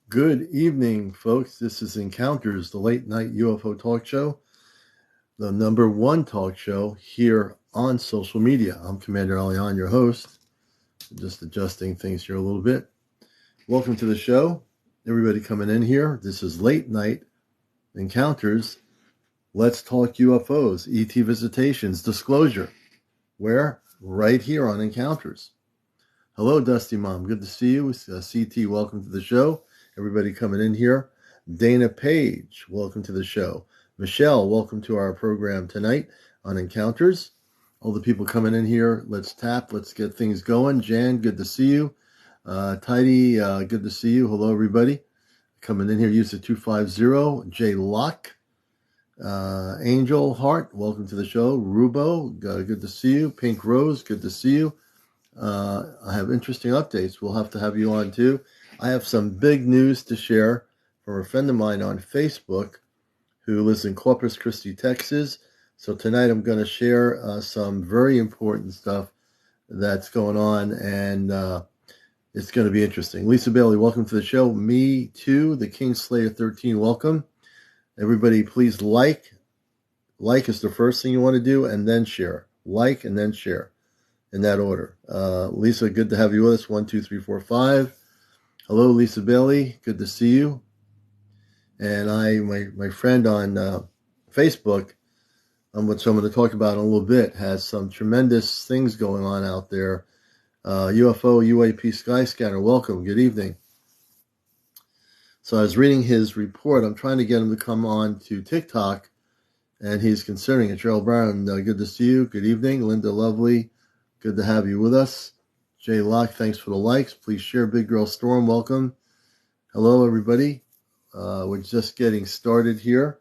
Good evening, folks. This is Encounters, the late night UFO talk show, the number one talk show here on social media. I'm Commander Alion, your host. Just adjusting things here a little bit. Welcome to the show. Everybody coming in here. This is late night Encounters. Let's talk UFOs, ET visitations, disclosure. Where? Right here on Encounters. Hello, Dusty Mom. Good to see you. CT, welcome to the show. Everybody coming in here. Dana Page, welcome to the show. Michelle, welcome to our program tonight on Encounters. All the people coming in here, let's tap, let's get things going. Jan, good to see you. Tidy, good to see you. Hello, everybody. Coming in here, use the 250. Jay Locke. Angel Hart, welcome to the show. Rubo, good to see you. Pink Rose, good to see you. I have interesting updates. We'll have to have you on too. I have some big news to share from a friend of mine on Facebook who lives in Corpus Christi, Texas. So tonight I'm going to share some very important stuff that's going on, and it's going to be interesting. Lisa Bailey, welcome to the show. Me too, the Kingslayer 13, welcome. Everybody, please like. Like is the first thing you want to do, and then share. Like and then share in that order. Lisa, good to have you with us. 1, 2, 3, 4, 5. Hello, Lisa Bailey. Good to see you. And my friend on Facebook, which I'm going to talk about in a little bit, has some tremendous things going on out there. UFO, UAP Skyscanner, welcome. Good evening. So I was reading his report. I'm trying to get him to come on to TikTok, and he's considering it. Cheryl Brown, good to see you. Good evening. Linda Lovely, good to have you with us. Jay Locke, thanks for the likes. Please share. Big Girl Storm, welcome. Hello, everybody. We're just getting started here,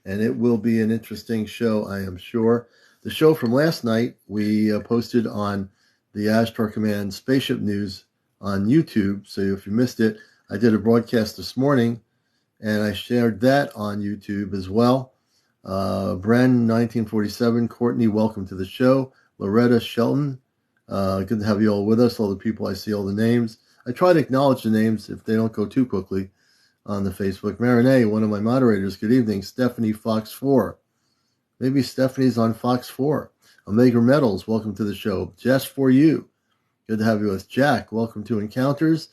and it will be an interesting show, I am sure. The show from last night, we posted on the Ashtar Command Spaceship News on YouTube, so if you missed it, I did a broadcast this morning, and I shared that on YouTube as well. Bren, 1947, Courtney, welcome to the show. Loretta Shelton, good to have you all with us, all the people I see, all the names. I try to acknowledge the names if they don't go too quickly on the Facebook. Marinette, one of my moderators, good evening. Stephanie Fox 4. Maybe Stephanie's on Fox 4. Omega Metals, welcome to the show. Just for you. Good to have you with us. Jack, welcome to Encounters.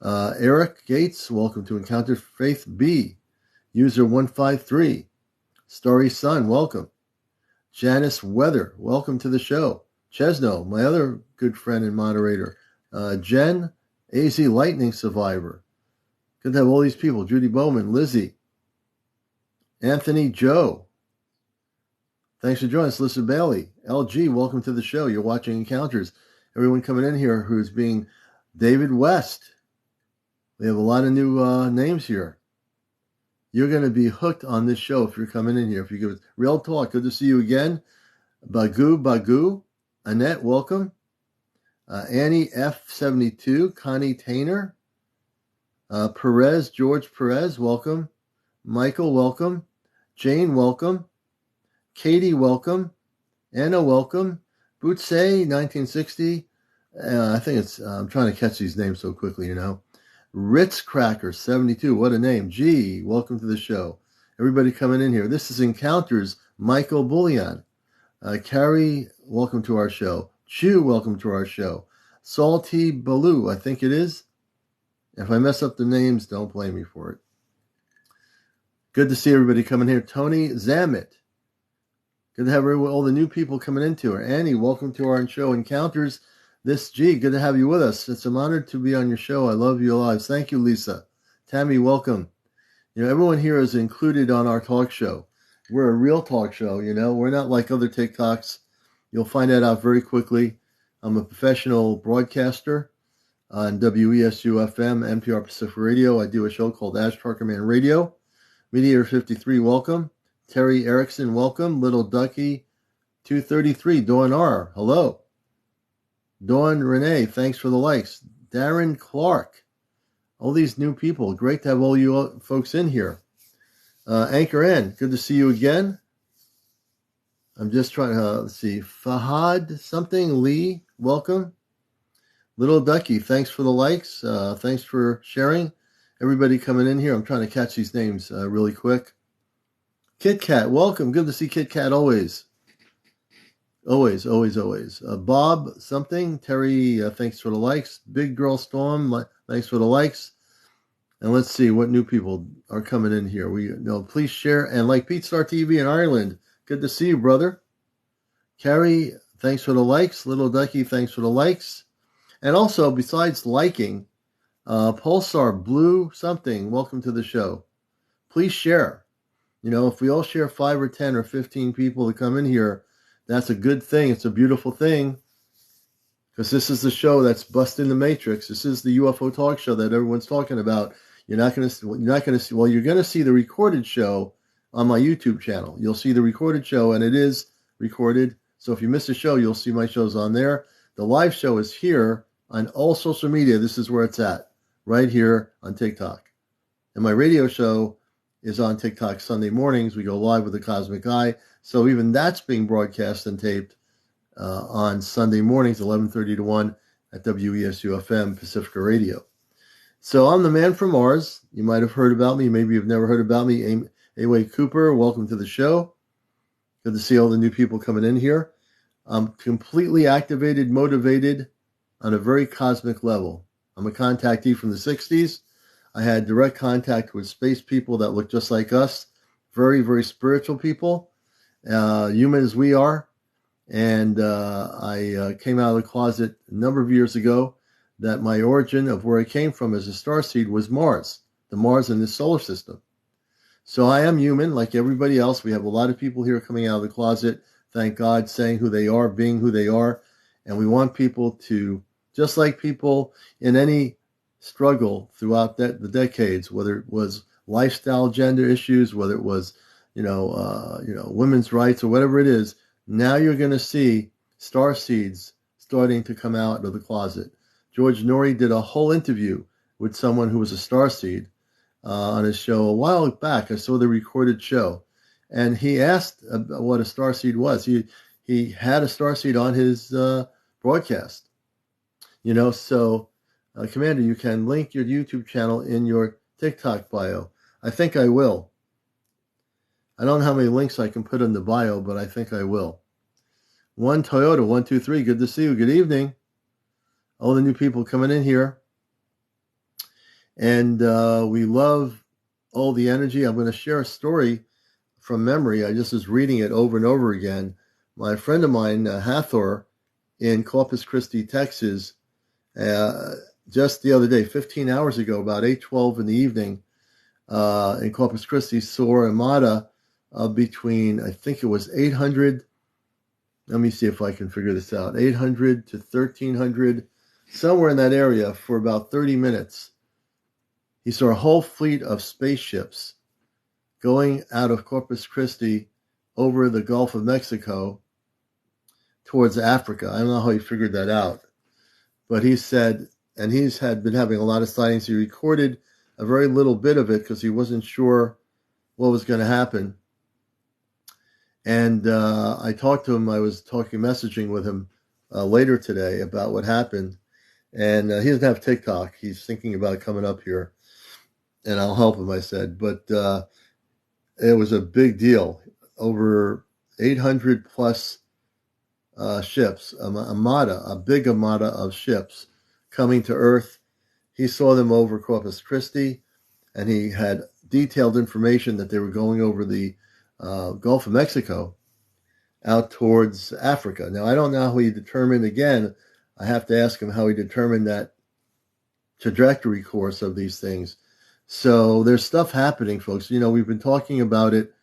Eric Gates, welcome to Encounters. Faith B, user 153. Starry Sun, welcome. Janice Weather, welcome to the show. Chesno, my other good friend and moderator. Jen, AZ Lightning Survivor. Good to have all these people. Judy Bowman, Lizzie. Anthony Joe. Thanks for joining us. Lisa Bailey. LG, welcome to the show. You're watching Encounters. Everyone coming in here who's being David West. We have a lot of new names here. You're going to be hooked on this show if you're coming in here. If you give it real talk, good to see you again. Bagu. Annette, welcome. Annie F72, Connie Tainer. George Perez, welcome. Michael, welcome. Jane, welcome. Katie, welcome. Anna, welcome. Bootsay, 1960. I think it's, I'm trying to catch these names so quickly, you know. Ritz Cracker, 72, what a name. G, welcome to the show. Everybody coming in here. This is Encounters, Michael Bullion. Carrie, welcome to our show. Chew, welcome to our show. Salty Baloo, I think it is. If I mess up the names, don't blame me for it. Good to see everybody coming here. Tony Zamet. Good to have all the new people coming into her. Annie, welcome to our show Encounters. This G, good to have you with us. It's an honor to be on your show. I love you lives. Thank you, Lisa. Tammy, welcome. You know, everyone here is included on our talk show. We're a real talk show, you know. We're not like other TikToks. You'll find that out very quickly. I'm a professional broadcaster on WESU-FM, NPR Pacific Radio. I do a show called Ashtar Command Radio. Mediator 53, welcome. Terry Erickson, welcome. Little Ducky 233, Dawn R, hello. Dawn Renee, thanks for the likes. Darren Clark, all these new people. Great to have all you folks in here. Anchor N, good to see you again. I'm just trying to, let's see, Fahad something, Lee, welcome. Little Ducky, thanks for the likes. Thanks for sharing. everybody coming in here. I'm trying to catch these names really quick. Kit Kat, welcome. Good to see Kit Kat always. Always. Bob something. Terry, thanks for the likes. Big Girl Storm, thanks for the likes. And let's see what new people are coming in here. Please share and like Pete Star TV in Ireland. Good to see you, brother. Carrie, thanks for the likes. Little Ducky, thanks for the likes. And also, besides liking, Pulsar Blue something, welcome to the show. Please share. If we all share 5 or 10 or 15 people to come in here, that's a good thing. It's a beautiful thing. Because this is the show that's busting the matrix. This is the UFO talk show that everyone's talking about. You're going to see the recorded show on my YouTube channel. You'll see the recorded show, and it is recorded. So if you miss a show, you'll see my shows on there. The live show is here on all social media. This is where it's at, right here on TikTok. And my radio show is on TikTok Sunday mornings. We go live with the Cosmic Eye. So even that's being broadcast and taped on Sunday mornings, 11:30 to 1 at WESU-FM Pacifica Radio. So I'm the man from Mars. You might have heard about me. Maybe you've never heard about me. Away Cooper, welcome to the show. Good to see all the new people coming in here. I'm completely activated, motivated on a very cosmic level. I'm a contactee from the 60s. I had direct contact with space people that look just like us. Very, very spiritual people. Human as we are. And I came out of the closet a number of years ago that my origin of where I came from as a starseed was Mars, the Mars in this solar system. So I am human like everybody else. We have a lot of people here coming out of the closet, thank God, saying who they are, being who they are. And we want people to, just like people in any struggle throughout the decades, whether it was lifestyle, gender issues, whether it was, women's rights or whatever it is, now you're going to see starseeds starting to come out of the closet. George Norrie did a whole interview with someone who was a starseed on his show a while back. I saw the recorded show, and he asked what a starseed was. He had a starseed on his broadcast. So Commander, you can link your YouTube channel in your TikTok bio. I think I will. I don't know how many links I can put in the bio, but I think I will. One Toyota, 123. Good to see you. Good evening. All the new people coming in here. And we love all the energy. I'm going to share a story from memory. I just was reading it over and over again. My friend of mine, Hathor, in Corpus Christi, Texas, just the other day, 15 hours ago, about 8:12 in the evening, in Corpus Christi, saw a Armada between, I think it was 800, let me see if I can figure this out, 800 to 1,300, somewhere in that area for about 30 minutes. He saw a whole fleet of spaceships going out of Corpus Christi over the Gulf of Mexico towards Africa. I don't know how he figured that out, but he said, and he's been having a lot of sightings. He recorded a very little bit of it because he wasn't sure what was going to happen. And I talked to him. I was messaging with him later today about what happened. And he doesn't have TikTok. He's thinking about coming up here. And I'll help him, I said. But it was a big deal. Over 800 plus ships, a big armada of ships coming to Earth. He saw them over Corpus Christi, and he had detailed information that they were going over the Gulf of Mexico out towards Africa. Now, I don't know how he determined, again, I have to ask him how he determined that trajectory course of these things. So there's stuff happening, folks. We've been talking about it,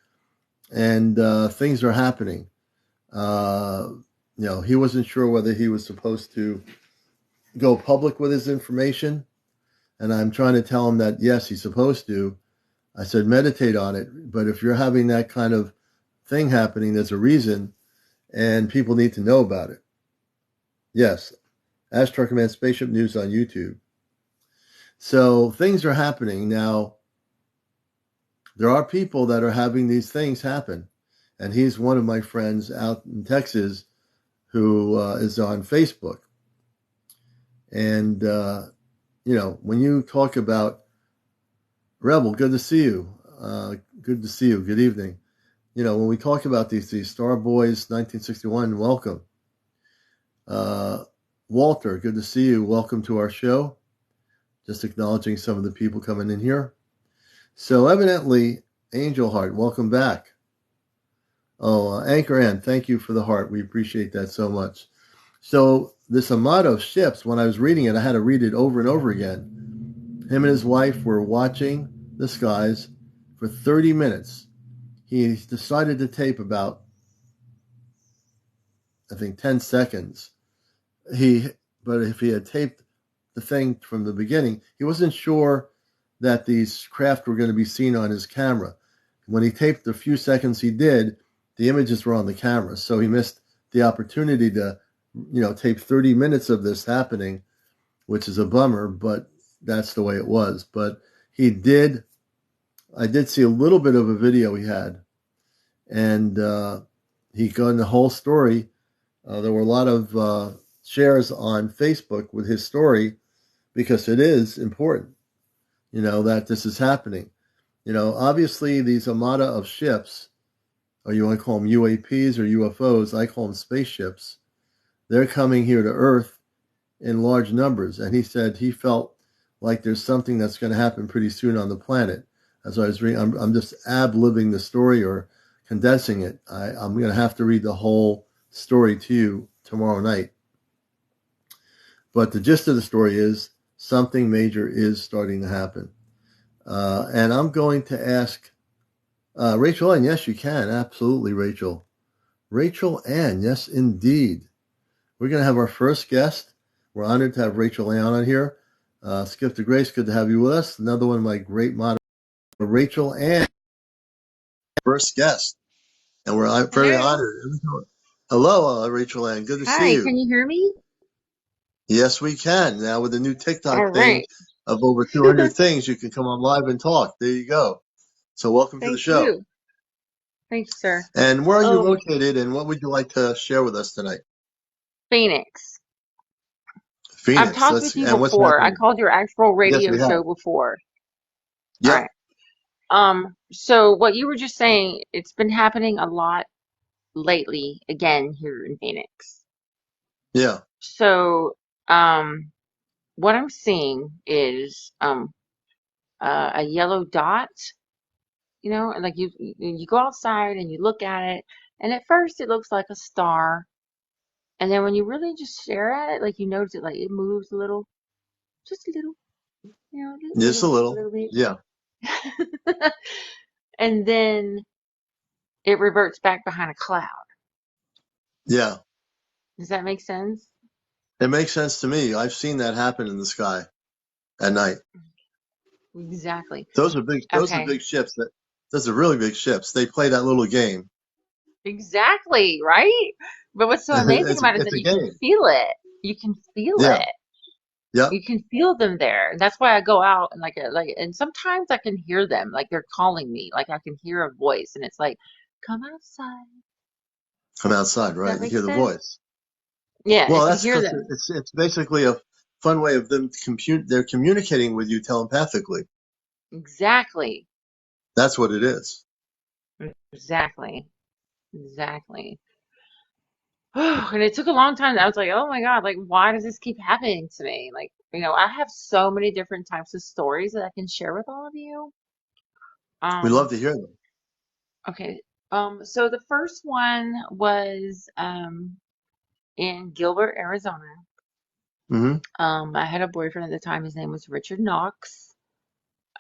and things are happening. He wasn't sure whether he was supposed to go public with his information, and I'm trying to tell him that, yes, he's supposed to. I said, meditate on it, but if you're having that kind of thing happening, there's a reason, and people need to know about it. Yes, Astro Command Spaceship News on YouTube. So things are happening. Now, there are people that are having these things happen, and he's one of my friends out in Texas who is on Facebook. And, when you talk about Rebel, good to see you. Good to see you. Good evening. You know, when we talk about these Star Boys 1961, welcome. Uh, Walter, good to see you. Welcome to our show. Just acknowledging some of the people coming in here. So evidently, Angel Heart, welcome back. Oh, Anchor Ann, thank you for the heart. We appreciate that so much. So this Armada of ships, when I was reading it, I had to read it over and over again. Him and his wife were watching the skies for 30 minutes. He decided to tape about, I think, 10 seconds. But if he had taped the thing from the beginning, he wasn't sure that these craft were going to be seen on his camera. When he taped the few seconds he did, the images were on the camera, so he missed the opportunity to, tape 30 minutes of this happening, which is a bummer, but that's the way it was. But I did see a little bit of a video he had, and he got in the whole story. There were a lot of shares on Facebook with his story because it is important, that this is happening. Obviously these armada of ships, or you want to call them UAPs or UFOs, I call them spaceships, they're coming here to Earth in large numbers. And he said he felt like there's something that's going to happen pretty soon on the planet. As I was reading, I'm just ad-libbing the story or condensing it. I'm going to have to read the whole story to you tomorrow night. But the gist of the story is something major is starting to happen. And I'm going to ask Rachel Ann. Yes, you can. Absolutely, Rachel. Rachel Ann. Yes, indeed. We're going to have our first guest. We're honored to have Rachel Ann on here. Skip to Grace, good to have you with us. Another one of my great moderators, Rachel Ann, first guest. And we're very Hello. honored. Hello, Rachel Ann. Good to see Hi, you. can you hear me? Yes, we can. Now with the new All TikTok thing right. of over 200 things, you can come on live and talk. There you go. So welcome to the Thank show. you. Thank you, sir. And where are you Um, located, and what would you like to share with us tonight? Phoenix. I've Phoenix. talked with you And what's before. I happening? called your actual Yes, radio we have. show before. All Yep. right. So what you were just saying, it's been happening a lot lately, again, here in Phoenix. Yeah. So, what I'm seeing is a yellow dot, and like you go outside and you look at it, and at first it looks like a star. And then when you really just stare at it, like you notice it, like it moves a little, just a little, just Just a a little. little bit. Yeah. And then it reverts back behind a cloud. Yeah. Does that make sense? It makes sense to me. I've seen that happen in the sky at night. Exactly. Those are Okay. big ships. Those are really big ships. They play that little game. Exactly, right? But what's so amazing about it is It's that a you can game. feel it. You can feel Yeah. it. Yep. You can feel them there. That's why I go out and and sometimes I can hear them, like they're calling me, like I can hear a voice, and it's like, come outside. Come outside, Does right? that You make hear the sense? voice. Yeah, I Well, can that's hear because them. it's basically a fun way of them compute. They're communicating with you telepathically. Exactly. That's what it is. Exactly. Exactly. And it took a long time. I was like, oh my God, like, why does this keep happening to me? Like, I have so many different types of stories that I can share with all of you. We love Um, to hear them. okay. So the first one was in Gilbert, Arizona. Hmm. I had a boyfriend at the time. His name was Richard Knox.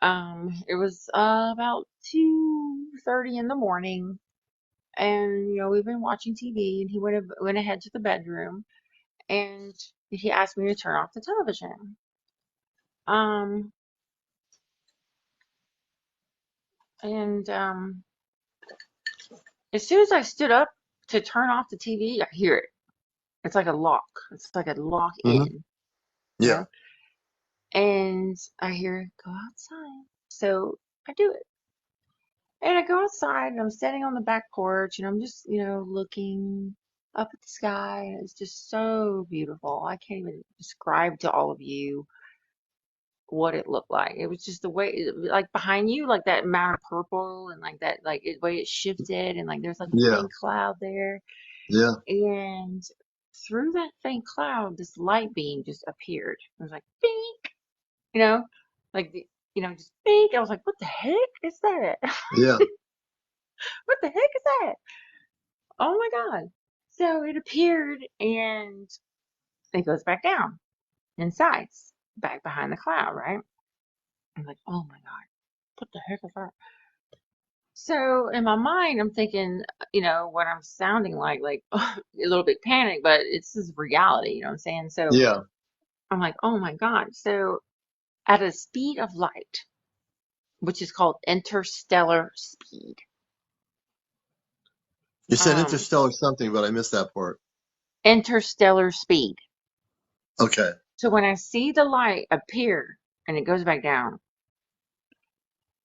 It was about 2:30 in the morning, and we've been watching TV, and he went ahead to the bedroom, and he asked me to turn off the television. Um, and as soon as I stood up to turn off the TV, I hear it. It's like a lock. It's like a lock Hmm. in, you Yeah. know. And I hear go outside, so I do it. And I go outside, and I'm standing on the back porch, and I'm just, looking up at the sky, and it's just so beautiful. I can't even describe to all of you what it looked like. It was just the way, like behind you, like that amount of purple and like that, like the way it shifted, and like there's like a Yeah. thin cloud there, Yeah. and through that thin cloud, this light beam just appeared. It was like, bink, you know, like just bink. I was like, what the heck is that? Yeah. What the heck is that? Oh my God. So it appeared and it goes back down and sides back behind the cloud, right? I'm like, oh my God, what the heck is that? So in my mind, I'm thinking, what I'm sounding like a little bit panicked, but it's just reality, you know what I'm saying? So Yeah. I'm like, oh my God. So at a speed of light, which is called interstellar speed, You said um, interstellar something, but I missed that part. interstellar speed. Okay. So when I see the light appear and it goes back down,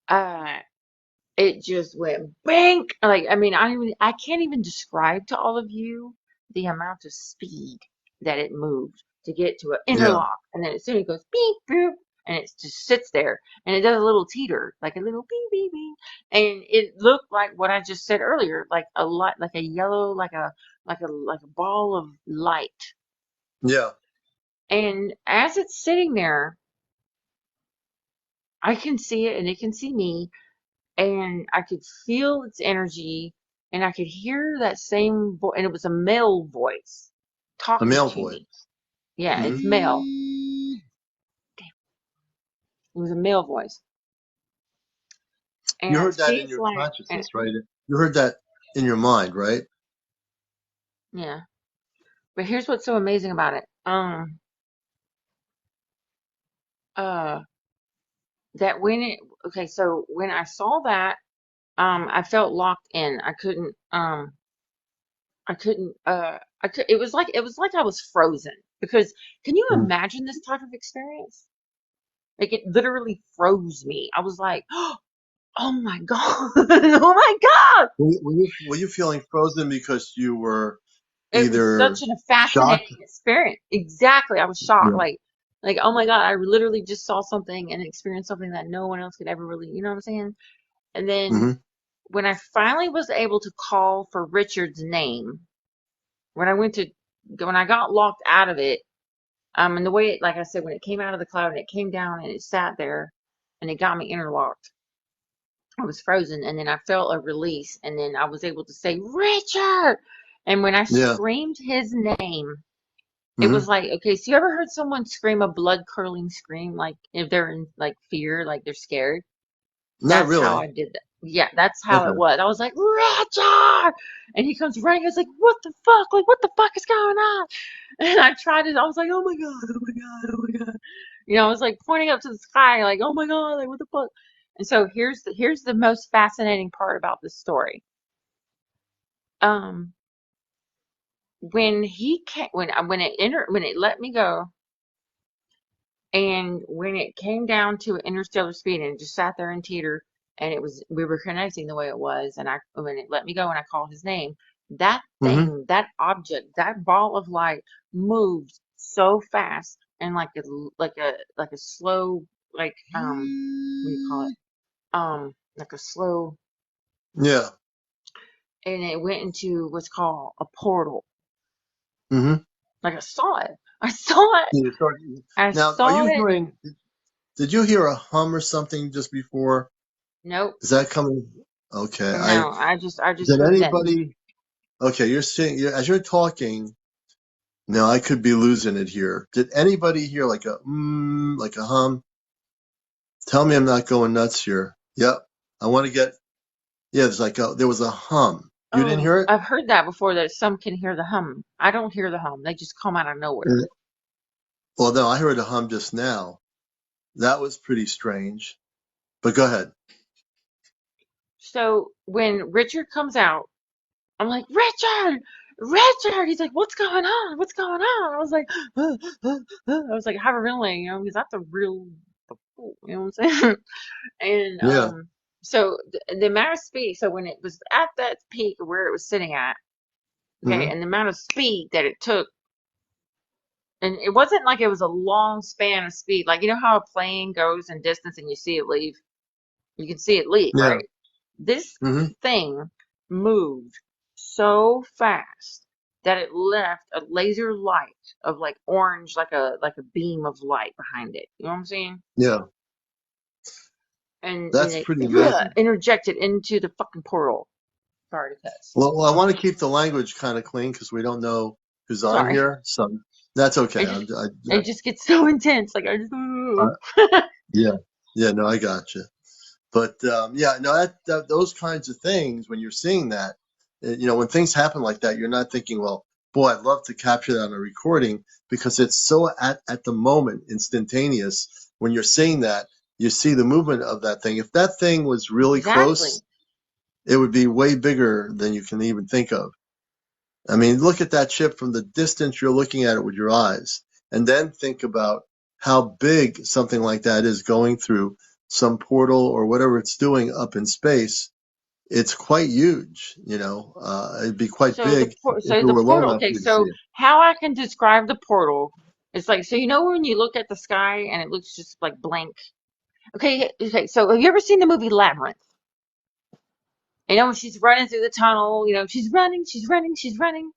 uh, it just went bang. Like, I mean, I can't even describe to all of you the amount of speed that it moved to get to an Yeah. interlock. And then as soon as it goes beep, boop, and it just sits there and it does a little teeter, like a little beep, beep, beep. And it looked like what I just said earlier, like a light, like a yellow, like a ball of light. Yeah. And as it's sitting there, I can see it and it can see me, and I could feel its energy, and I could hear that same voice, and it was a male voice A talking male to voice. me. Yeah, it's Hmm. male. It was a male voice, You and heard its that in feet your flat, and consciousness, right? You heard that in your mind, right? yeah. But here's what's so amazing about it. Uh, that when it okay, so when I saw that, I felt locked in. I couldn't it was like I was frozen, because can you Mhm. imagine this type of experience? Like, it literally froze me. I was like, oh my God. Oh my God. Were you feeling frozen because you were It was either such a shocked? fascinating experience. Exactly. I was shocked. Yeah. Oh my God, I literally just saw something and experienced something that no one else could ever really, you know what I'm saying? And then Hmm. when I finally was able to call for Richard's name, when I went to, when I got locked out of it, and the way it, like I said, when it came out of the cloud and it came down and it sat there and it got me interlocked, I was frozen, and then I felt a release, and then I was able to say, Richard! And when I Yeah. screamed his name, it was Hmm. like, okay, so you ever heard someone scream a blood curdling scream, like if they're in like fear, like they're scared? Not That's how really. I did that. Yeah, that's how it Okay. was. I was like, Richard! And he comes running. I was like, what the fuck? Like, what the fuck is going on? And I tried it. I was like, oh my God, oh my God, oh my God. I was like pointing up to the sky, like, oh my God, like, what the fuck? And so here's the most fascinating part about this story. Um, when he came, when it let me go, and when it came down to interstellar speed and it just sat there and teeter, and we were connecting the way it was, and when it let me go and I called his name, that Hmm. thing, that object, that ball of light moved so fast, and like a slow, like, what do you call it? Like a slow, Yeah. and it went into what's called a portal. Hmm. Like, I saw it. I saw it. You start, I now, are saw you it. hearing? Did you hear a hum or something just before? Nope. Is that coming? Okay. No, I just Did heard that. anybody? Okay, as you're talking. Now I could be losing it here. Did anybody hear like like a hum? Tell me I'm not going nuts here. Yep. I want to get. Yeah, there was a hum. You didn't Oh, hear it? I've heard that before, that some can hear the hum. I don't hear the hum. They just come out of nowhere. Mm. Well, no, I heard a hum just now. That was pretty strange. But go ahead. So when Richard comes out, I'm like, Richard, Richard. He's like, what's going on? What's going on? I was like, I was like hyperventilating, because that's a real, you know what I'm saying? And Yeah. so the amount of speed. So when it was at that peak of where it was sitting at, okay, Hmm. and the amount of speed that it took, And it wasn't like it was a long span of speed. Like, you know how a plane goes in distance and you see it leave? You can see it leave, Yeah. right? This Hmm. thing moved so fast that it left a laser light of like orange, like a beam of light behind it. You know what I'm saying? Yeah. And That's it pretty amazing. interjected into the fucking portal. Sorry to cuss. Well, I want to keep the language kind of clean because we don't know who's on Sorry. here. So that's okay. It just it just gets so intense. Like I just I, yeah. Yeah. No, I got you. But yeah, no, those kinds of things, when you're seeing that, when things happen like that, you're not thinking, well, boy, I'd love to capture that on a recording because it's so at the moment, instantaneous. When you're seeing that, you see the movement of that thing. If that thing was really exactly. close, it would be way bigger than you can even think of. I mean, look at that ship from the distance you're looking at it with your eyes, and then think about how big something like that is going through some portal or whatever it's doing up in space. It's quite huge. It'd be quite big if So it the were low portal. enough Okay, for you to see so it. how I can describe the portal? It's like, so you know when you look at the sky and it looks just like blank. Okay. So have you ever seen the movie Labyrinth? You know when she's running through the tunnel. You know she's running,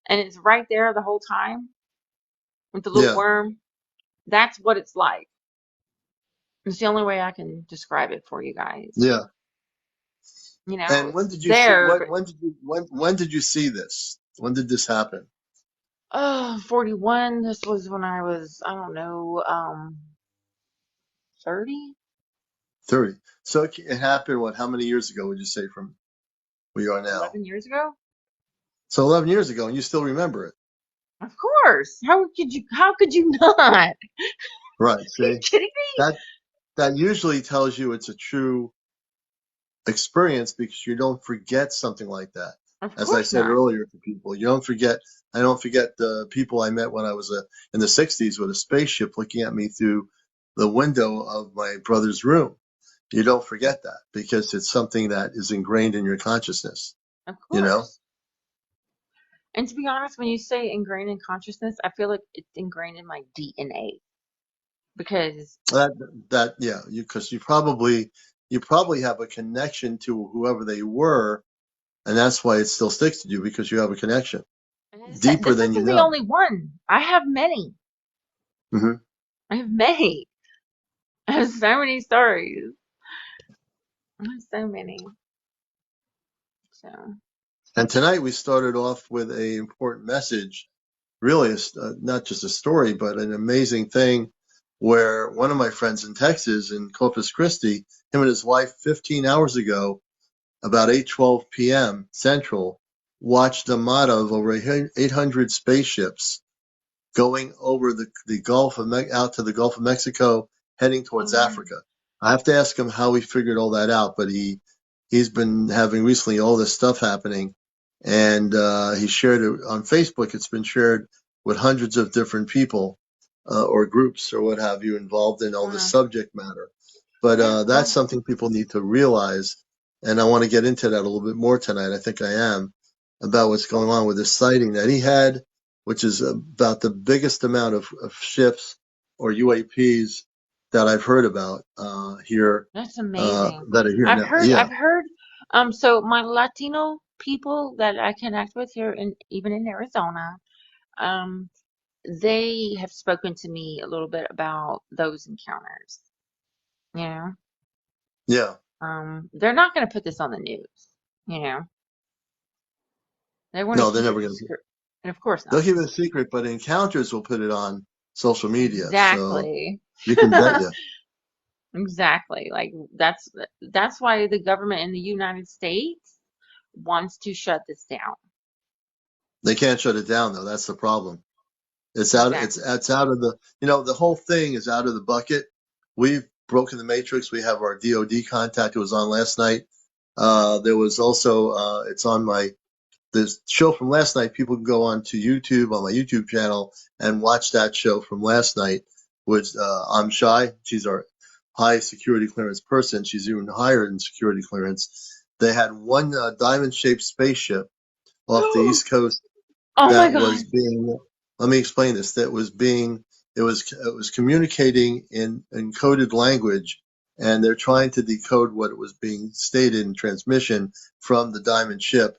and it's right there the whole time with the little Yeah, worm. That's what it's like. It's the only way I can describe it for you guys. yeah. You know, And it's when did you see? there, but When did you see this? When did this happen? 41. This was when I was, I don't know, 30, 30. So it happened. What? How many years ago would you say from where you are now? 11 years ago. So 11 years ago, and you still remember it, Of course. How could you not? Are right? you See, kidding me? that that usually tells you it's a true experience because you don't forget something like that. Of As I course said not. earlier to people, you don't forget. I don't forget the people I met when I was in the 60s with a spaceship looking at me through the window of my brother's room. You don't forget that because it's something that is ingrained in your consciousness, Of you know? course. And to be honest, when you say ingrained in consciousness, I feel like it's ingrained in my DNA because That yeah, because you probably have a connection to whoever they were, and that's why it still sticks to you because you have a connection deeper this than you isn't the know. only one. I have many. Hmm. I have many. I have so many stories. I have so many. So. And tonight we started off with a important message. Really, it's not just a story, but an amazing thing where one of my friends in Texas, in Corpus Christi, him and his wife 15 hours ago, about 8:12 p.m. Central, watched a Armada of over 800 spaceships going over the Gulf of out to the Gulf of Mexico, heading Oh towards wow. Africa. I have to ask him how he figured all that out, but he's been having recently all this stuff happening, and he shared it on Facebook. It's been shared with hundreds of different people or groups or what have you involved in all the Wow. subject matter. But Yeah. that's something people need to realize, and I want to get into that a little bit more tonight. I think I am about what's going on with this sighting that he had, which is about the biggest amount of ships or UAPs that I've heard about here That's amazing. that are here I've now. heard, Yeah, I've heard, so my Latino people that I connect with here in, even in Arizona, um, they have spoken to me a little bit about those encounters. You know, yeah. they're not going to put this on the news. You know, they want to No, they're keep it never going to. secret. And of course They'll not. keep it a secret, but Encounters will put it on social media, so Exactly. you can bet you Exactly. Like that's why the government in the United States wants to shut this down. they can't shut it down though. That's the problem. It's out. Exactly. It's out of the. The whole thing is out of the bucket. We've broken the matrix. We have our DoD contact. It was on last night. There was also. It's on my the show from last night. People can go on to YouTube on my YouTube channel and watch that show from last night. Which I'm shy. She's our high security clearance person. She's even higher in security clearance. They had one diamond shaped spaceship off the East Coast Oh my that God. was being let me explain this. It was communicating in encoded language, and they're trying to decode what was being stated in transmission from the diamond ship.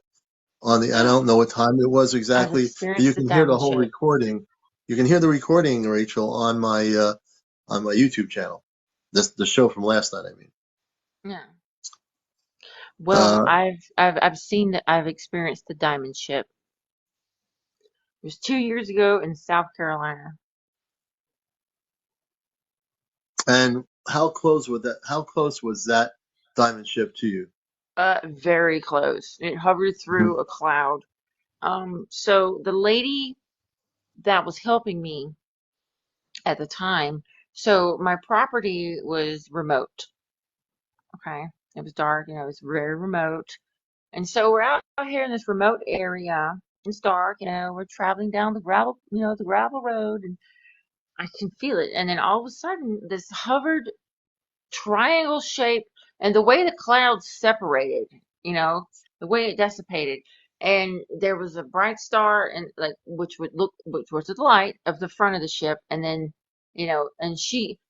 I don't know what time it was I've exactly, but you experienced the can hear the diamond whole ship. recording. You can hear the recording, Rachel, on my YouTube channel. The show from last night, I mean. Yeah. Well, Uh, I've seen that. I've experienced the diamond ship. It was 2 years ago in South Carolina. and how close was that diamond ship to you? Very close. It hovered Mhm. through a cloud. So the lady that was helping me at the time, so my property was remote. Okay. It was dark, it was very remote. And so we're out here in this remote area. It's dark, we're traveling down the gravel road, and I can feel it. And then all of a sudden, this hovered triangle shape, and the way the clouds separated, you know, the way it dissipated, and there was a bright star, and like which was the light of the front of the ship, and then and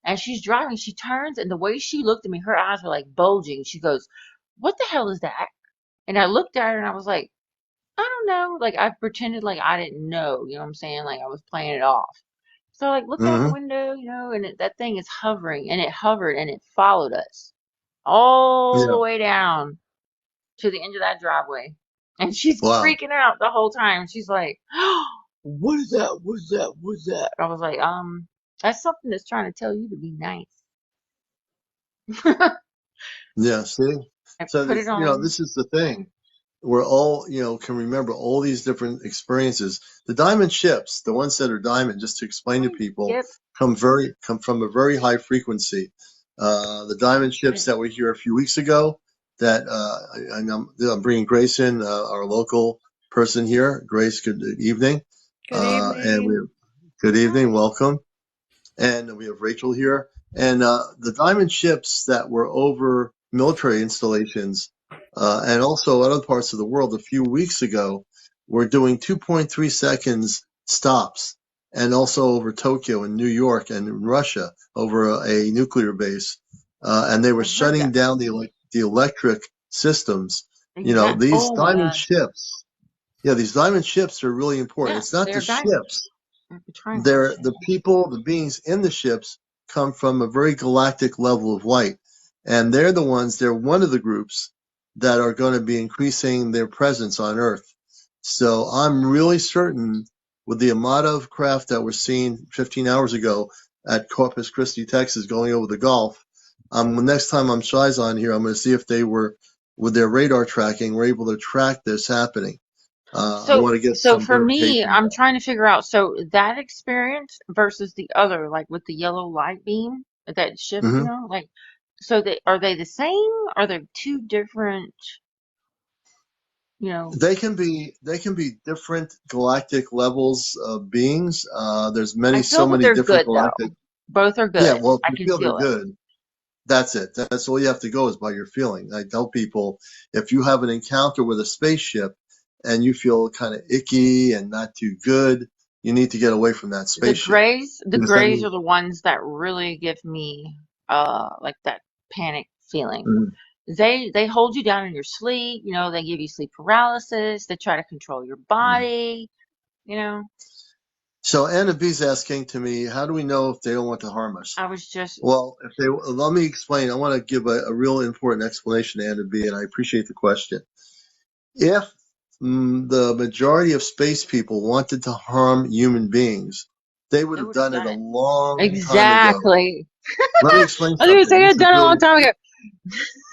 as she's driving, she turns, and the way she looked at me, her eyes were like bulging. She goes, "What the hell is that?" And I looked at her, and I was like, "I don't know." Like I pretended like I didn't know, you know what I'm saying? Like I was playing it off. So I like looked out the Mhm. window, and that thing is hovering, and it hovered, and it followed us all the Yeah. way down to the end of that driveway. And she's Wow. freaking out the whole time. She's like, "What is that? What's that? What's that?" I was like, that's something that's trying to tell you to be nice." Yeah. See. I So put it this, on. this is the thing. We're all, can remember all these different experiences. The diamond ships, the ones that are diamond, just to explain to Hi, people, Skip. come from a very high frequency. The diamond Put ships it. that were here a few weeks ago, that I'm bringing Grace in, our local person here. Grace, good evening. Good And we evening. good evening, Hi. welcome. And we have Rachel here. And the diamond ships that were over military installations and also other parts of the world a few weeks ago were doing 2.3 seconds stops, and also over Tokyo and New York and in Russia over a nuclear base. And they were I've heard shutting that. down the electric systems. These Oh my diamond gosh. ships, yeah, these diamond ships are really important. Yeah, It's not the they're diamonds. ships. Triangle shape. The beings in the ships come from a very galactic level of light. And they're one of the groups that are going to be increasing their presence on Earth. So I'm really certain with the amount of craft that we're seeing 15 hours ago at Corpus Christi, Texas, going over the Gulf, the next time I'm Shy's on here, I'm going to see if they were, with their radar tracking, were able to track this happening. I So, want to get so some for me, verification of I'm that. trying to figure out, so that experience versus the other, like with the yellow light beam, that ship, Mhm. like, so are they the same? Are they two different, you know, They can be different galactic levels of beings. There's I so feel that many they're different good galactic. though. Both are Yeah, good. well, if I you can feel they're feel it. good, that's it. That's all you have to go is by your feeling. I tell people, if you have an encounter with a spaceship and you feel kind of icky and not too good, you need to get away from that spaceship The because that grays are means. the ones that really give me, like that panic feeling. Mhm, They hold you down in your sleep, they give you sleep paralysis, they try to control your mhm. body, you know. So Anna B's asking to me, how do we know if they don't want to harm us? I was just Well, if they let me explain. I want to give a real important explanation to Anna B, and I appreciate the question. If the majority of space people wanted to harm human beings, they would They have would have done it done a it. long time ago. Exactly. Let me explain I was gonna something. say I'd done it a long time ago.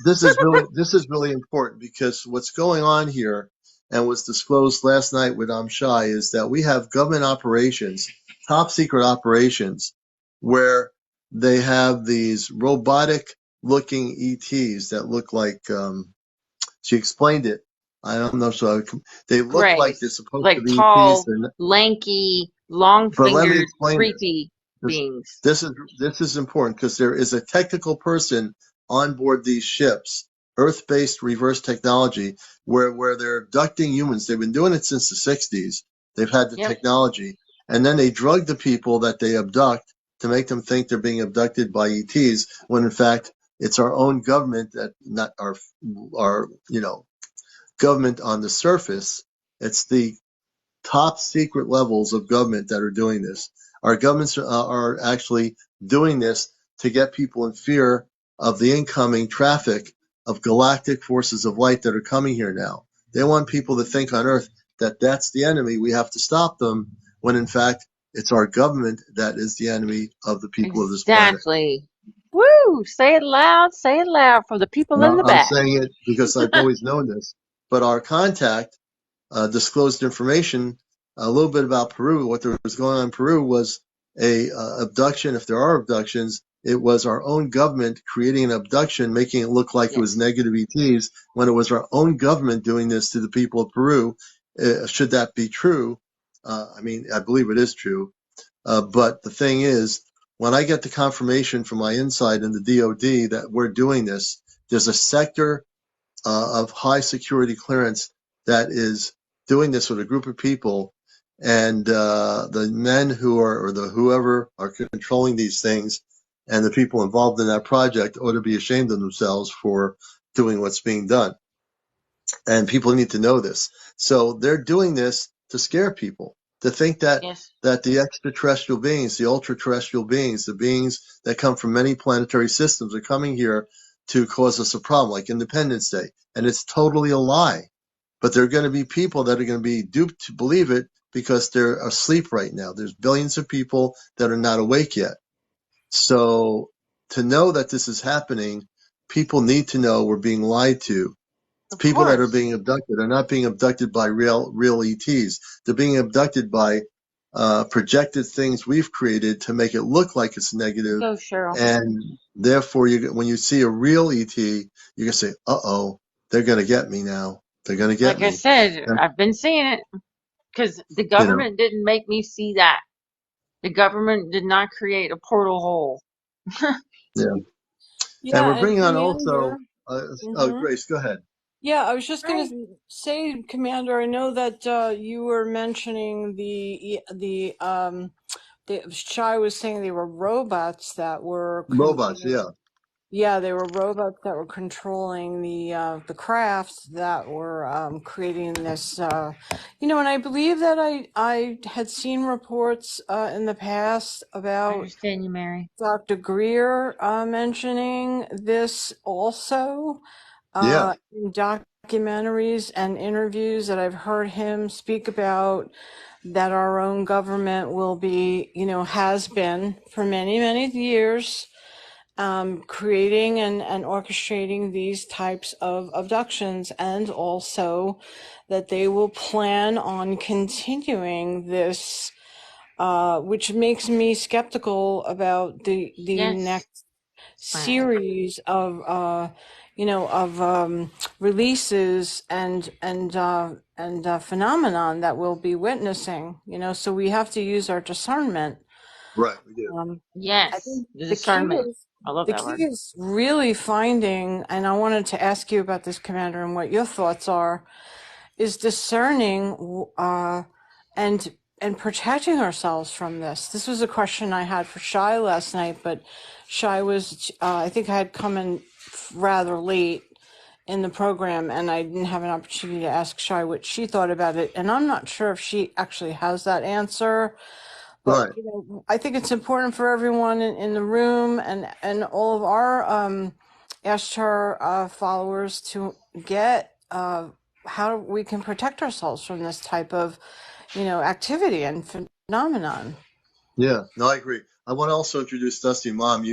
This is really important because what's going on here and was disclosed last night with Amshai is that we have government operations, top secret operations, where they have these robotic looking ETs that look like she explained it. I don't know, so they look like they're Grays. supposed to Like be ETs, tall, lanky, long but let me fingered, explain this. creepy This beings. this is important because there is a technical person on board these ships, Earth-based reverse technology, where they're abducting humans. They've been doing it since the '60s. They've had the Yep. technology, and then they drug the people that they abduct to make them think they're being abducted by ETs, when in fact it's our own government, that not our government on the surface. It's the top secret levels of government that are doing this. Our governments are actually doing this to get people in fear of the incoming traffic of galactic forces of light that are coming here now. They want people to think on Earth that that's the enemy. We have to stop them, when in fact it's our government that is the enemy of the people of this planet. Exactly. Woo! Say it loud for the people in the I'm back. saying it because I've always known this. But our contact disclosed information a little bit about Peru. What there was going on in Peru was a abduction. If there are abductions, it was our own government creating an abduction, making it look like it was Yes. negative ETs, when it was our own government doing this to the people of Peru. Should that be true? I mean, I believe it is true. But the thing is, when I get the confirmation from my inside in the DoD that we're doing this, there's a sector of high security clearance that is doing this with a group of people, and the men who are, or the whoever are controlling these things, and the people involved in that project ought to be ashamed of themselves for doing what's being done. And people need to know this. So they're doing this to scare people, to think that Yes. the extraterrestrial beings, the ultra-terrestrial beings, the beings that come from many planetary systems are coming here to cause us a problem, like Independence Day. And it's totally a lie. But there are going to be people that are going to be duped to believe it because they're asleep right now. There's billions of people that are not awake yet. So to know that this is happening, people need to know we're being lied to. Of People that are course. being abducted are not being abducted by real ETs. They're being abducted by projected things we've created to make it look like it's negative. Go, Cheryl. And therefore, when you see a real ET, you're gonna say, "Uh-oh, they're gonna get me now. They're gonna get Like I me." said, And, I've been seeing it because the you know, government didn't make me see that. The government did not create a portal hole. yeah. And Yeah, we're and bringing on Commander. also. Grace, go ahead. Yeah, I was just going Right. to say, Commander, I know that you were mentioning the Shai was saying they were robots that were Robots, yeah, yeah, they were robots that were controlling the crafts that were creating this. And I believe that I had seen reports in the past I about understand you, Mary. Dr. Greer mentioning this also yeah, in documentaries and interviews that I've heard him speak about, that our own government will be, has been for many, many years, creating and orchestrating these types of abductions, and also that they will plan on continuing this, which makes me skeptical about the Yes. next Right. series of releases and phenomenon that we'll be witnessing. So we have to use our discernment. right, we do. I Yes. think The discernment. I love the that key word. is really finding, and I wanted to ask you about this, Commander, and what your thoughts are, is discerning and protecting ourselves from this. This was a question I had for Shai last night, but Shai was, I think I had come in rather late in the program, and I didn't have an opportunity to ask Shai what she thought about it. And I'm not sure if she actually has that answer, but Right. I think it's important for everyone in the room and all of our Ashtar followers to get how we can protect ourselves from this type of, activity and phenomenon. Yeah, no, I agree. I want to also introduce Dusty Mom.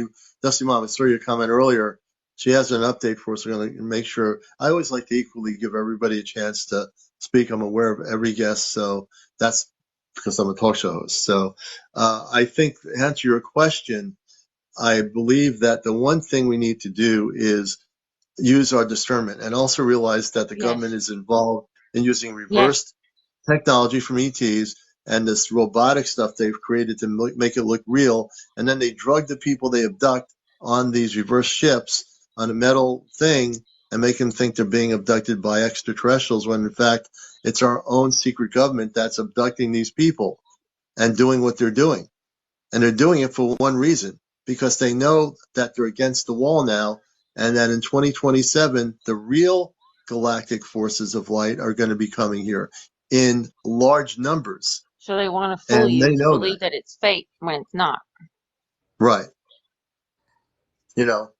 Dusty Mom, I saw your comment earlier. She has an update for us. We're going to make sure. I always like to equally give everybody a chance to speak. I'm aware of every guest, so that's because I'm a talk show host. So I think to answer your question, I believe that the one thing we need to do is use our discernment and also realize that the government Yes. is involved in using Yes. reversed technology from ETs and this robotic stuff they've created to make it look real. And then they drug the people they abduct on these reverse ships on a metal thing and make them think they're being abducted by extraterrestrials when in fact it's our own secret government that's abducting these people. and doing what they're doing. And they're doing it for one reason, because they know that they're against the wall now, and that in 2027, the real galactic forces of light are going to be coming here in large numbers. So they want to fool And you they to know that. believe that it's fake when it's not. Right.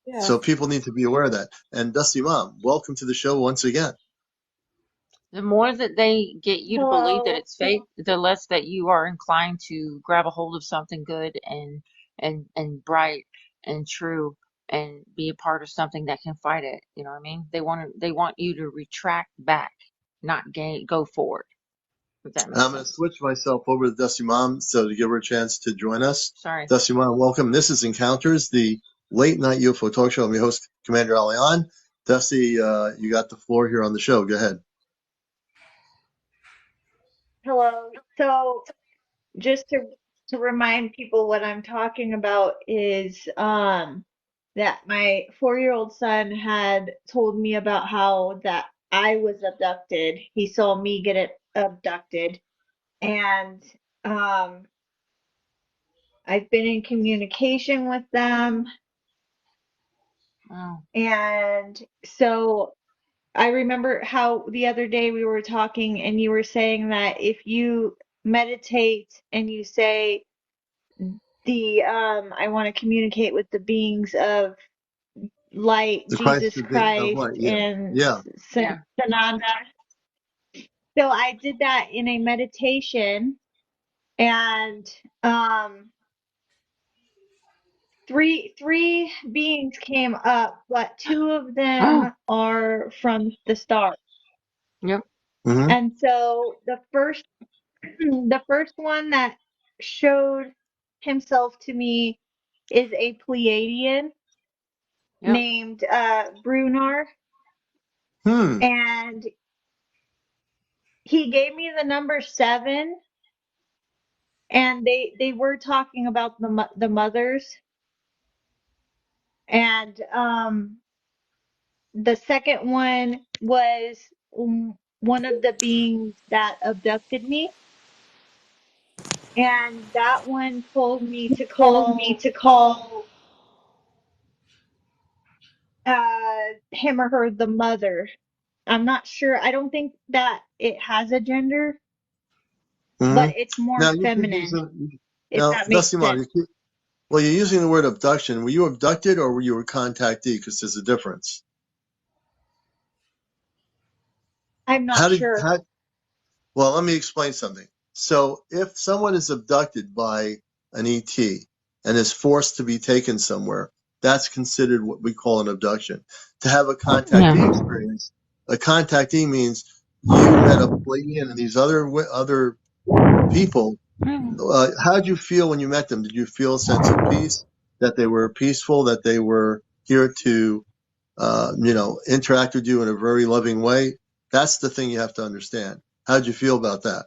Yeah. So people need to be aware of that. And Dusty Mom, welcome to the show once again. The more that they get you to believe that Hello. it's fake, the less that you are inclined to grab a hold of something good and bright and true and be a part of something that can fight it. You know what I mean? They want you to retract back, not go forward. If that makes I'm going to sense. switch myself over to Dusty Mom so to give her a chance to join us. Sorry. Dusty Mom, welcome. This is Encounters, the late night UFO talk show. I'm your host, Commander Alion. Dusty, you got the floor here on the show. Go ahead. Hello. So just to remind people what I'm talking about is that my 4-year-old son had told me about how that I was abducted. He saw me get it abducted, and um I've been in communication with them, Oh. and so I remember how the other day we were talking and you were saying that if you meditate and you say I want to communicate with the beings of light, The Christ Jesus of Christ, light. Yeah. and Yeah. Yeah. Sananda. So I did that in a meditation, and um three beings came up, but two of them are from the start. Yep. Mm-hmm. And so the first one that showed himself to me is a Pleiadian Yep. named Brunar, Hmm. and he gave me the number 7, and they were talking about the mothers, and the second one was one of the beings that abducted me, and that one told me to Told me call to call. him or her the mother. I'm not sure. I don't think that it has a gender, but Mm-hmm. it's more Now you keep feminine, using. if Now, that makes Dusty Mom, sense. well, you're using the word abduction. Were you abducted or were you a contactee? Because there's a difference. I'm not How did sure. how Well, let me explain something. So, if someone is abducted by an ET and is forced to be taken somewhere, that's considered what we call an abduction. To have a contactee Yeah. experience, a contactee means you met a Pleiadian and these other people. How did you feel when you met them? Did you feel a sense of peace, that they were peaceful, that they were here to, interact with you in a very loving way? That's the thing you have to understand. How did you feel about that?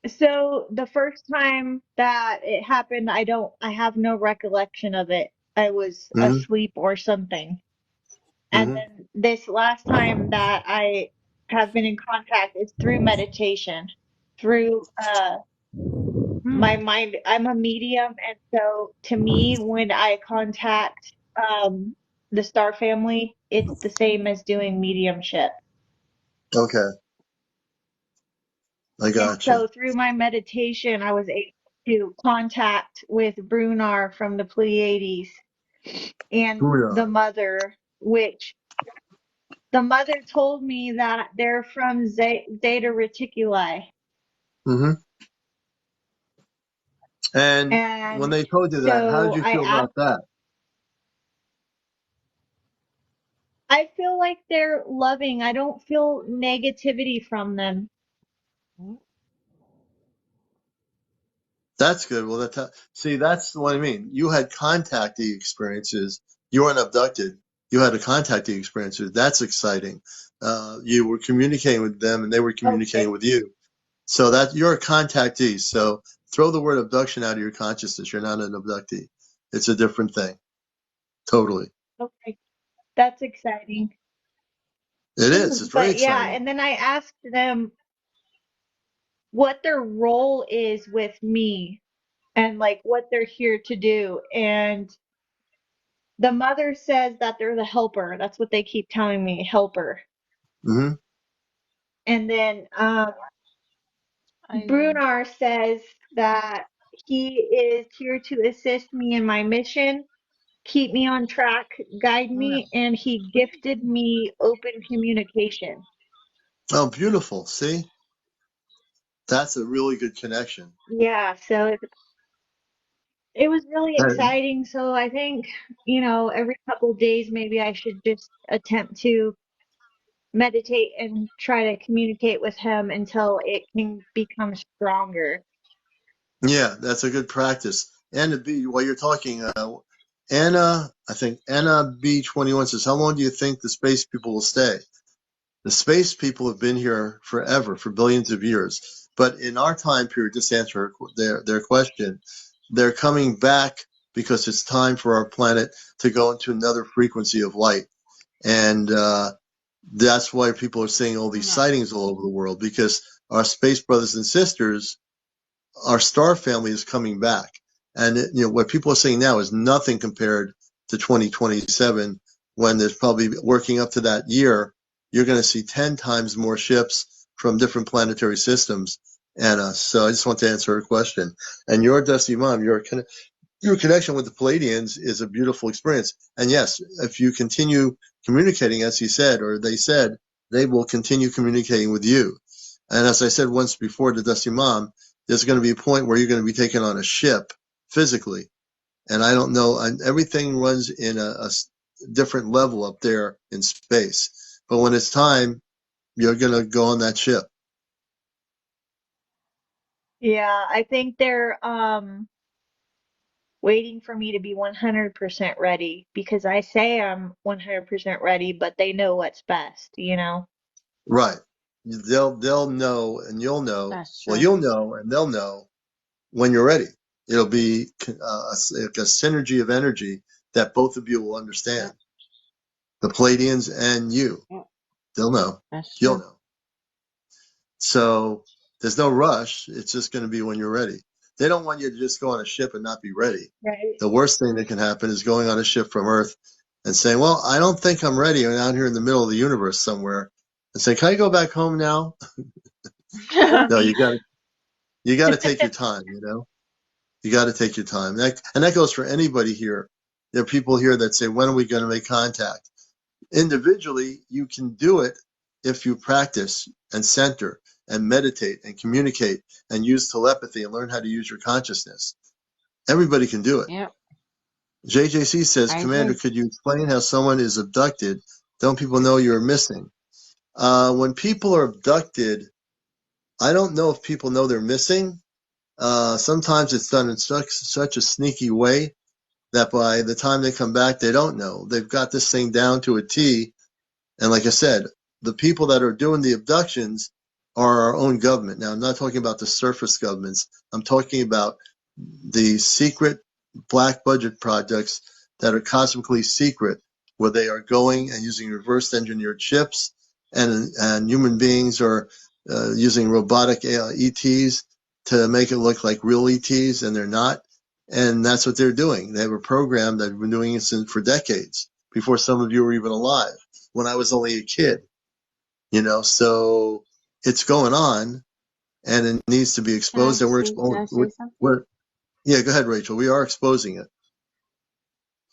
So the first time that it happened, I have no recollection of it. I was Mm-hmm. asleep or something. And Mm-hmm. then this last time that I have been in contact is through meditation, through my mind. I'm a medium, and so to me, when I contact the star family, it's the same as doing mediumship. Okay, I And got you. so through my meditation, I was able to contact with Brunar from the Pleiades and the Booyah. mother, which the mother told me that they're from Zeta Reticuli. Mm-hmm. And when And they told you that, how did so you feel about that? I feel like they're loving. I don't feel negativity from them. That's good. Well, see, that's what I mean. You had contactee experiences. You weren't abducted. You had a contactee experiences. That's exciting. You were communicating with them, and they were communicating Okay, with you. So that you're a contactee. So throw the word abduction out of your consciousness. You're not an abductee. It's a different thing. Totally. okay, that's exciting. It is. It's very But yeah, exciting. and then I asked them what their role is with me and like what they're here to do. And the mother says that they're the helper. That's what they keep telling me, helper. Mm-hmm. And then I Brunar says that he is here to assist me in my mission, keep me on track, guide me, and he gifted me open communication. Oh, beautiful. See, that's a really good connection. Yeah, so it was really And, exciting. So I think, every couple of days maybe I should just attempt to meditate and try to communicate with him until it can become stronger. yeah, that's a good practice. And to be while you're talking, Anna, I think Anna B21 says, "How long do you think the space people will stay?" The space people have been here forever, for billions of years. But in our time period, just to answer their question, they're coming back because it's time for our planet to go into another frequency of light. And that's why people are seeing all these sightings all over the world, because our space brothers and sisters, our star family is coming back. And what people are saying now is nothing compared to 2027, when there's probably, working up to that year, you're going to see 10 times more ships from different planetary systems. And so I just want to answer her question. And your Dusty Mom, your connection with the Palladians is a beautiful experience. And yes, if you continue communicating, as he said, or they said, they will continue communicating with you. And as I said once before to Dusty Mom, there's going to be a point where you're going to be taken on a ship physically. And I don't know, and everything runs in a different level up there in space. But when it's time, you're going to go on that ship. Yeah, I think they're waiting for me to be 100% ready because I say I'm 100% ready, but they know what's best. Right. They'll know, and you'll know. That's Well, true. you'll know and they'll know when you're ready. It'll be like a synergy of energy that both of you will understand. Yep. The Palladians and you. Yep. They'll know. That's You'll true. know. So there's no rush. It's just going to be when you're ready. They don't want you to just go on a ship and not be ready. Right. The worst thing that can happen is going on a ship from Earth and saying, "Well, I don't think I'm ready." I'm out here in the middle of the universe somewhere, and say, "Can I go back home now?" Or No, me. you got to take your time. You got to take your time. And that goes for anybody here. There are people here that say, "When are we going to make contact?" Individually, you can do it if you practice and center and meditate and communicate and use telepathy and learn how to use your consciousness. Everybody can do it. Yep. JJC says, I "Commander, agree. could you explain how someone is abducted? Don't people know you're missing?" When people are abducted, I don't know if people know they're missing. Sometimes it's done in such a sneaky way that by the time they come back, they don't know. They've got this thing down to a T. And like I said, the people that are doing the abductions are our own government. Now, I'm not talking about the surface governments. I'm talking about the secret black budget projects that are cosmically secret, where they are going and using reverse engineered chips, and human beings are using robotic ETs to make it look like real ETs, and they're not. And that's what they're doing. They have a program that have been doing it for decades, before some of you were even alive, when I was only a kid. So it's going on, and it needs to be exposed, and Can I say something? we're yeah, go ahead, Rachel. We are exposing it.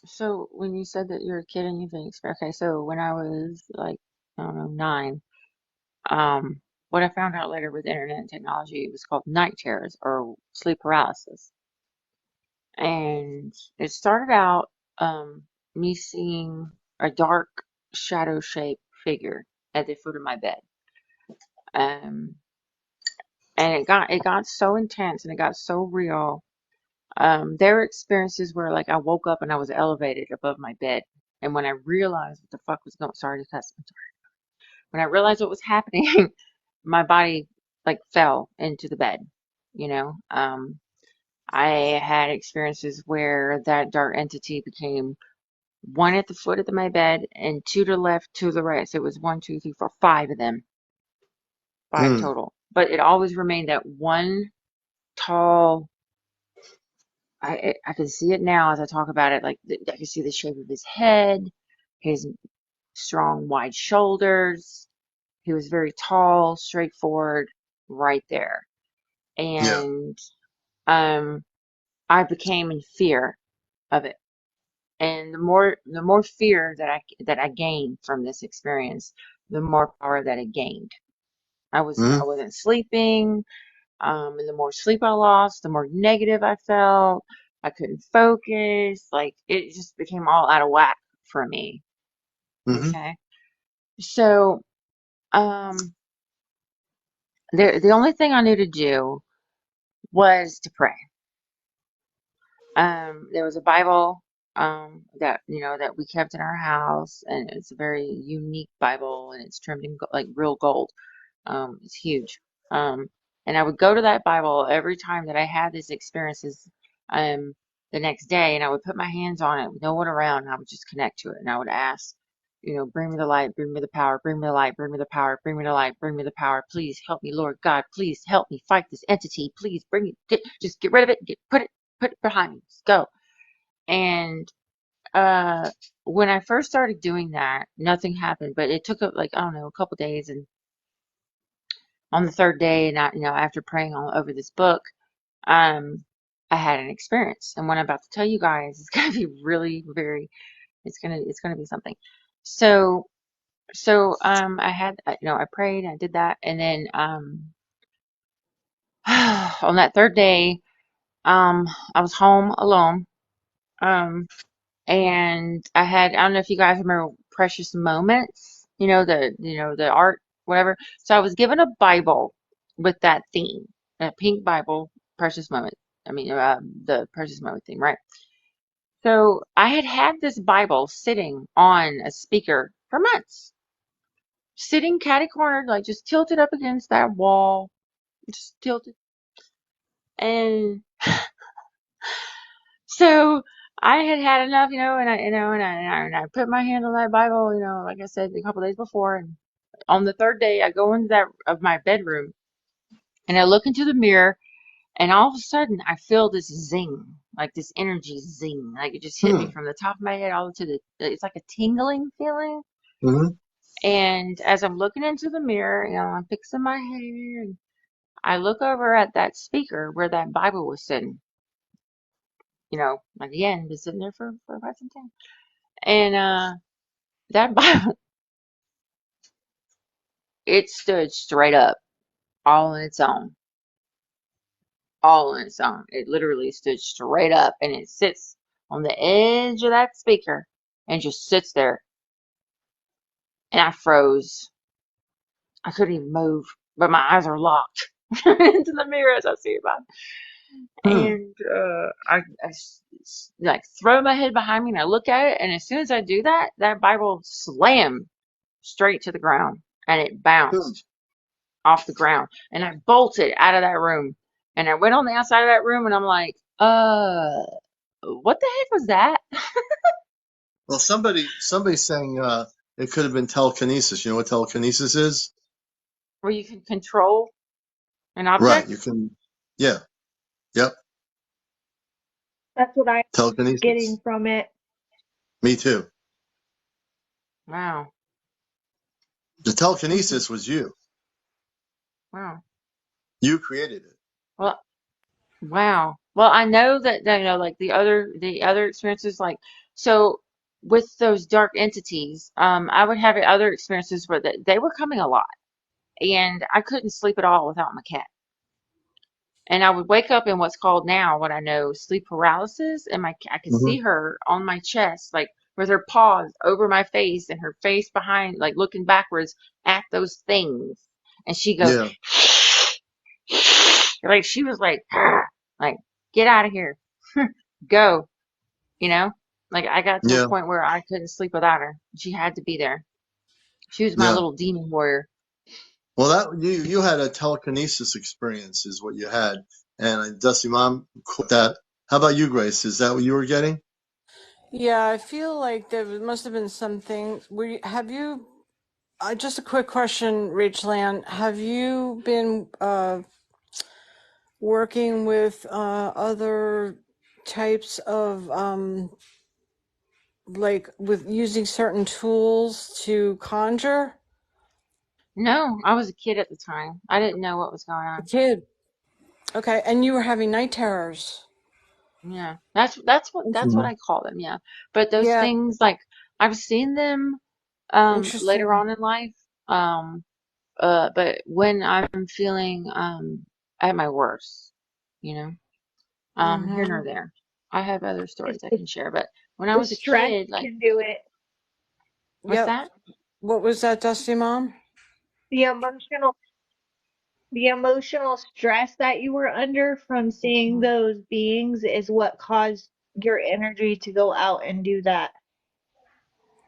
So when you said that you're a kid and you've been okay, so when I was like, I don't know, 9, what I found out later with internet and technology, it was called night terrors or sleep paralysis. And it started out me seeing a dark shadow shaped figure at the foot of my bed. Um, and it got so intense and it got so real. There were experiences where like I woke up and I was elevated above my bed. And when I realized what the fuck was going, sorry to cuss, I'm sorry. When I realized what was happening, my body like fell into the bed, you know. I had experiences where that dark entity became one at the foot of my bed and two to the left, two to the right. So it was one, two, three, four, five of them, five Hmm. total. but it always remained that one tall. I can see it now as I talk about it. Like I can see the shape of his head, his strong, wide shoulders. He was very tall, straightforward, right there. Yeah. And I became in fear of it. And the more fear that I gained from this experience, the more power that it gained. I Mm-hmm. wasn't sleeping. And the more sleep I lost, the more negative I felt. I couldn't focus. Like it just became all out of whack for me. Mm-hmm. Okay. So, the only thing I knew to do was to pray. There was a Bible, that, that we kept in our house, and it's a very unique Bible, and it's trimmed in like real gold. It's huge. Um, and I would go to that Bible every time that I had these experiences, um, the next day, and I would put my hands on it with no one around, and I would just connect to it, and I would ask, bring me the light, bring me the power, bring me the light, bring me the power, bring me the light, bring me the power. Please help me, Lord God. Please help me fight this entity. Please bring it, just get rid of it, put it behind me. Just go. And uh, when I first started doing that, nothing happened, but it took like, I don't know, a couple days, and on the third day, and after praying all over this book, um, I had an experience, and what I'm about to tell you guys is gonna be really very, it's gonna be something. So, I had, I prayed, I did that, and then, on that third day, I was home alone, um, and I don't know if you guys remember Precious Moments, the art, whatever. So I was given a Bible with that theme, a pink Bible, Precious Moment. I mean, the Precious Moment theme, right? So I had this Bible sitting on a speaker for months, sitting catty cornered, like just tilted up against that wall, just tilted. And so I had enough, and I put my hand on that Bible, like I said a couple days before, and on the third day, I go into that of my bedroom, and I look into the mirror, and all of a sudden, I feel this zing, like this energy zing, like it just hit me from the top of my head all to it's like a tingling feeling. Mm-hmm. And as I'm looking into the mirror, I'm fixing my hair, and I look over at that speaker where that Bible was sitting. Again, been sitting there for quite some time. And that Bible, it stood straight up, all on its own. All on its own. It literally stood straight up, and it sits on the edge of that speaker and just sits there. And I froze. I couldn't even move, but my eyes are locked into the mirror as I see it. Hmm. And like throw my head behind me, and I look at it, and as soon as I do that, that Bible slammed straight to the ground, and it Hmm. bounced off the ground, and I bolted out of that room, and I went on the outside of that room, and I'm like, what the heck was that? Well, somebody's saying it could have been telekinesis. You know what telekinesis is? Where you can control an Right. object? You can. Yeah. Yep. That's what I'm getting Telekinesis. from it. Me too. Wow. The telekinesis was you. Wow. You created it. Well, wow. Well, I know that like the other experiences, like, so with those dark entities, I would have other experiences where they were coming a lot, and I couldn't sleep at all without my cat. And I would wake up in what's called now, what I know, sleep paralysis, and I could Mm-hmm. see her on my chest, like with her paws over my face and her face behind, like looking backwards at those things. And she go, Yeah. like she was like, get out of here, go, you know. Like I got to a Yeah. point where I couldn't sleep without her. She had to be there. She was my Yeah. little demon warrior. Well, that you had a telekinesis experience is what you had, and Dusty Mom quote that. How about you, Grace? Is that what you were getting? Yeah, I feel like there must have been something. Have you? Just a quick question, Rachel Ann. Have you been working with other types of like with using certain tools to conjure? No, I was a kid at the time. I didn't know what was going A on. kid. Okay, and you were having night terrors. Yeah, that's what Mhm. I call them. Yeah, but those Yeah, things, like, I've seen them later interesting. on in life. Um, but when I'm feeling at my worst, you know, here nor Mm-hmm. there. I have other stories I The, can share, but when I the was a stress kid, like, can do it. what's Yep. that? What was that, Dusty Mom? The emotional the emotional stress that you were under from seeing Mhm. those beings is what caused your energy to go out and do that.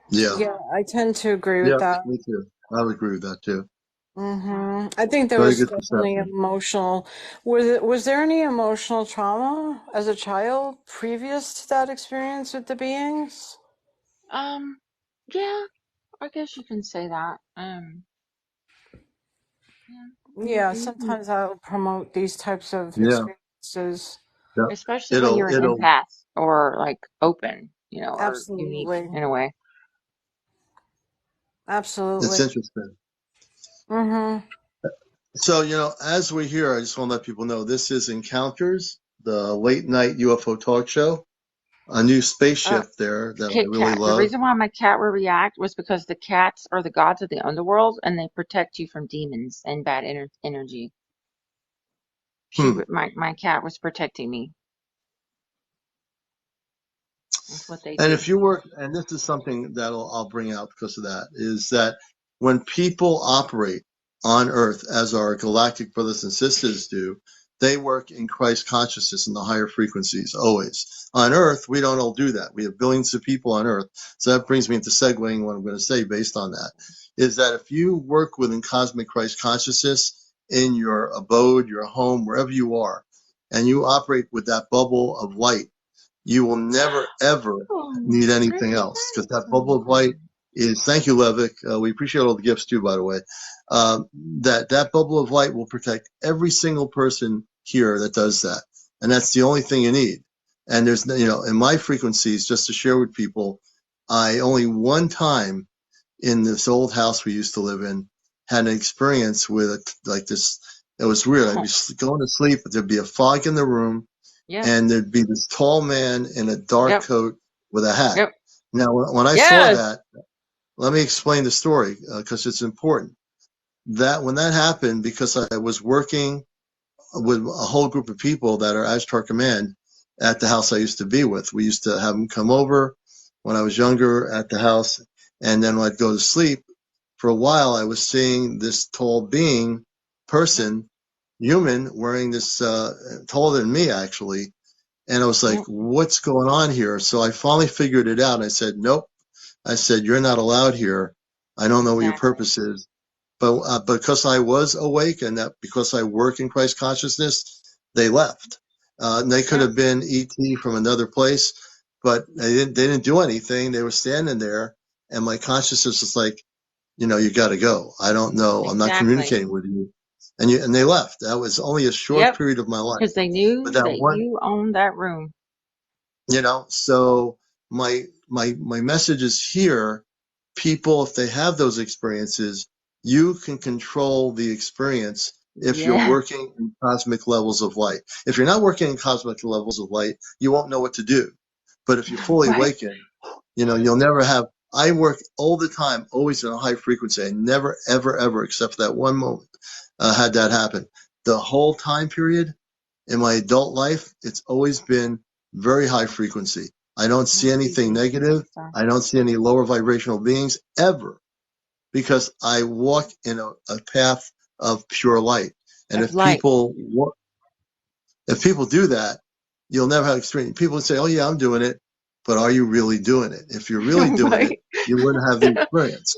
Yeah. Yeah, Yeah. I tend to agree with Yeah, that. me too. I would agree with that too. I think there Very was good definitely perception. emotional. Was there any emotional trauma as a child previous to that experience with the beings? Um, yeah, I guess you can say that. Yeah, Yeah, sometimes I'll promote these types of Yeah. experiences. Yeah. especially when It'll you're an it'll empath or like open, or unique Absolutely. in a way. it's Absolutely. interesting. Mm-hmm. So, as we're here, I just want to let people know this is Encounters, the late night UFO talk show. A new space Uh, shift there that I Kit really Kat. The love. reason why my cat will react was because the cats are the gods of the underworld and they protect you from demons and bad energy. Hmm. My cat was protecting me. That's what they And do. if you work, and this is something that I'll bring out because of that, is that when people operate on Earth, as our galactic brothers and sisters do, they work in Christ consciousness in the higher frequencies always. On Earth, we don't all do that. We have billions of people on Earth. So that brings me into segueing what I'm going to say based on that, is that if you work within cosmic Christ consciousness in your abode, your home, wherever you are, and you operate with that bubble of light, you will never ever Oh, need anything great else because that bubble of light grandson. is. Thank you, Levick. We appreciate all the gifts too, by the way. That bubble of light will protect every single person here that does that, and that's the only thing you need. And there's, in my frequencies, just to share with people, I only one time in this old house we used to live in had an experience with like this. It was weird. I'd be going to sleep, but there'd be a fog in the room Yep, and there'd be this tall man in a dark yep, coat with a hat. yep. Now, when I saw Yes. that, let me explain the story because it's important. That when that happened, because I was working with a whole group of people that are Ashtar Command at the house I used to be with. We used to have them come over when I was younger at the house, and then when I'd go to sleep, for a while I was seeing this tall being, Yep, person, human, wearing this, taller than me actually, and I was like, yep. what's going on here? So I finally figured it out. I said, nope. I said, you're not allowed here. I don't know what your Exactly. purpose is. But because I was awake and that because I work in Christ consciousness, they left. And they could Yep, have been ET from another place, but they didn't do anything. They were standing there, and my consciousness was like, you got to go. I don't know. I'm not exactly. communicating with you. And they left. That was only a short Yep, period of my life. because they But knew that that one, you owned that room. so my message is here. People, if they have those experiences, you can control the experience if you're Yeah, working in cosmic levels of light. If you're not working in cosmic levels of light, you won't know what to do. But if you're fully right. awakened, you'll never have. I work all the time, always in a high frequency. I never, ever, ever, except for that one moment, had that happen. The whole time period in my adult life, it's always been very high frequency. I don't see Thank you, anything thank you, negative. sister. I don't see any lower vibrational beings ever because I walk in a path of pure light. And Of light. if people do that, you'll never have experience. People say, "Oh yeah, I'm doing it," but are you really doing it? If you're really doing it, Right. you wouldn't have the experience.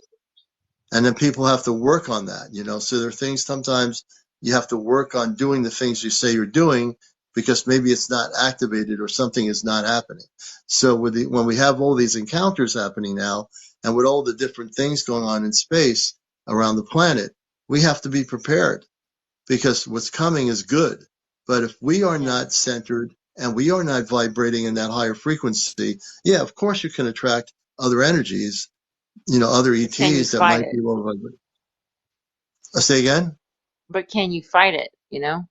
And then people have to work on that. So there are things sometimes you have to work on doing the things you say you're doing because maybe it's not activated or something is not happening. So when we have all these encounters happening now and with all the different things going on in space, around the planet, we have to be prepared because what's coming is good. But if we are not centered and we are not vibrating in that higher frequency, yeah, of course you can attract other energies, other But can you ETs that fight might it? be low vibrating. Say again? But can you fight it?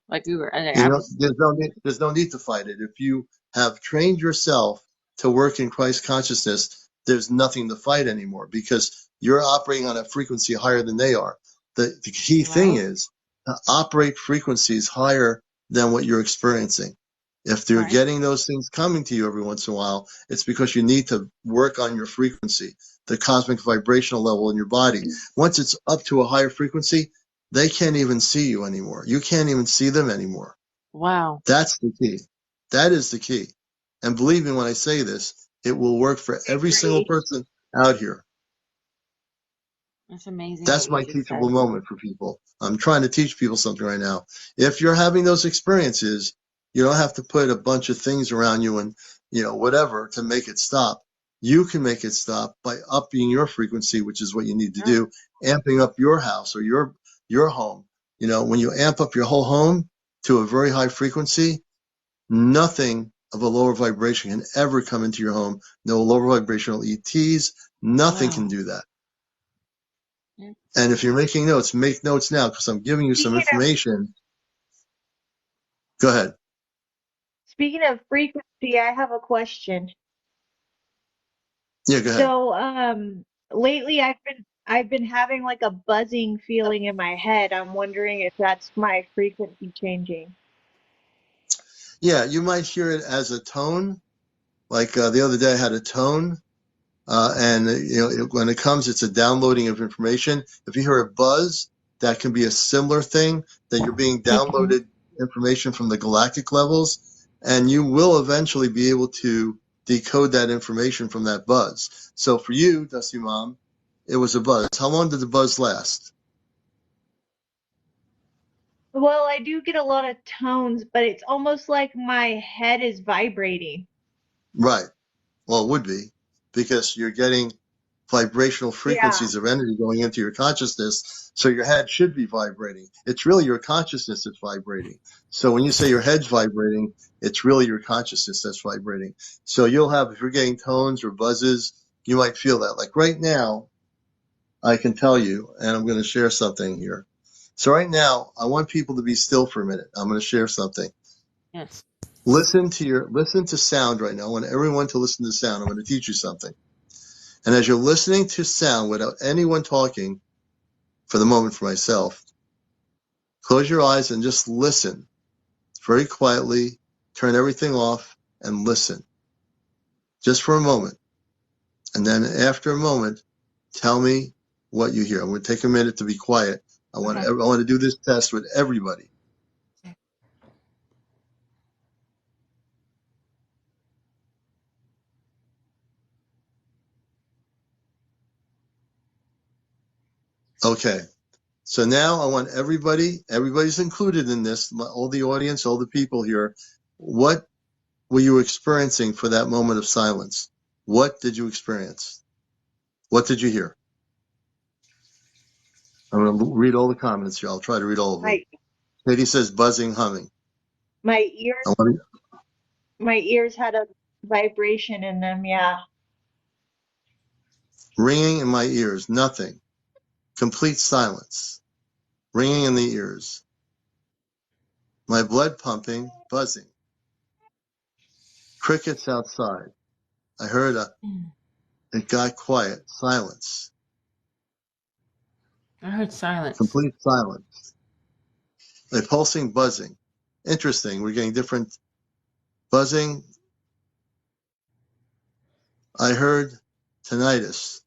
Like we were. I was. There's no need to fight it. If you have trained yourself to work in Christ consciousness, there's nothing to fight anymore because you're operating on a frequency higher than they are. The key thing Right. is to operate frequencies higher than what you're experiencing. If you're Right. getting those things coming to you every once in a while, it's because you need to work on your frequency, the cosmic vibrational level in your body. Once it's up to a higher frequency, they can't even see you anymore. You can't even see them anymore. Wow. That's the key. That is the key. And believe me when I say this, it will work for every single person out here. That's amazing what That's you my just said. teachable moment for people. I'm trying to teach people something right now. If you're having those experiences, you don't have to put a bunch of things around you and, whatever to make it stop. You can make it stop by upping your frequency, which is what you need to do, amping up your house or your home. When you amp up your whole home to a very high frequency, nothing of a lower vibration can ever come into your home. No lower vibrational ETs, nothing can do that. Yeah. And if you're making notes, make notes now because I'm giving you some Speaking of information. Go ahead. speaking of frequency, I have a question. Yeah, go ahead. So, lately I've been having like a buzzing feeling in my head. I'm wondering if that's my frequency changing. Yeah, you might hear it as a tone. Like the other day I had a tone. And when it comes, it's a downloading of information. If you hear a buzz, that can be a similar thing that you're being downloaded information from the galactic levels, and you will eventually be able to decode that information from that buzz. So for you, Dusty Mom, it was a buzz. How long did the buzz last? Well, I do get a lot of tones, but it's almost like my head is vibrating. Right. Well, it would be because you're getting vibrational Yeah. frequencies of energy going into your consciousness. So your head should be vibrating. It's really your consciousness that's vibrating. So when you say your head's vibrating, it's really your consciousness that's vibrating. So you'll have, if you're getting tones or buzzes, you might feel that. Like right now, I can tell you, and I'm going to share something here. So right now, I want people to be still for a minute. I'm going to share something. Yes. Listen to sound right now. I want everyone to listen to sound. I'm going to teach you something. And as you're listening to sound without anyone talking, for the moment for myself, close your eyes and just listen very quietly, turn everything off and listen just for a moment. And then after a moment, tell me what you hear. I'm going to take a minute to be quiet. I want to do this test with everybody. Okay. So now I want everybody's included in this, all the audience, all the people here. What were you experiencing for that moment of silence? What did you experience? What did you hear? I'm going to read all the comments here. I'll try to read all of them. My Katie says buzzing, humming. my ears I want to, my ears had a vibration in them, yeah. ringing in my ears, nothing. Complete silence. Ringing in the ears. My blood pumping, buzzing. Crickets outside. I heard it got quiet. Silence. I heard silence. Complete silence. A pulsing buzzing. Interesting. We're getting different buzzing. I heard tinnitus.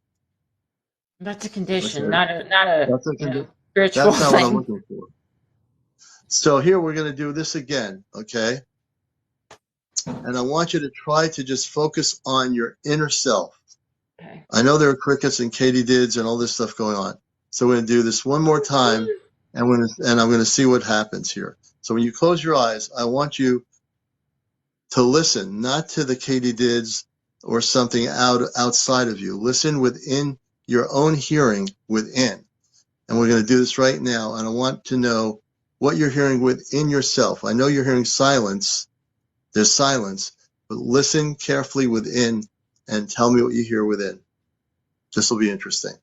That's a condition, Okay. not a That's spiritual that's not what I'm thing. looking for. So here we're going to do this again. Okay. And I want you to try to just focus on your inner self. Okay. I know there are crickets and katydids and all this stuff going on. So we're going to do this one more time, and I'm going to see what happens here. So when you close your eyes, I want you to listen, not to the katydids or something outside of you. Listen within your own hearing within. And we're going to do this right now. And I want to know what you're hearing within yourself. I know you're hearing silence. There's silence, but listen carefully within and tell me what you hear within. This will be interesting.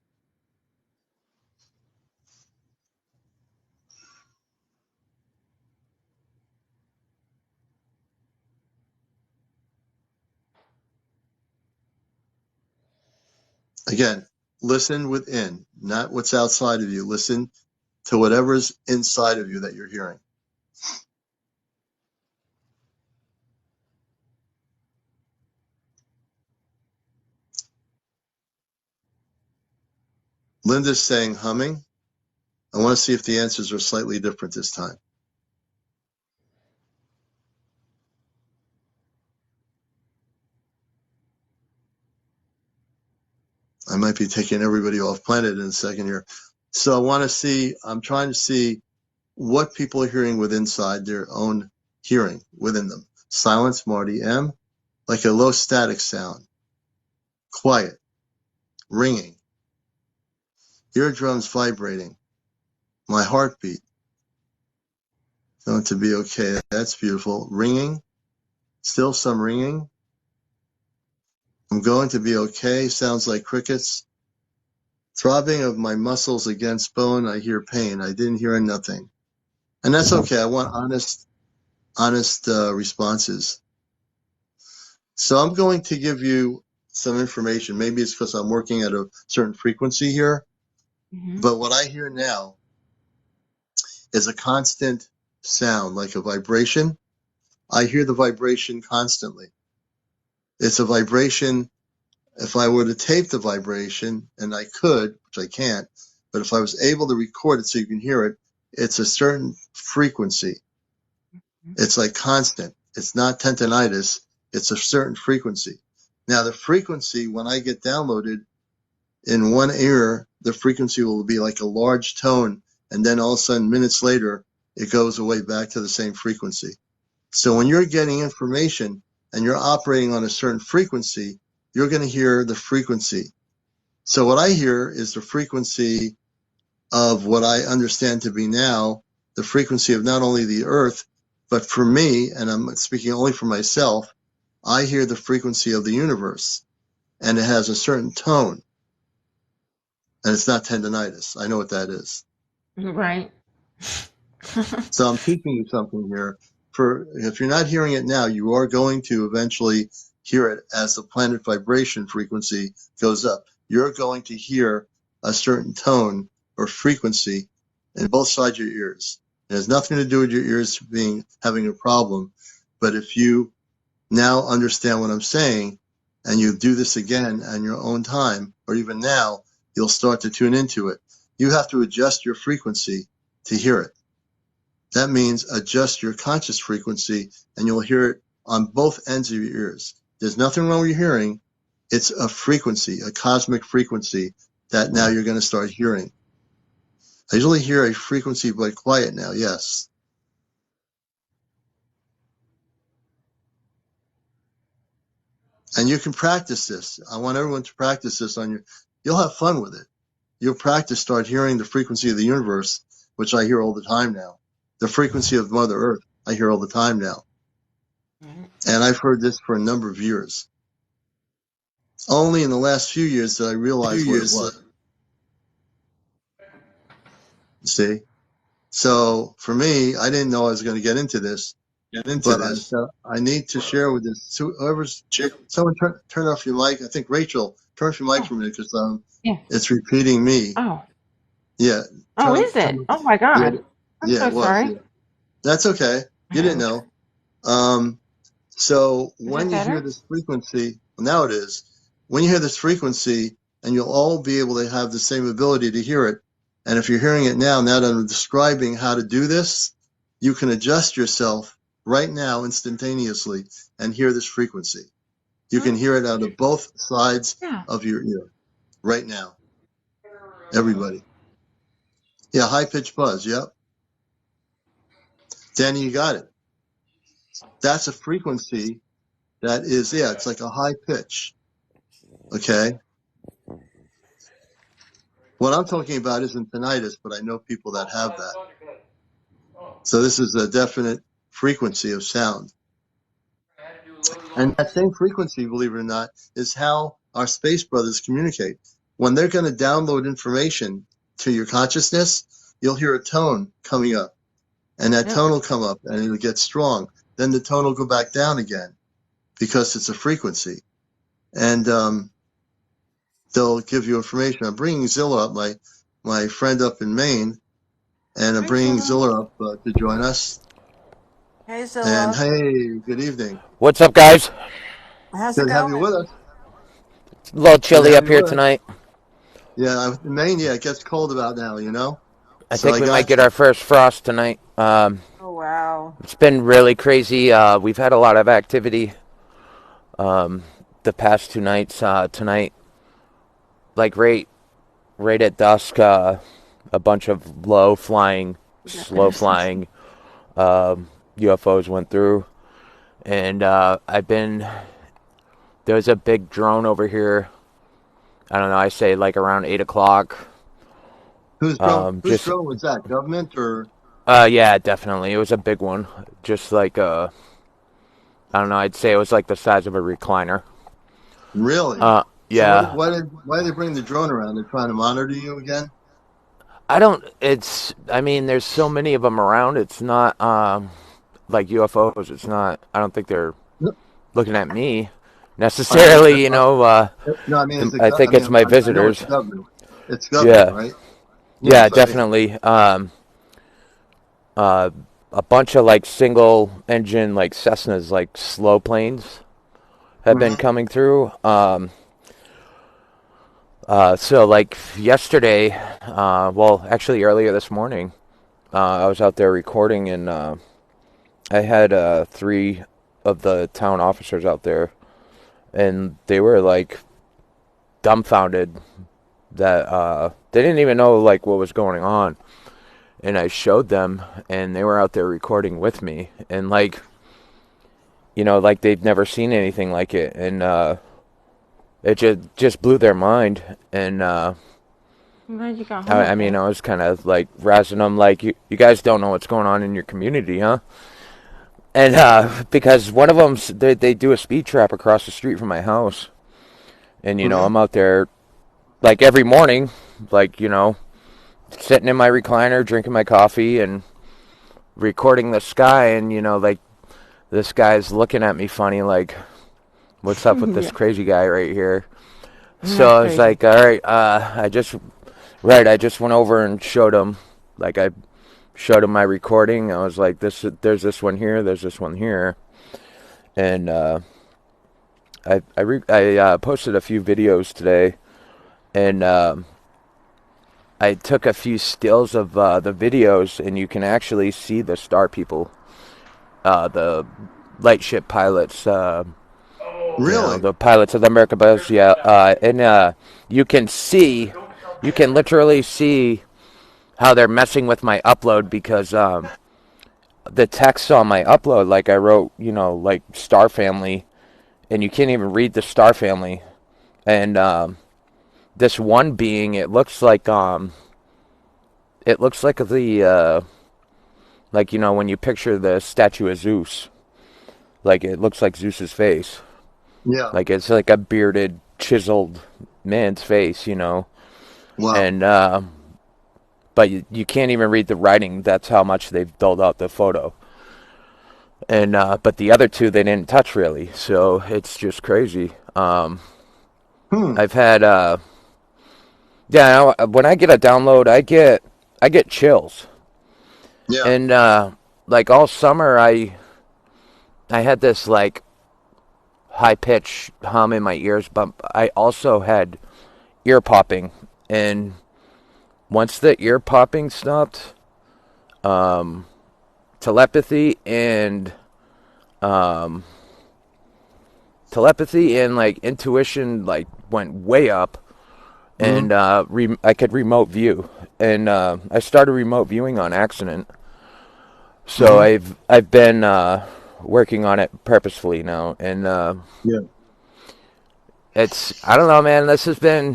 Again, listen within, not what's outside of you. Listen to whatever's inside of you that you're hearing. Linda's saying humming. I want to see if the answers are slightly different this time. I might be taking everybody off planet in a second here. So I want to see, I'm trying to see what people are hearing with inside their own hearing within them. Silence, Marty M. Like a low static sound. Quiet. Ringing. Eardrums vibrating. My heartbeat. Going to be okay. That's beautiful. Ringing. Still some ringing. I'm going to be okay. Sounds like crickets. Throbbing of my muscles against bone. I hear pain. I didn't hear nothing. And that's okay. I want honest responses. So I'm going to give you some information. Maybe it's because I'm working at a certain frequency here. But what I hear now is a constant sound, like a vibration. I hear the vibration constantly. It's a vibration. If I were to tape the vibration, and I could, which I can't, but if I was able to record it so you can hear it, it's a certain frequency. It's like constant. It's not tendinitis. It's a certain frequency. Now, the frequency, when I get downloaded in one ear, the frequency will be like a large tone, and then all of a sudden, minutes later, it goes away back to the same frequency. So when you're getting information and you're operating on a certain frequency, you're going to hear the frequency. So what I hear is the frequency of what I understand to be now, the frequency of not only the earth, but for me, and I'm speaking only for myself, I hear the frequency of the universe, and it has a certain tone, and it's not tendinitis. I know what that is. Right. So I'm teaching you something here. If you're not hearing it now, you are going to eventually hear it as the planet vibration frequency goes up. You're going to hear a certain tone or frequency in both sides of your ears. It has nothing to do with your ears having a problem. But if you now understand what I'm saying, and you do this again on your own time, or even now, you'll start to tune into it. You have to adjust your frequency to hear it. That means adjust your conscious frequency, and you'll hear it on both ends of your ears. There's nothing wrong with your hearing. It's a frequency, a cosmic frequency that now you're going to start hearing. I usually hear a frequency, but quiet now, yes. And you can practice this. I want everyone to practice this you'll have fun with it. You'll practice, start hearing the frequency of the universe, which I hear all the time now. The frequency of Mother Earth, I hear all the time now. And I've heard this for a number of years. Only in the last few years did I realize what it was. You see? So for me, I didn't know I was going to get into this. I need to share with this. Someone turn off your mic. I think Rachel, turn off your mic for a minute because it's repeating me. Oh. Yeah. Oh, is it? Oh my God. I'm so sorry. Yeah. That's okay. You didn't know. So when you hear this frequency, now it is. When you hear this frequency, and you'll all be able to have the same ability to hear it. And if you're hearing it now that I'm describing how to do this, you can adjust yourself right now instantaneously and hear this frequency. You can hear it out of both sides of your ear right now. Everybody. Yeah, high-pitched buzz, yep. Danny, you got it. That's a frequency that is, it's like a high pitch. Okay? What I'm talking about isn't tinnitus, but I know people that have that. So this is a definite frequency of sound. And that same frequency, believe it or not, is how our space brothers communicate. When they're going to download information to your consciousness, you'll hear a tone coming up. And that tone will come up and it'll get strong. Then the tone will go back down again because it's a frequency. And they'll give you information. I'm bringing Zilla up, my friend up in Maine, and I'm bringing Zilla up to join us. Hey, Zilla. And hey, good evening. What's up, guys? How's Good it to have you going? with us. It's a little chilly up here tonight. Yeah, in Maine, yeah, it gets cold about now, you know? I think we might get our first frost tonight. Oh, wow. It's been really crazy. We've had a lot of activity the past 2 nights. Tonight, like right at dusk, a bunch of slow flying UFOs went through. And there's a big drone over here. I don't know, I say like around 8 o'clock. Whose drone was that? Government or? Yeah, definitely. It was a big one. Just like, I don't know, I'd say it was like the size of a recliner. Really? Yeah. So why do they bring the drone around? They're trying to monitor you again? I mean, there's so many of them around. It's not, like UFOs. It's not, I don't think they're looking at me necessarily, you know. No, I mean, I think it's my visitors. It's government, right? Yeah, definitely. A bunch of like single engine like Cessnas, like slow planes have been coming through. So like yesterday, well, actually earlier this morning, I was out there recording, and I had 3 of the town officers out there, and they were like dumbfounded that they didn't even know like what was going on. And I showed them, and they were out there recording with me, and like, you know, like they'd never seen anything like it, and it just blew their mind. And I mean, I was kind of like razzing them, like, you guys don't know what's going on in your community, huh? And because one of them, they do a speed trap across the street from my house, and you know, I'm out there like every morning, like, you know, sitting in my recliner, drinking my coffee, and recording the sky, and, you know, like, this guy's looking at me funny, like, what's up with this crazy guy right here? So I was like, all right, I just went over and showed him, like, I showed him my recording. I was like, there's this one here, there's this one here, and I posted a few videos today, and I took a few stills of the videos, and you can actually see the star people, the lightship pilots, really? You know, the pilots of the America Bus, yeah, and you can literally see how they're messing with my upload, because the text on my upload, like, I wrote, you know, like, star family, and you can't even read the star family, and this one being, it looks like the like, you know, when you picture the statue of Zeus, like, it looks like Zeus's face. Yeah. Like, it's like a bearded, chiseled man's face, you know. Wow. And but you can't even read the writing. That's how much they've dulled out the photo. And but the other 2 they didn't touch really, so it's just crazy. I've had yeah, when I get a download, I get chills. Yeah. And like all summer, I had this like high pitched hum in my ears, but I also had ear popping. And once the ear popping stopped, telepathy and like intuition like went way up. And I could remote view, and I started remote viewing on accident. So I've been working on it purposefully now, and I don't know, man.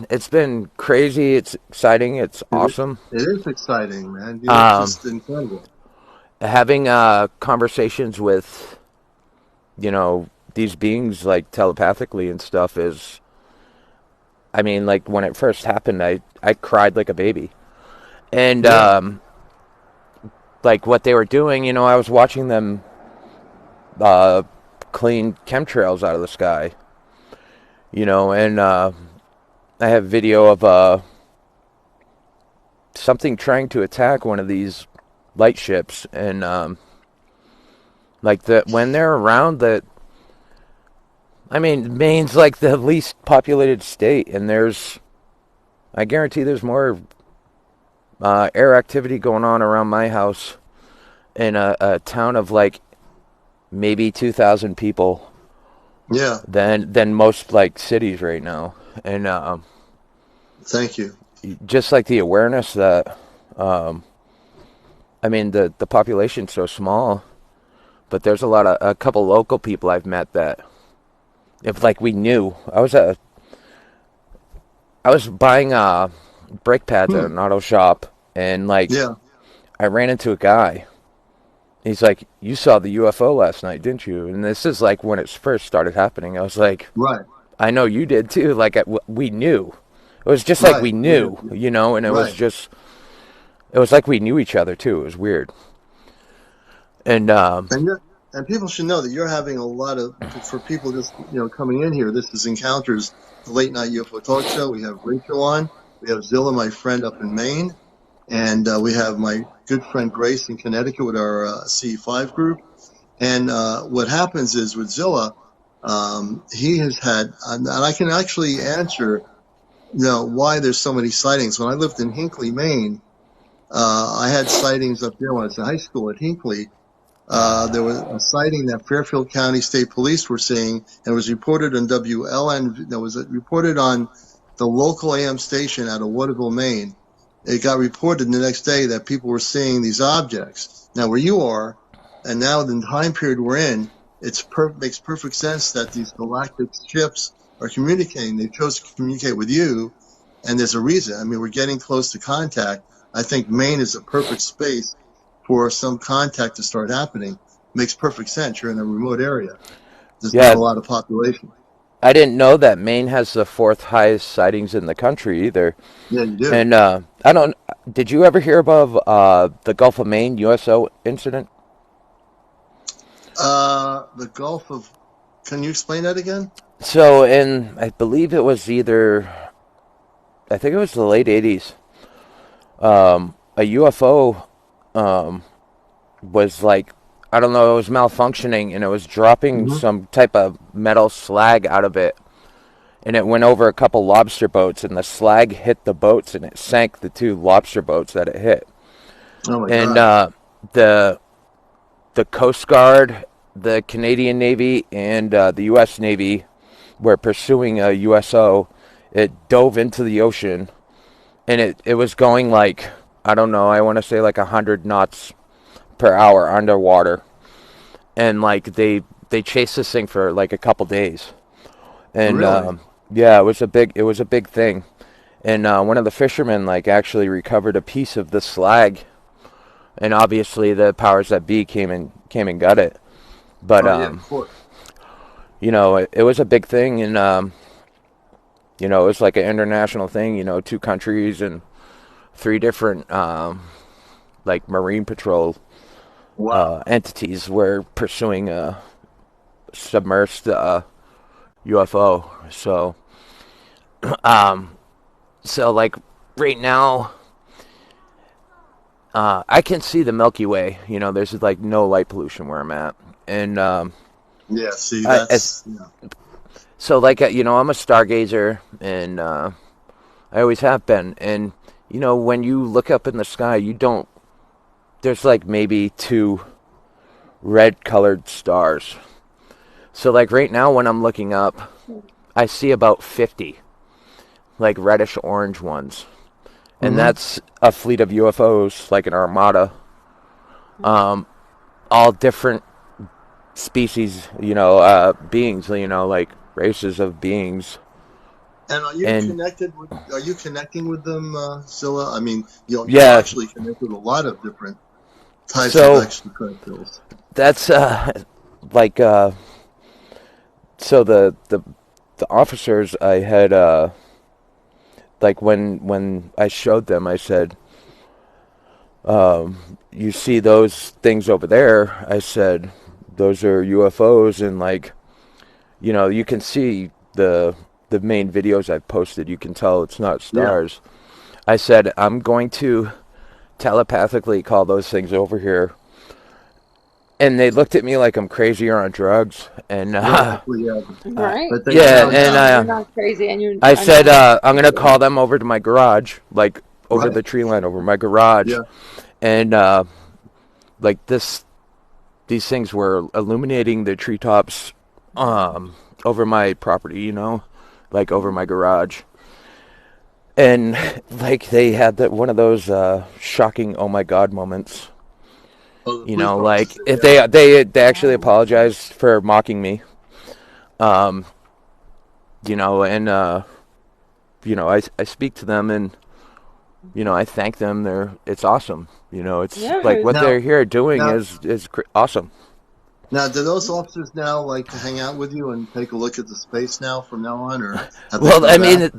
It's been crazy. It's exciting. It's awesome. It is exciting, man. It's Um, just incredible. Having conversations with, these beings like telepathically and stuff is, I mean, like when it first happened, I cried like a baby. And Yeah. like what they were doing, I was watching them uh, clean chemtrails out of the sky, and I have video of something trying to attack one of these light ships, and like when they're around, that I mean, Maine's like the least populated state, and I guarantee there's more air activity going on around my house in a town of like maybe 2,000 people Yeah. than most like cities right now, and Thank you. just like the awareness that I mean the population's so small, but there's a couple local people I've met that if like we knew. I was buying brake pads at Hmm. an auto shop, and like Yeah. I ran into a guy. He's like, "You saw the UFO last night, didn't you?" And this is like when it first started happening. I was like, Right. "I know you did too." Like we knew. It was just like Right. we Yeah. knew, Yeah. and Right. it was like we knew each other too. It was weird. And And people should know that you're having a lot of, for people just, coming in here, this is Encounters, the late night UFO talk show. We have Rachel on. We have Zilla, my friend up in Maine. And we have my good friend Grace in Connecticut with our C5 group. And what happens is with Zilla, he has had, and I can actually answer, why there's so many sightings. When I lived in Hinckley, Maine, I had sightings up there when I was in high school at Hinckley. There was a sighting that Fairfield County State Police were seeing, and it was reported on WLN. That was reported on the local AM station out of Waterville, Maine. It got reported the next day that people were seeing these objects. Now, where you are, and now the time period we're in, makes perfect sense that these galactic ships are communicating. They chose to communicate with you, and there's a reason. I mean, we're getting close to contact. I think Maine is a perfect space for some contact to start happening. Makes perfect sense. You're in a remote area. There's not yeah, a lot of population. I didn't know that Maine has the fourth highest sightings in the country either. Yeah, you do. And I don't. Did you ever hear about the Gulf of Maine USO incident? The Gulf of. Can you explain that again? So, I believe it was I think it was the late '80s. A UFO was like, I don't know, it was malfunctioning, and it was dropping Mm-hmm. some type of metal slag out of it, and it went over a couple lobster boats, and the slag hit the boats, and it sank the two lobster boats that it hit. Oh my And God. the Coast Guard, the Canadian Navy, and the U.S. Navy were pursuing a USO. It dove into the ocean, and it was going like, I don't know, I want to say like 100 knots per hour underwater, and like they chased this thing for like a couple days, and Really? yeah, it was a big thing, and one of the fishermen like actually recovered a piece of the slag, and obviously the powers that be came and got it, but Oh yeah, of course. it was a big thing, and it was like an international thing, two countries and three different like marine patrol Wow. entities were pursuing a submersed UFO. Um, so like right now, I can see the Milky Way. There's like no light pollution where I'm at, and Yeah. See, I, as, that's so like I'm a stargazer, and I always have been. And when you look up in the sky, you don't. There's like maybe two red-colored stars. So like right now, when I'm looking up, I see about 50 like reddish orange ones, and Mm-hmm. that's a fleet of UFOs, like an armada, all different species, beings, like races of beings, And are you And connected with? Are you connecting with them, Zilla? I mean, you yeah, actually connect with a lot of different types of so extraterrestrials. that's like so the officers I had like when I showed them, I said, you see those things over there? I said, those are UFOs, and like, you can see the main videos I've posted. You can tell it's not Yeah. stars. I said, I'm going to telepathically call those things over here. And they looked at me like I'm crazy or on drugs. And Right. That's what you have. Right. But they yeah, found and out. You're not crazy, and I I said, know. I'm going to call them over to my garage, like over Right. the tree line, over my garage. Yeah. And like these things were illuminating the treetops over my property, like over my garage. And like they had one of those shocking oh my god moments. Oh, the police Like officer. if Yeah. they actually Wow. apologized for mocking me. Um, and I speak to them, and I thank them. It's awesome. It's like Yeah. what Now, they're here doing now, is awesome. now, do those officers now like to hang out with you and take a look at the space now from now on, or have they Well, come I back? mean,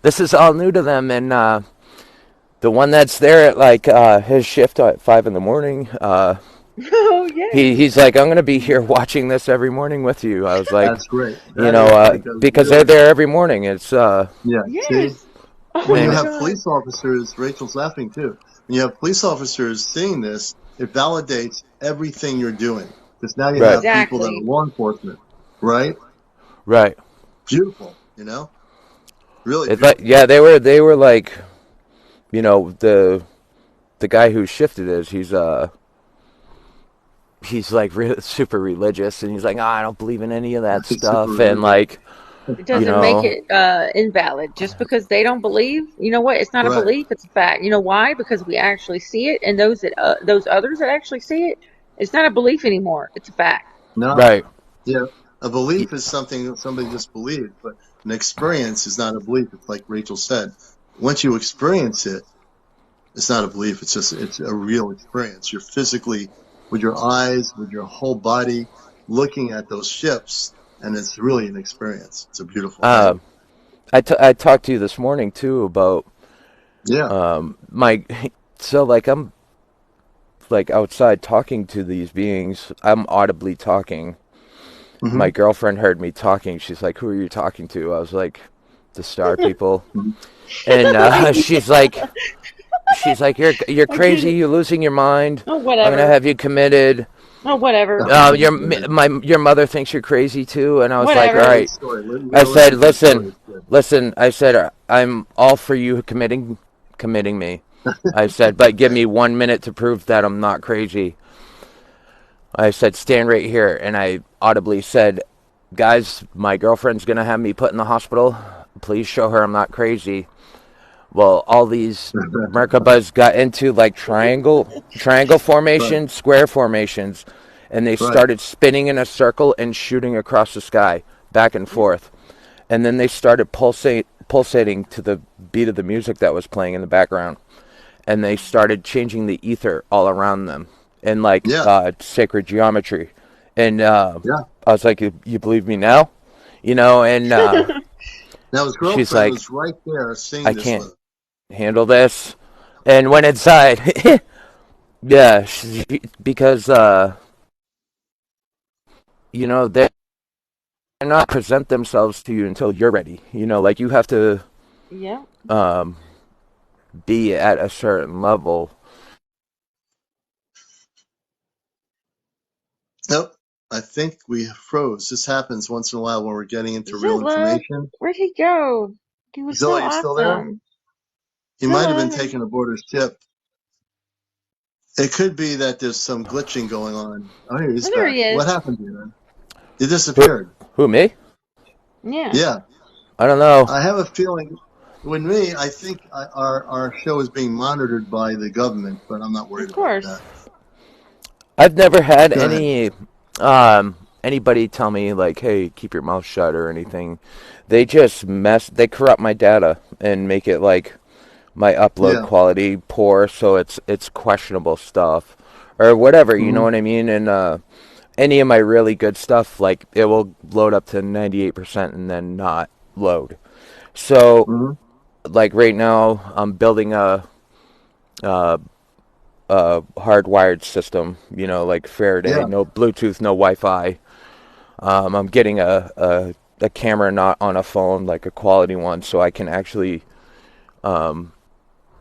this is all new to them, and the one that's there at like his shift at 5 in the morning. Oh, yay. He's like, I'm gonna be here watching this every morning with you. I was like, That's great. That is like a because they're really, there every morning. It's yeah. See, Yes. Oh when you and my have God. police officers, Rachel's laughing too. When you have police officers seeing this, it validates everything you're doing because now you right, have people that are Exactly. law enforcement, right? right. Beautiful, really It's like, beautiful. yeah, they were like, the guy who shifted is he's like super religious, and he's like, I don't believe in any of that It's super stuff, and religious, like, It you doesn't make know, it invalid just because they don't believe. You know what? It's not a right? belief; it's a fact. You know why? Because we actually see it, and those others that actually see it, it's not a belief anymore. It's a fact. No, right. yeah. A belief is something that somebody just believes, but an experience is not a belief. It's like Rachel said. Once you experience it, it's not a belief. It's a real experience. You're physically, with your eyes, with your whole body, looking at those ships, and it's really an experience. It's a beautiful thing. Um, I talked to you this morning too about Yeah. my so like I'm like outside talking to these beings. I'm audibly talking. Hmm. My girlfriend heard me talking. She's like, "Who are you talking to?" I was like, "The star people." And she's like, "You're I get crazy. it. You're losing your mind. Oh, I'm gonna whatever. have you committed. Oh, whatever. Your mother thinks you're crazy too." And I was like, "All Tell Whatever. the right." story. We I gotta said, listen to the "Listen, story. It's good. listen." I said, "I'm all for you committing me." I said, "But give me 1 minute to prove that I'm not crazy." I said, "Stand right here," and I audibly said, "Guys, my girlfriend's gonna have me put in the hospital. Please show her I'm not crazy." Well, all these Merkabas got into like triangle Right. formations, square formations, and they Right. started spinning in a circle and shooting across the sky, back and forth. And then they started pulsating to the beat of the music that was playing in the background, and they started changing the ether all around them in like Yeah. sacred geometry. And Yeah. I was like, "You believe me now?" And Now his she's girlfriend like, was right there seeing "I this can't with him. handle this," and went inside. Yeah, because they're not present themselves to you until you're ready. Like you have to Yeah. um, be at a certain level. Nope. I think we froze. This happens once in a while when we're getting into real Zilla, information. where'd he go? He was so Zilla, you still there? awesome. He might have been Zilla. taken aboard a ship. It could be that there's some glitching going on. Oh, here he's Oh, there back. he What is. happened to you, man? You Who, disappeared. who me? Yeah. Yeah. I don't know. I have a feeling. With me, I think our show is being monitored by the government, but I'm not worried Of about that. course. I've never had Go ahead. any anybody tell me like, hey, keep your mouth shut or anything. They just they corrupt my data and make it like my upload Yeah. quality poor, so it's questionable stuff or whatever, you know Hmm. what I mean? And any of my really good stuff, like it will load up to 98% and then not load. So Hmm. like right now, I'm building a, a hardwired system, you know, like Faraday, Yeah. no Bluetooth, no Wi-Fi. I'm getting a camera not on a phone, like a quality one, so I can actually um,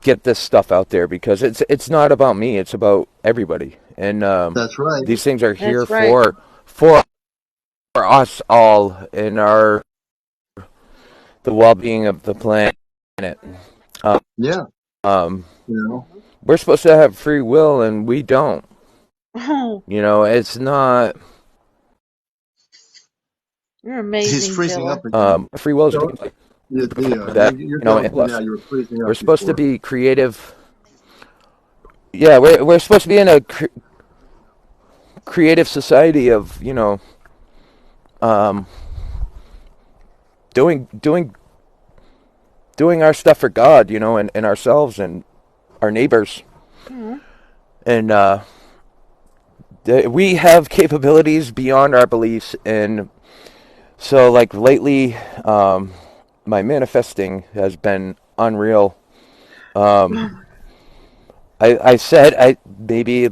get this stuff out there because it's not about me, it's about everybody. And That's right. these things are here That's right. for us all and our the well-being of the planet. Um, Yeah. um, You know, we're supposed to have free will, and we don't. Oh, You know, it's not. you're he's amazing, freezing Zilla. up again. Free will is So that, you're you know, going and through now. plus, You were freezing we're up supposed to before. be creative. Yeah, we're supposed to be in a creative society of, you know, um, doing doing doing our stuff for God, you know, and ourselves and our neighbors. Hmm. And we have capabilities beyond our beliefs. And so, like, lately, my manifesting has been unreal. Um, I said, maybe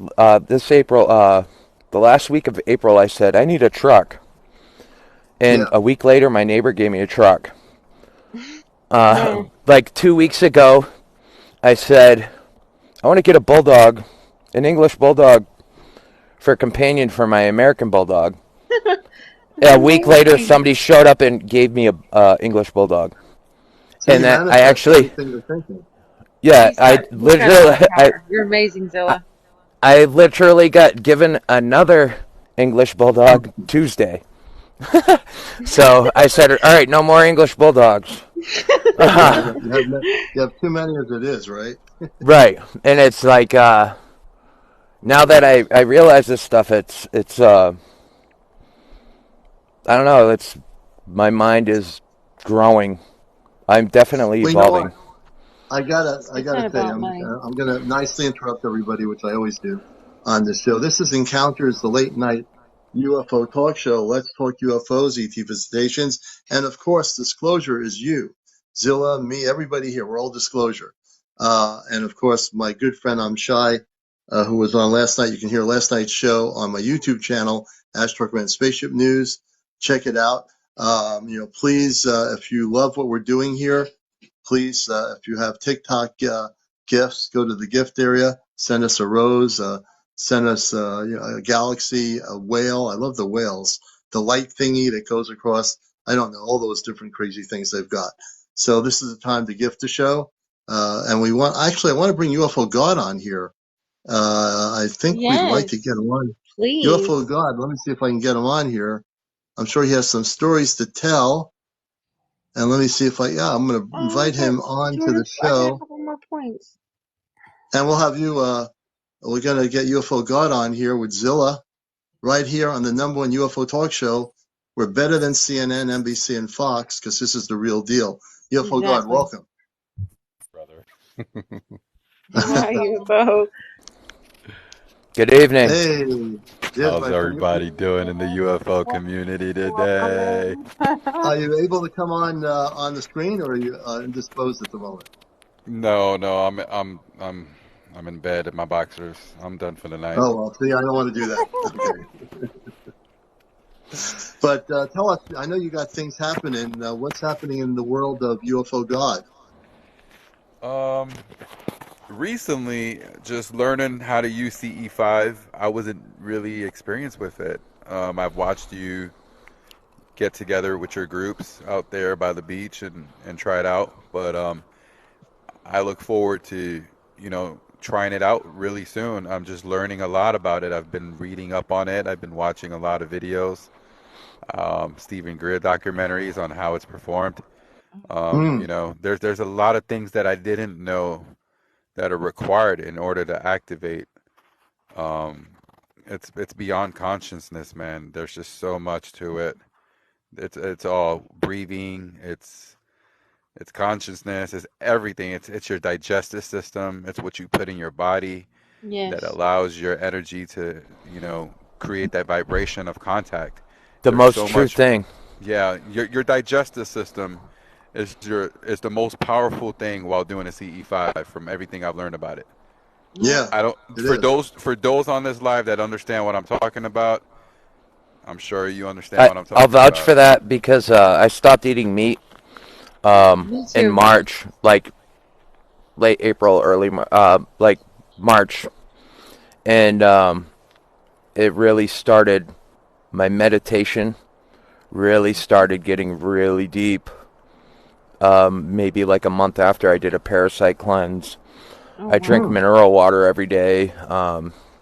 this April, the last week of April, I said, I need a truck. And Yeah. a week later, my neighbor gave me a truck. Hmm. Like 2 weeks ago, I said, I want to get a bulldog, an English bulldog, for a companion for my American bulldog. That's A week later, amazing. somebody showed up and gave me a English bulldog, So and you that I manifest actually, everything you're thinking. yeah, He's got a lot of power. You're amazing, Zilla. I literally got given another English bulldog Tuesday. So I said, all right, no more English bulldogs. Yeah. You have too many as it is, right? Right, and it's like now that I realize this stuff, it's I don't know, it's my mind is growing. I'm definitely Well, you know what? evolving. I It's gotta not tell you, about money. I'm gonna nicely interrupt everybody, which I always do on this show. This is Encounters, the late night UFO talk show. Let's talk UFOs, ET visitations, and of course, disclosure is you, Zilla, me, everybody here. We're all disclosure. And of course, my good friend Shy, who was on last night. You can hear last night's show on my YouTube channel, Astrock Man Spaceship News. Check it out. Please, if you love what we're doing here. Please, if you have TikTok gifts, go to the gift area, send us a rose, send us a galaxy, a whale. I love the whales. The light thingy that goes across, I don't know, all those different crazy things they've got. So this is the time to gift the show. And I want to bring UFO God on here. I think we'd like to get Yes, him on. UFO please. God, let me see if I can get him on here. I'm sure he has some stories to tell. And let me see if I'm going to Oh, invite him on to the I got a show. couple more points. And we'll have we're going to get UFO God on here with Zilla right here on the number one UFO talk show. We're better than CNN, NBC, and Fox because this is the real deal. UFO God, Exactly. welcome. Brother. Hi, UFO. Good evening. Hey, there's How's my friend. everybody doing in the UFO community today? Are you able to come on the screen, or are you indisposed at the moment? No, no, I'm in bed in my boxers. I'm done for the night. Oh well, see, I don't want to do that. Okay, but tell us. I know you got things happening. What's happening in the world of UFO God? Um, Recently, just learning how to use CE5. I wasn't really experienced with it. I've watched you get together with your groups out there by the beach and try it out, but I look forward to, trying it out really soon. I'm just learning a lot about it. I've been reading up on it. I've been watching a lot of videos, Stephen Greer documentaries on how it's performed. Hmm. There's a lot of things that I didn't know that are required in order to activate um, it's beyond consciousness, man. There's just so much to it. It's all breathing. It's consciousness. It's everything. It's your digestive system. It's what you put in your body that Yes. allows your energy to, create that vibration of contact. The There's most so true much. thing. Yeah, your digestive system is the most powerful thing while doing a CE5 from everything I've learned about it. Yep. Yeah, I don't it is. for those on this live that understand what I'm talking about, I'm sure you understand I what I'm I'll talking vouch about. for that because I stopped eating meat Me in too. March, like late April, like March, and it really started. My meditation really started getting really deep. Maybe like a month after I did a parasite cleanse. Oh I drink wow. Hmm. mineral water every day.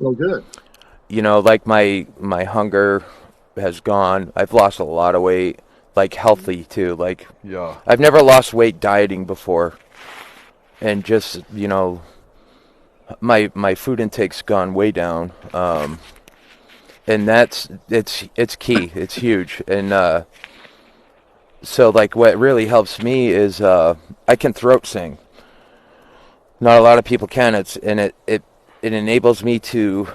Well, good. Like my hunger has gone. I've lost a lot of weight, like healthy too. Like Yeah. I've never lost weight dieting before, and just my food intake's gone way down. And it's key. It's huge. And so like what really helps me is I can throat sing. Not a lot of people can. It enables me to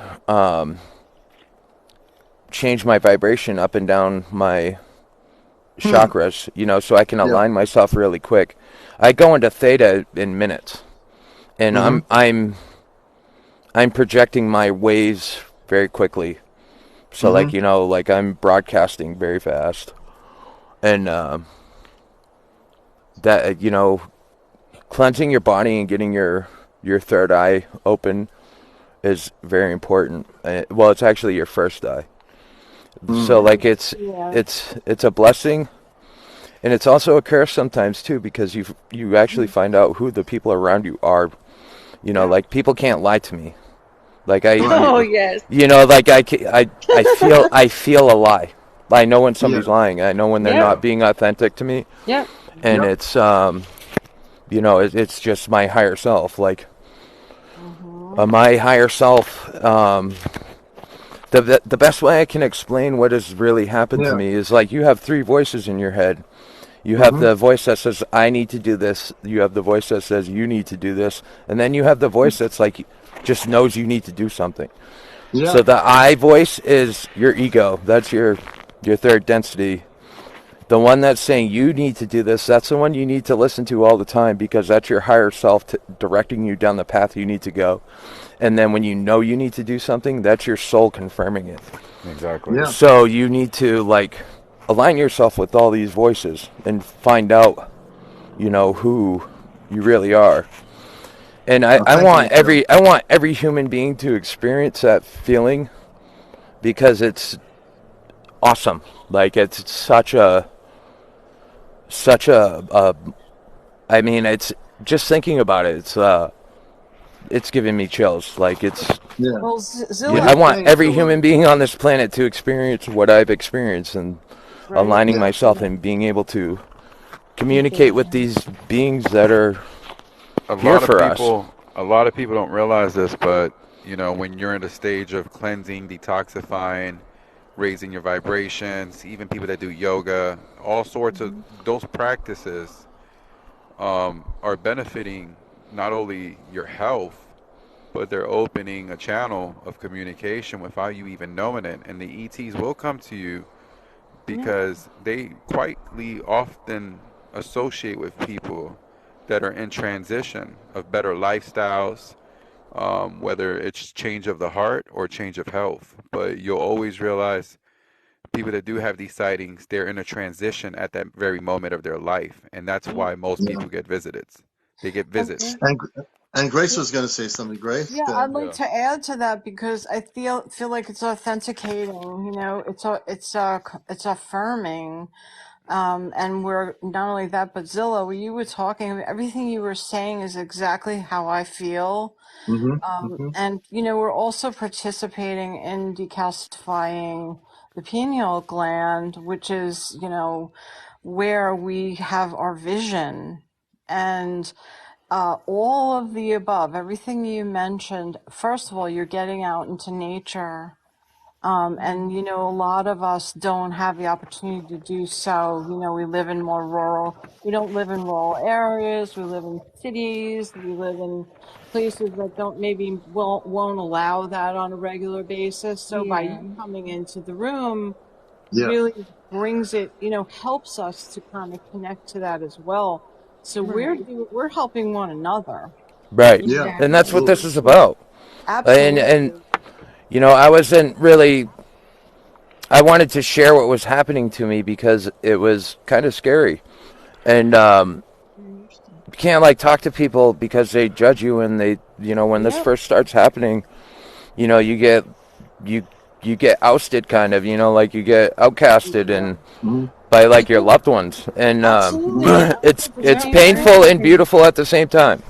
change my vibration up and down my Hmm. chakras, so I can Yeah. align myself really quick. I go into theta in minutes, and Mm-hmm. I'm projecting my waves very quickly. So Mm-hmm. like I'm broadcasting very fast, and that cleansing your body and getting your third eye open is very important. Well, it's actually your first eye. So Mm. like Yeah. it's a blessing. And it's also a curse sometimes too, because you actually find out who the people around you are. Yep. Like people can't lie to me. Like Right. Oh yes. like I feel a lie. I know when Yeah. somebody's lying. I know when they're Yep. Yeah. not being authentic to me, Yep. and Yep. it's it's just my higher self. Like Mm-hmm. my higher self. The best way I can explain what has really happened to Yeah. me is like you have three voices in your head. You have Mm-hmm. the voice that says, I need to do this. You have the voice that says, you need to do this. And then you have the voice that's like, just knows you need to do something. Yeah. So the I voice is your ego. That's your third density. The one that's saying you need to do this, that's the one you need to listen to all the time because that's your higher self directing you down the path you need to go. And then when you know you need to do something, that's your soul confirming it. Exactly. Yeah. So you need to like align yourself with all these voices and find out, who you really are. And Well, thank you. I want every human being to experience that feeling because it's awesome. Like it's such a I mean it's just thinking about it. It's giving me chills. Like it's Yeah. Well, Well, Zilla, I here's the want thing. every So, human being on this planet to experience what I've experienced and right? aligning yeah. myself and being able to Appreciate communicate with that. these beings that are A here lot of for us. people, a lot of people don't realize this, but when you're in the stage of cleansing, detoxifying, raising your vibrations, even people that do yoga, all sorts of Mm-hmm. those practices are benefiting not only your health, but they're opening a channel of communication without you even knowing it. And the ETs will come to you Yep. because they quietly often associate with people that are in transition of better lifestyles, whether it's change of the heart or change of health. But you'll always realize people that do have these sightings, they're in a transition at that very moment of their life. And that's Yep. why most Yeah. people get visited. They get And visits. Yep. And Grace was going to say something. Grace, yeah, go I'd ahead. like Yeah. to add to that because I feel like it's authenticating. It's affirming. And we're not only that, but Zilla, when you were talking, everything you were saying is exactly how I feel. Mm-hmm. Mm-hmm. And we're also participating in decalcifying the pineal gland, which is, where we have our vision. And all of the above, everything you mentioned, first of all, you're getting out into nature And, you know, a lot of us don't have the opportunity to do so. You know, we live in more rural, we don't live in rural areas, we live in cities, we live in places that don't maybe won't allow that on a regular basis. So by Yeah. you coming into the room Yeah. really brings it, you know, helps us to kind of connect to that as well. So Right. we're helping one another. Right. Yeah. And that's Exactly. what this Absolutely. is about. And Absolutely. you know, I wasn't really. I wanted to share what was happening to me because it was kind of scary, and I understand. you can't like talk to people because they judge you, and they, you know, when this Yep. first starts happening, you know, you you get ousted, kind of, you know, like you get outcasted Yeah. and Mhm. by like your Yeah. loved ones, and Absolutely. Mhm. I went through the it's Yep. same I painful thing. and agree. beautiful at the same time.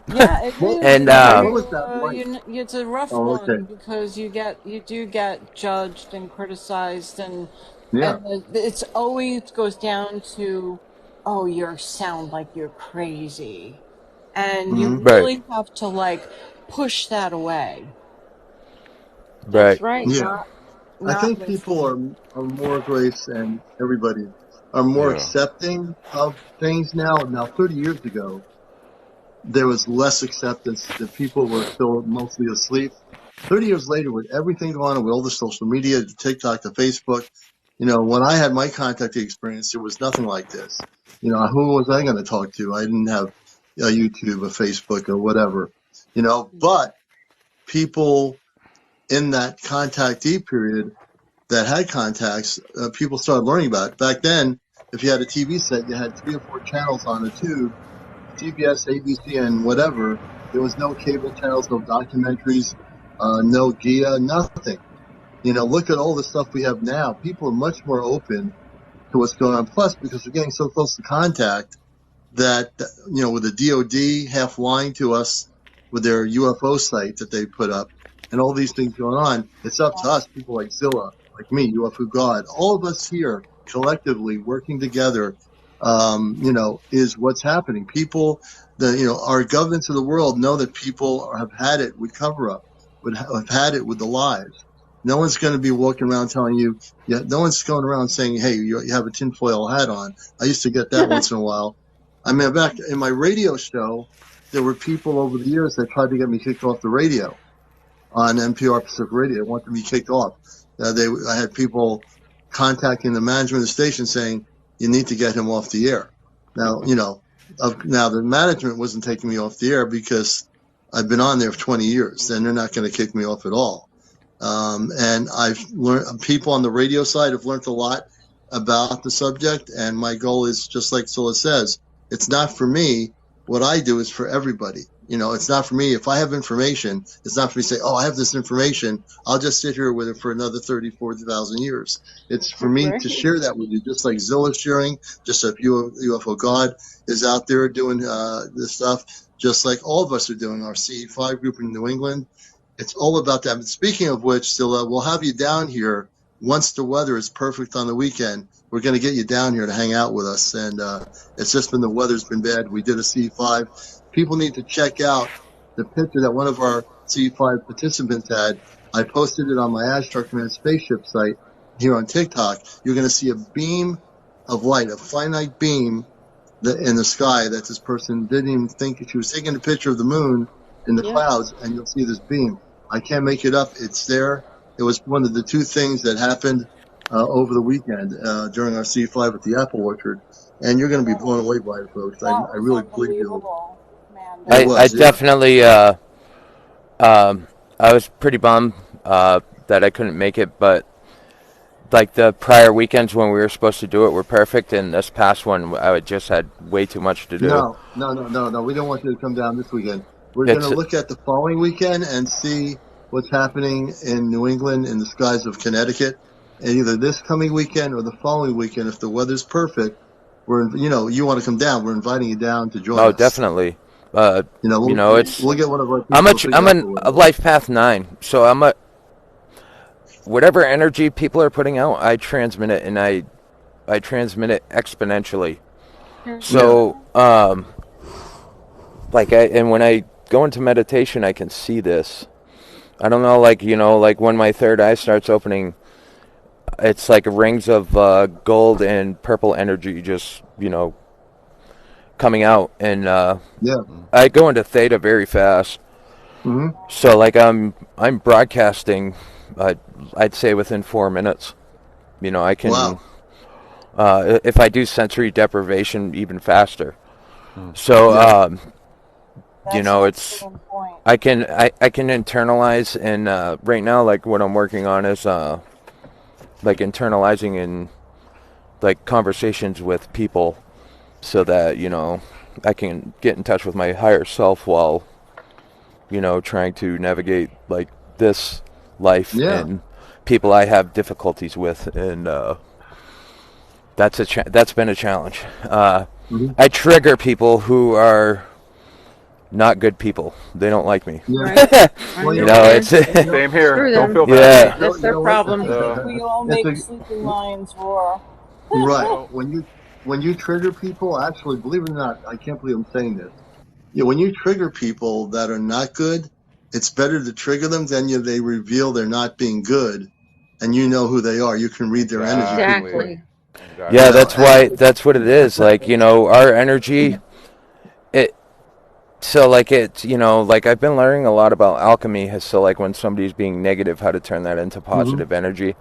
Yeah, it What is. And It's I what was that like? it's a rough Oh, okay. one because you do get judged and criticized, Yeah. and it's always goes down to, oh, you sound like you're crazy, and you Hmm. right, really have to like push that away. That's right, right. Yeah. Not I not think people listen. are more, Grace, and everybody are more Yeah. accepting of things now. Now, 30 years ago, there was less acceptance. The people were still mostly asleep. 30 years later, with everything going on with all the social media, the TikTok, the Facebook, you know, when I had my contacting experience, there was nothing like this. You know, who was I going to talk to? I didn't have a YouTube, a Facebook, or whatever, you know, but people in that contactee period that had contacts, people started learning about it. Back then, if you had a TV set, you had 3 or 4 channels on a tube, CBS, ABC, and whatever. There was no cable channels, no documentaries, no Gia, nothing. You know, look at all the stuff we have now. People are much more open to what's going on. Plus, because we're getting so close to contact, that, you know, with the DoD half lying to us with their UFO site that they put up and all these things going on, it's up to us, people like Zilla, like me, UFO God, all of us here collectively working together, you know, is what's happening. People, you know, our governments of the world know that people have had it with cover up, have had it with the lies. No one's going to be walking around telling you, yeah, no one's going around saying, hey, you have a tinfoil hat on. I used to get that once in a while. I mean, back in my radio show, there were people over the years that tried to get me kicked off the radio on NPR Pacific Radio. They wanted me kicked off. I had people contacting the management of the station saying, you need to get him off the air. Now, you know, now the management wasn't taking me off the air because I've been on there for 20 years and they're not going to kick me off at all. And I've learned, people on the radio side have learned a lot about the subject. And my goal is just like Scylla says, it's not for me. What I do is for everybody. You know, it's not for me. If I have information, it's not for me to say, oh, I have this information. I'll just sit here with it for another 30, 40,000 years. It's for me Right. to share that with you, just like Zilla's sharing, just like UFO God is out there doing this stuff, just like all of us are doing. Our CE5 group in New England, it's all about that. And speaking of which, Zilla, we'll have you down here once the weather is perfect on the weekend. We're going to get you down here to hang out with us. And it's just been the weather's been bad. We did a C5. People need to check out the picture that one of our C5 participants had. I posted it on my Ashtar Command spaceship site here on TikTok. You're going to see a beam of light, a finite beam in the sky that this person didn't even think. She was taking a picture of the moon in the Yep. clouds, and you'll see this beam. I can't make it up. It's there. It was one of the 2 things that happened over the weekend during our C5 at the Apple Orchard, and you're going to be blown away by it, folks. That I was really believe you. unbelievable, It Commander. I was, yeah. definitely I was pretty bummed that I couldn't make it, but like the prior weekends when we were supposed to do it were perfect, and this past one I just had way too much to do. No. We don't want you to come down this weekend. We're going to It's look at the following weekend and see what's happening in New England in the skies of Connecticut. And either this coming weekend or the following weekend, if the weather's perfect, you know, you want to come down. We're inviting you down to join oh, us. definitely. You You know, know, it's we'll get one of our I'm people to pick you up or a whatever. life path 9, so whatever energy people are putting out, I transmit it, and I transmit it exponentially. Yeah. So like and when I go into meditation, I can see this. I don't know, like, like when my third eye starts opening, it's like rings of gold and purple energy just, coming out. And Yeah. I go into theta very fast. Hmm. So, like, I'm broadcasting, I'd say within 4 minutes. I can, Wow. if I do sensory deprivation, even faster. Hmm. So, Yeah. That's an it's excellent point. I can internalize, and right now, like, what I'm working on is like internalizing in like conversations with people, so that I can get in touch with my higher self while trying to navigate like this life Yeah. and people I have difficulties with, and that's been a challenge. Hmm. I trigger people who are not good people. They don't like me. Yeah. Right. I Well, you know know what? they're It's Same here. screw Don't them. feel yeah. bad. That's You their know what? problem. We all It's make a, sleeping lions roar. right. Well, When you trigger people, actually, believe it or not, I can't believe I'm saying this. Yeah, when you trigger people that are not good, it's better to trigger them than they reveal they're not being good, and you know who they are. You can read their energy pretty quick. exactly. Exactly. Yeah, Exactly. that's why, that's what it is. Like, our energy, it so like it's like I've been learning a lot about alchemy. So like when somebody's being negative, how to turn that into Hmm. positive energy.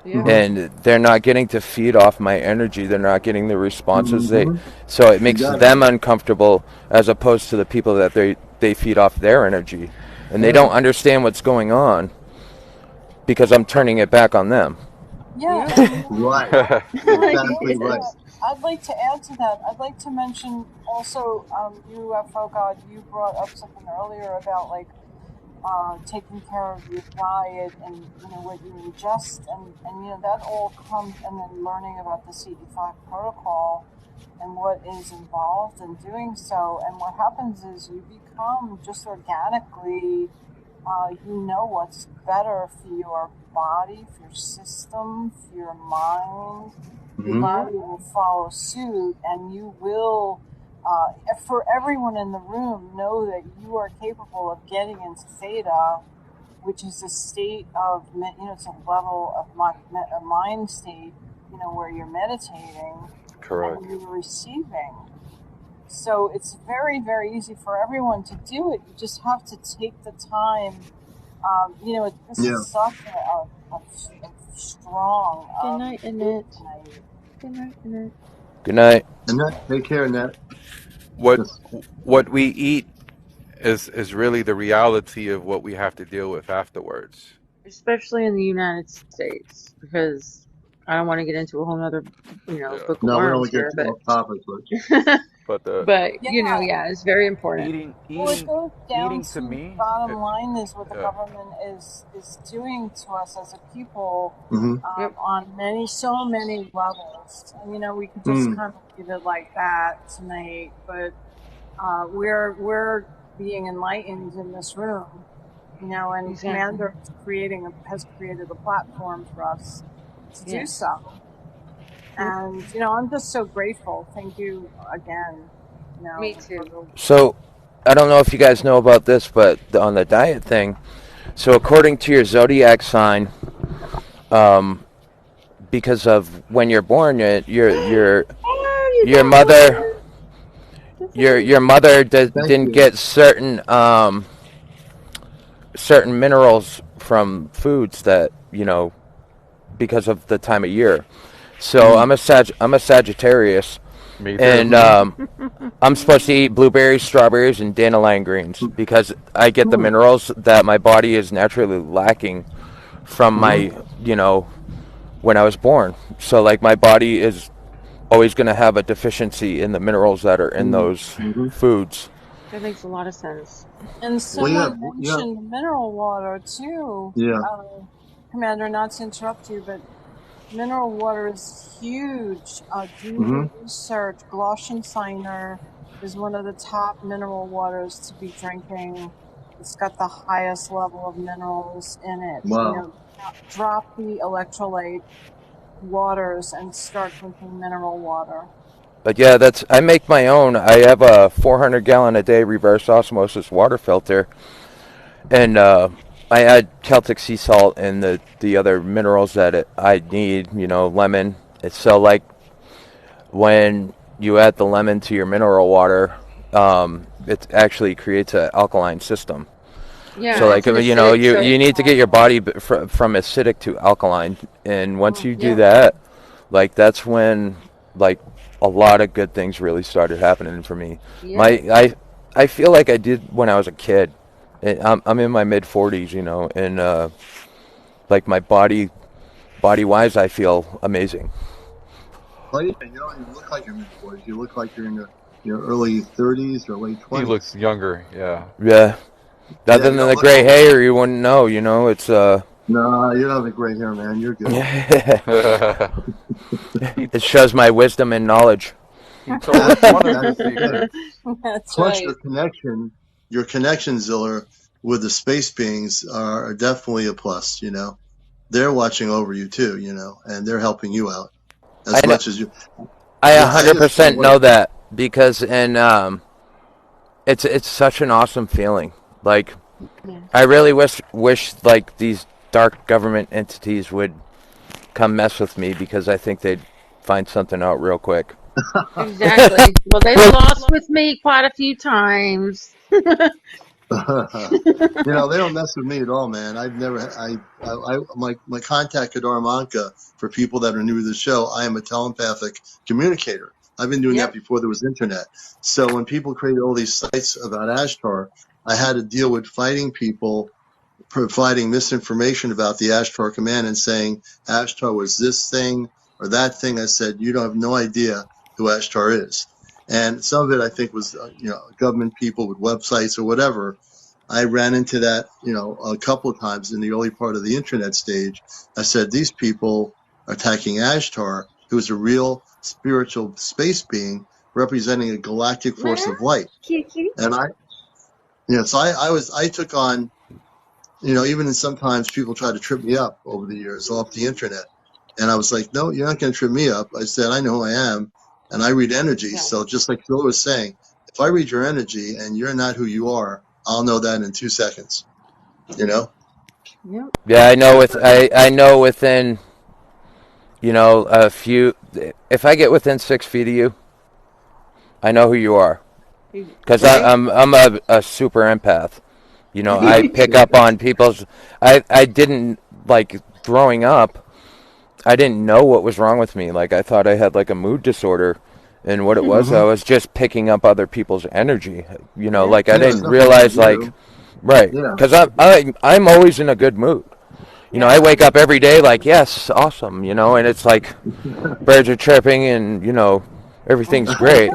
Yeah. Hmm. And they're not getting to feed off my energy. They're not getting the responses Hmm. so it You makes got it. them uncomfortable, as opposed to the people that they feed off their energy, and they Yeah. don't understand what's going on because I'm turning it back on them. Yeah, Yeah. and Right. Exactly right. Yes. I'd like to add to that. I'd like to mention also, UFO God, you brought up something earlier about like taking care of your diet and what you ingest, and that all comes, and then learning about the CD5 protocol and what is involved in doing so. And what happens is you become just organically, what's better for your body, for your system, for your mind. Your Hmm. Yeah. body will follow suit, and you will, for everyone in the room, know that you are capable of getting into theta, which is a state of, it's a level of a mind state, where you're meditating Correct. and you're receiving. So it's very, very easy for everyone to do it. You just have to take the time. This Yeah. is such a strong Good night, group Annette. tonight. Good night, Annette. Good night. Annette, take care, Annette. What Just, what we eat is really the reality of what we have to deal with afterwards. Especially in the United States, because I don't want to get into a whole nother, Yeah. book of no, we don't worms want to get here, too off topic, But the but Yeah. yeah, it's very important. Well, it goes down eating to to me, bottom line is what the yeah. government is doing to us as a people, hmm Yep. on so many levels. And we could just Mm. kind of leave it like that tonight. But we're being enlightened in this room, and Exactly. Commander has created a platform for us to do Yes. so. And I'm just so grateful. Thank you again. Me too. So I don't know if you guys know about this, but on the diet thing, so according to your zodiac sign, um, because of when you're born, your mother your mother Thank didn't you. get certain minerals from foods that because of the time of year. So I'm a Sagittarius, Me too. and I'm supposed to eat blueberries, strawberries, and dandelion greens because I get the Mm. minerals that my body is naturally lacking from Mhm. my when I was born. So like my body is always going to have a deficiency in the minerals that are in those Mhm. foods. That makes a lot of sense. And Well, someone yeah, mentioned mineral water too. yeah. Commander, not to interrupt you, but mineral water is huge. Do hmm the research. Glossinger is one of the top mineral waters to be drinking. It's got the highest level of minerals in it. Wow. Drop the electrolyte waters and start drinking mineral water. But yeah, I make my own. I have a 400 gallon a day reverse osmosis water filter, and I add Celtic sea salt and the other minerals that I need. Lemon. It's so like when you add the lemon to your mineral water, it actually creates an alkaline system. So Yeah, like it's an you acidic, so you need to get your body from acidic to alkaline, and once you do yeah, that, like that's when like a lot of good things really started happening for me. My yeah. I feel like I did when I was a kid. I'm in my mid 40s, and like my body wise, I feel amazing. Well, yeah, you don't even look like you're mid-40s. You look like you're in your early 30s or late He looks 20s. younger, yeah. Yeah, Yeah, other you than don't the look gray old. hair, you wouldn't know. It's No, you don't have the gray hair, man. You're good. he it shows my wisdom and knowledge. he told us one of his That's the thing. secrets. That's Plus, right. your connection, Zilla, with the space beings are definitely a plus. They're watching over you too. And they're helping you out I as know. much as you. I Yeah, I just can't 100% wait. know that because it's such an awesome feeling. Like Yeah. I really wish like these dark government entities would come mess with me because I think they'd find something out real quick. Exactly. Well, they've lost with me quite a few times. They don't mess with me at all, man. I've never, my contact at Armanca for people that are new to the show, I am a telepathic communicator. I've been doing that Yep. before there was internet. So when people created all these sites about Ashtar, I had to deal with fighting people providing misinformation about the Ashtar command and saying Ashtar was this thing or that thing. I said, you don't have no idea who Ashtar is. And some of it, I think, was, government people with websites or whatever. I ran into that, a couple of times in the early part of the internet stage. I said, these people are attacking Ashtar, who is a real spiritual space being representing a galactic force of light. Kitty, kitty. And so I took on, even sometimes people try to trip me up over the years off the internet. And I was like, no, you're not going to trip me up. I said, I know who I am and I read energy. Yeah. So just like Phil was saying, if I read your energy and you're not who you are, I'll know that in 2 seconds, you know? Yep. Yeah, I know within a few. If I get within 6 feet of you, I know who you are because Right? I'm a super empath. I pick up on people's. I didn't like growing up. I didn't know what was wrong with me. Like I thought I had like a mood disorder, and what it was, I Mm-hmm. was just picking up other people's energy. Yeah. Like I Yeah, there's didn't nothing wrong with realize like, you. right? Yeah. Because I'm always in a good mood. I Yeah. wake up every day like yes, awesome. And it's like birds are chirping and everything's great.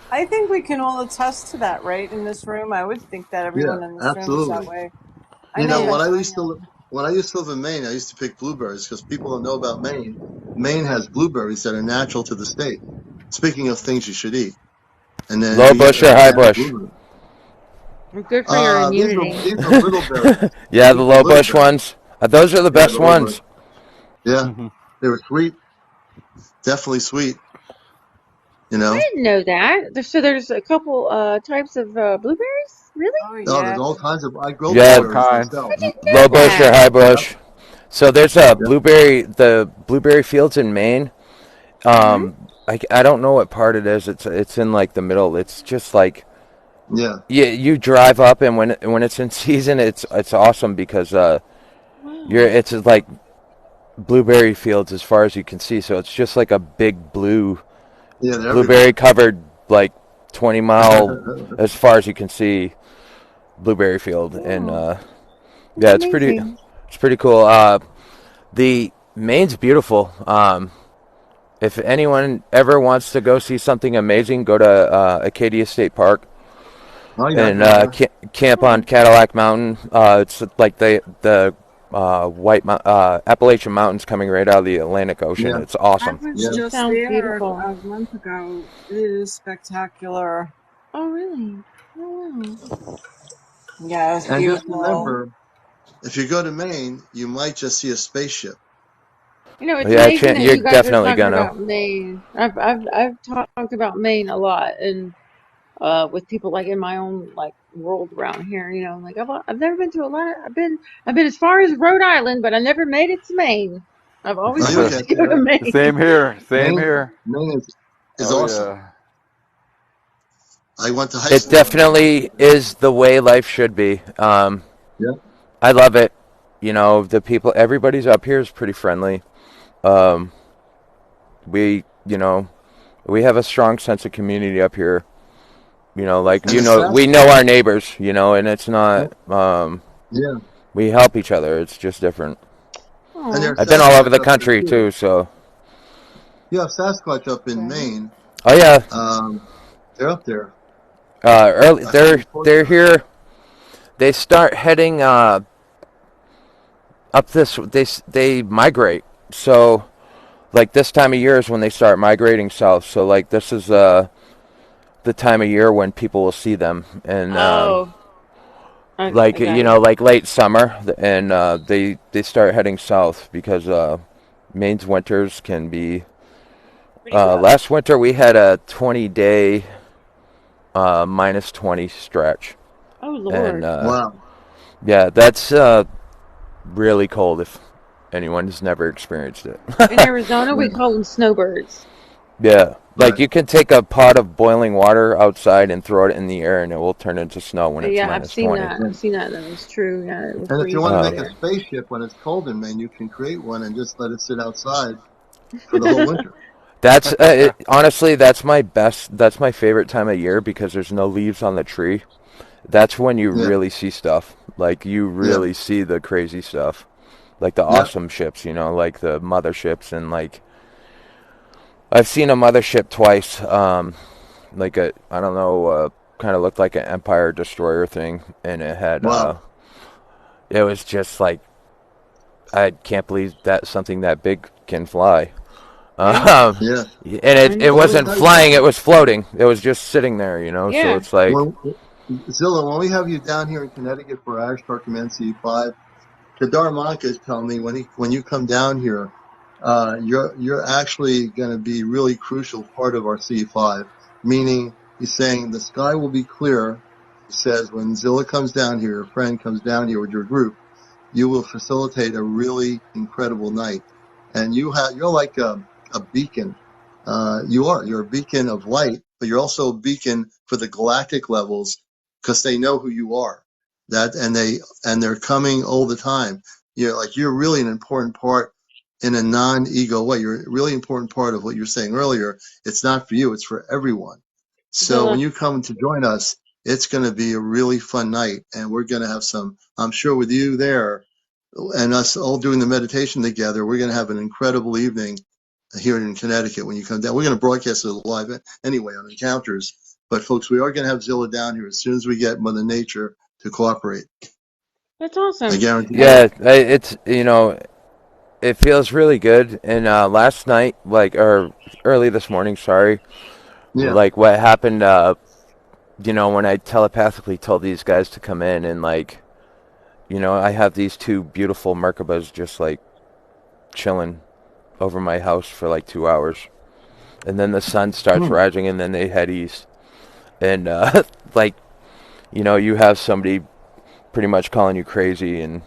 I think we can all attest to that, right? In this room, I would think that Yeah, everyone in this room is that absolutely. way. I know Yeah. that When I used to live in Maine, I used to pick blueberries because people don't know about Maine. Maine has blueberries that are natural to the state. Speaking of things you should eat, and then Low we get bush or high organic bush? blueberries. Good for your immunity. These are little berries. Yeah, the These are low little bush berries. ones. Those are the Yeah, the best little berries. ones. Yeah, they were sweet, definitely sweet. You I know, didn't know that. So there's a couple types of blueberries? Really? Oh oh, there's yeah. all kinds of. I grow Yeah, All blueberries kinds. myself. I didn't low know bush or that. high Yep, bush. So there's a yep, the blueberry fields in Maine. Hmm. I don't know what part it is. It's in like the middle. It's just like yeah, you drive up and when it's in season, it's awesome because Wow. it's like blueberry fields as far as you can see. So it's just like a big yeah. They're blueberry everywhere. covered like 20 mile as far as you can see blueberry field and Wow. That's yeah, amazing. it's pretty cool. The Maine's beautiful. If anyone ever wants to go see something amazing, go to Acadia State Park Oh yeah, I've and been there. camp on Oh, Cadillac Mountain. It's like the Appalachian Mountains coming right out of the Atlantic Ocean. Yeah, It's I awesome. was yeah. just sounds there beautiful. a month ago. It is spectacular. Oh, really? Oh, wow. Yeah, it's And just beautiful. remember, if you go to Maine, you might just see a spaceship. It's Yeah, amazing that you're you guys are definitely talking gonna. about Maine. I've talked about Maine a lot, and with people like in my own like world around here. You know, like I've never been to a lot. I've been as far as Rhode Island, but I never made it to Maine. I've always Oh, you'll wanted get to go to there. Maine. Same here. Same Maine, here. Maine is Oh awesome. yeah. I went to high It school in Maine. definitely is the way life should be. Yeah. I love it. You know, the people, everybody's up here is pretty friendly. Um, you know, we have a strong sense of community up here. You know, like, And the we know Sasquatch. our neighbors, you know, and it's Yeah. not, Yeah. we help each other. It's just different. And Oh, there's I've been all over Sasquatch the up there country too. too, so. You have Sasquatch up in okay. Maine. Oh yeah, They're up there. early, I saw reports they're on it. here. They start heading, up they migrate. So, like, this time of year is when they start migrating south. So, like, this is, the time of year when people will see them. And, Oh, like, I got you it. know, like late summer, and they start heading south because Maine's winters can be. Pretty rough. Last winter we had a 20-day minus 20 stretch, Oh and Lord. Wow. yeah, that's really cold if anyone has never experienced it. In Arizona, we Yeah. call them snowbirds. Yeah, like Right. you can take a pot of boiling water outside and throw it in the air, and it will turn into snow when it's Yeah, minus 20. I've seen that. That is true. Yeah, it will And if you freeze want to up make Um, a there. spaceship when it's cold in Maine, you can create one and just let it sit outside for the whole winter. That's honestly, that's my favorite time of year because there's no leaves on the tree. That's when you Yeah. really see stuff. Like you Yeah. really see the crazy stuff. Like the Yeah. awesome ships, you know, like the motherships and like I've seen a mothership twice. Like I don't know, kind of looked like an Empire destroyer thing, and it had Wow. it was just like I can't believe that something that big can fly. Right? Yeah. And I it Well, know. let me wasn't tell you flying; it something. was floating. It was just sitting there, you know. So Yeah. it's like, When, Zilla, when we have you down here in Connecticut for Ashtar Command C5, Kadar Maka is telling me when you come down here, you're actually going to be really crucial part of our C5. Meaning, he's saying the sky will be clear. He says when Zilla comes down here, your friend comes down here with your group, you will facilitate a really incredible night. And you're like a beacon. You're a beacon of light, but you're also a beacon for the galactic levels because they know who you are. They're coming all the time. You're really an important part in a non-ego way. You're a really important part of what you were saying earlier. It's not for you, it's for everyone. So when Zilla. you come to join us, it's going to be a really fun night, and we're going to have some, I'm sure with you there and us all doing the meditation together, we're going to have an incredible evening here in Connecticut when you come down. We're going to broadcast it live anyway on Encounters. But folks, we are going to have Zilla down here as soon as we get Mother Nature to cooperate. That's I awesome. guarantee you. And yeah, it's it feels really good. And last night, like or early this morning, sorry, Yeah. like what happened. When I telepathically told these guys to come in and like, I have these two beautiful Merkabas just like chilling over my house for like 2 hours, and then the sun starts Hmm. rising, and then they head east, and like, you have somebody pretty much calling you crazy, and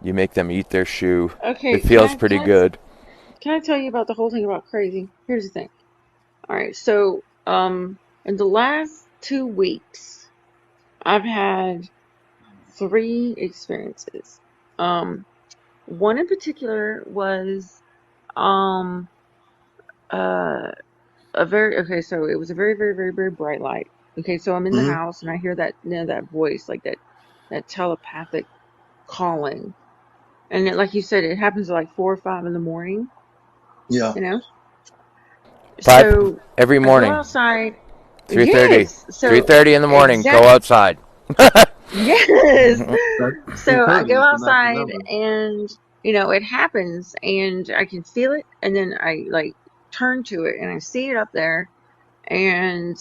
you make them eat their shoe. It okay, feels pretty good. can I tell you about the whole thing about crazy? Here's the thing. All right, so in the last 2 weeks, I've had three experiences. Um, one in particular was um uh a very okay, so it was a very, very, very, very bright light. Okay, so I'm in the Hmm. house and I hear that that voice, like that telepathic calling. And like you said, it happens at like 4 or 5 in the morning, Yeah. you know? Five So every I go morning, outside. 3:30, Yes. three So thirty in the morning. Go exact outside. yes. That's So I 3:30 go is the magic outside number. and it happens and I can feel it and then I like turn to it and I see it up there and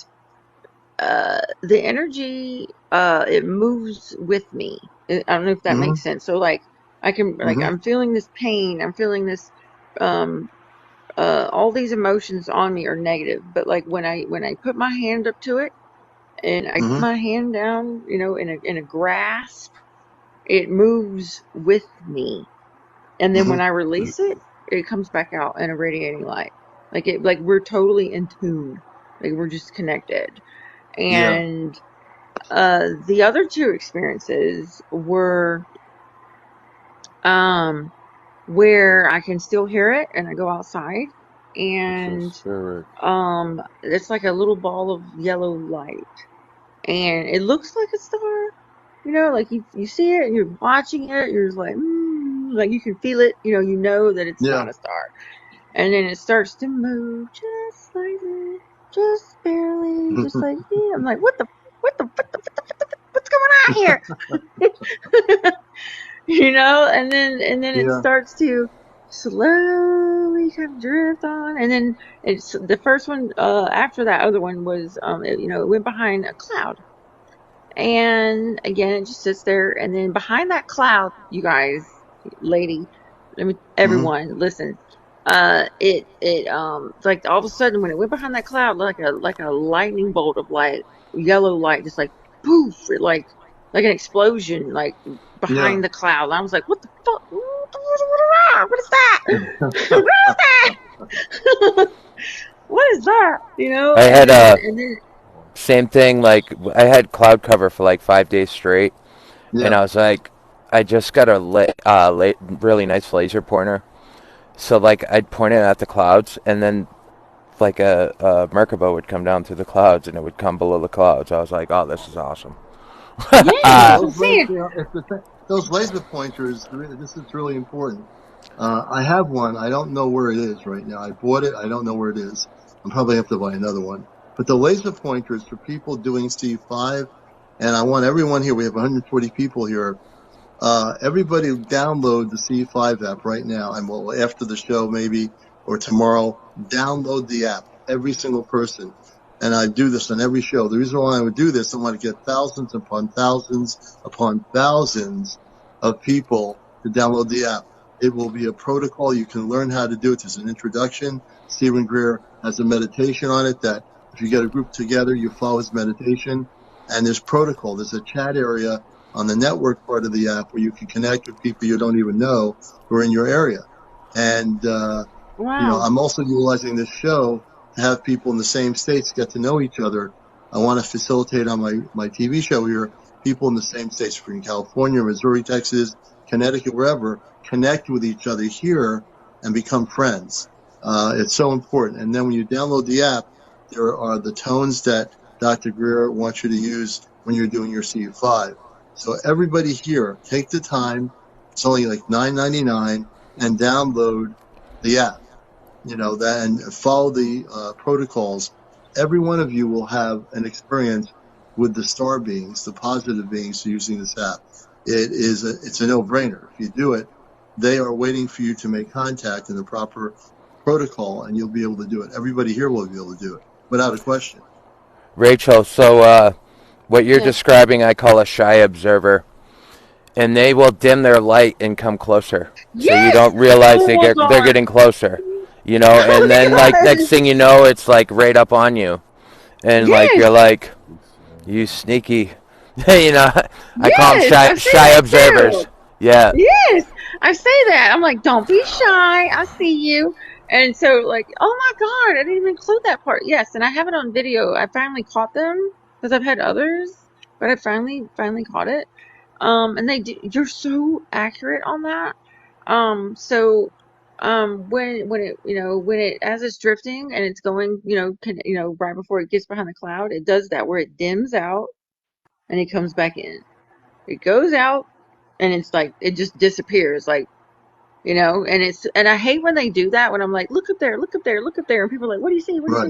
the energy it moves with me. I don't know if that Hmm. makes sense. So like Hmm. I'm feeling this pain, I'm feeling this um all these emotions on me are negative, but like when I put my hand up to it and I put Mm-hmm. my hand down, in a grasp. It moves with me, and then Mm-hmm. when I release it, it comes back out in a radiating light. Like we're totally in tune. Like we're just connected. Yeah. And the other two experiences were where I can still hear it, and I go outside, It's a and spirit. it's like a little ball of yellow light, and it looks like a star. Like you see it, and you're watching it, you're just like, like you can feel it. You know that it's Yeah. not a star, and then it starts to move just slightly, just barely, just like, yeah. I'm like, what's going on here? And then it Yeah. starts to slowly kind of drift on, and then it's the first one. After that other one was, it went behind a cloud, and again it just sits there, and then behind that cloud, you guys, lady, Mm-hmm. everyone, listen. Like all of a sudden when it went behind that cloud, like a lightning bolt of light, yellow light, just like poof, it like an explosion, like Yeah. behind the cloud. And I was like, what the fuck? What is that? What is that? What is that? I And had then a and then same thing. Like I had cloud cover for like 5 days straight, and Yeah. I was like, I just got a really nice laser pointer. So like I'd point it at the clouds, and then like a Merkaba would come down through the clouds, and it would come below the clouds. I was like, oh, this is awesome. yeah, Yeah. that's uh, what I'm Those laser, saying. those laser pointers. This is really important. I have one. I don't know where it is right now. I bought it. I don't know where it is. I'm probably have to buy another one. But the laser pointers for people doing C5, and I want everyone here. We have 140 people here. Everybody download the C5 app right now, and we'll, after the show maybe or tomorrow, download the app. Every single person. And I do this on every show. The reason why I would do this, I want to get thousands upon thousands of people to download the app. It will be a protocol. You can learn how to do it. There's an introduction. Stephen Greer has a meditation on it that if you get a group together, you follow his meditation. And there's protocol. There's a chat area on the network part of the app where you can connect with people you don't even know who are in your area. And, Wow. I'm also utilizing this show to have people in the same states get to know each other. I want to facilitate on my TV show here, people in the same states from California, Missouri, Texas, Connecticut, wherever, connect with each other here and become friends. It's so important. And then when you download the app, there are the tones that Dr. Greer wants you to use when you're doing your CU5. So everybody here, take the time. It's only like $9.99 and download the app. That and follow the protocols. Every one of you will have an experience with the star beings, the positive beings using this app. It's a no-brainer. If you do it, they are waiting for you to make contact in the proper protocol, and you'll be able to do it. Everybody here will be able to do it without a question. Rachel, so what you're Yes. describing, I call a shy observer, and they will dim their light and come closer, so you Yes. don't realize Oh my they're God. getting closer, Oh and then like my next God. thing you know, it's like right up on you, and like Yes. you're like, you sneaky, you know. I call them Yes. I say shy that too. observers. Yeah. Yes, I say that. I'm like, don't be shy. I see you. And so, like, oh my God, I didn't even include that part. Yes, and I have it on video. I finally caught them because I've had others, but I finally caught it. And you're so accurate on that. So, when it as it's drifting and it's going, right before it gets behind the cloud, it does that where it dims out and it comes back in. It goes out and it's like it just disappears, like, and I hate when they do that, when I'm like, look up there, look up there, look up there, and people are like, what do you see, what do you Right, see?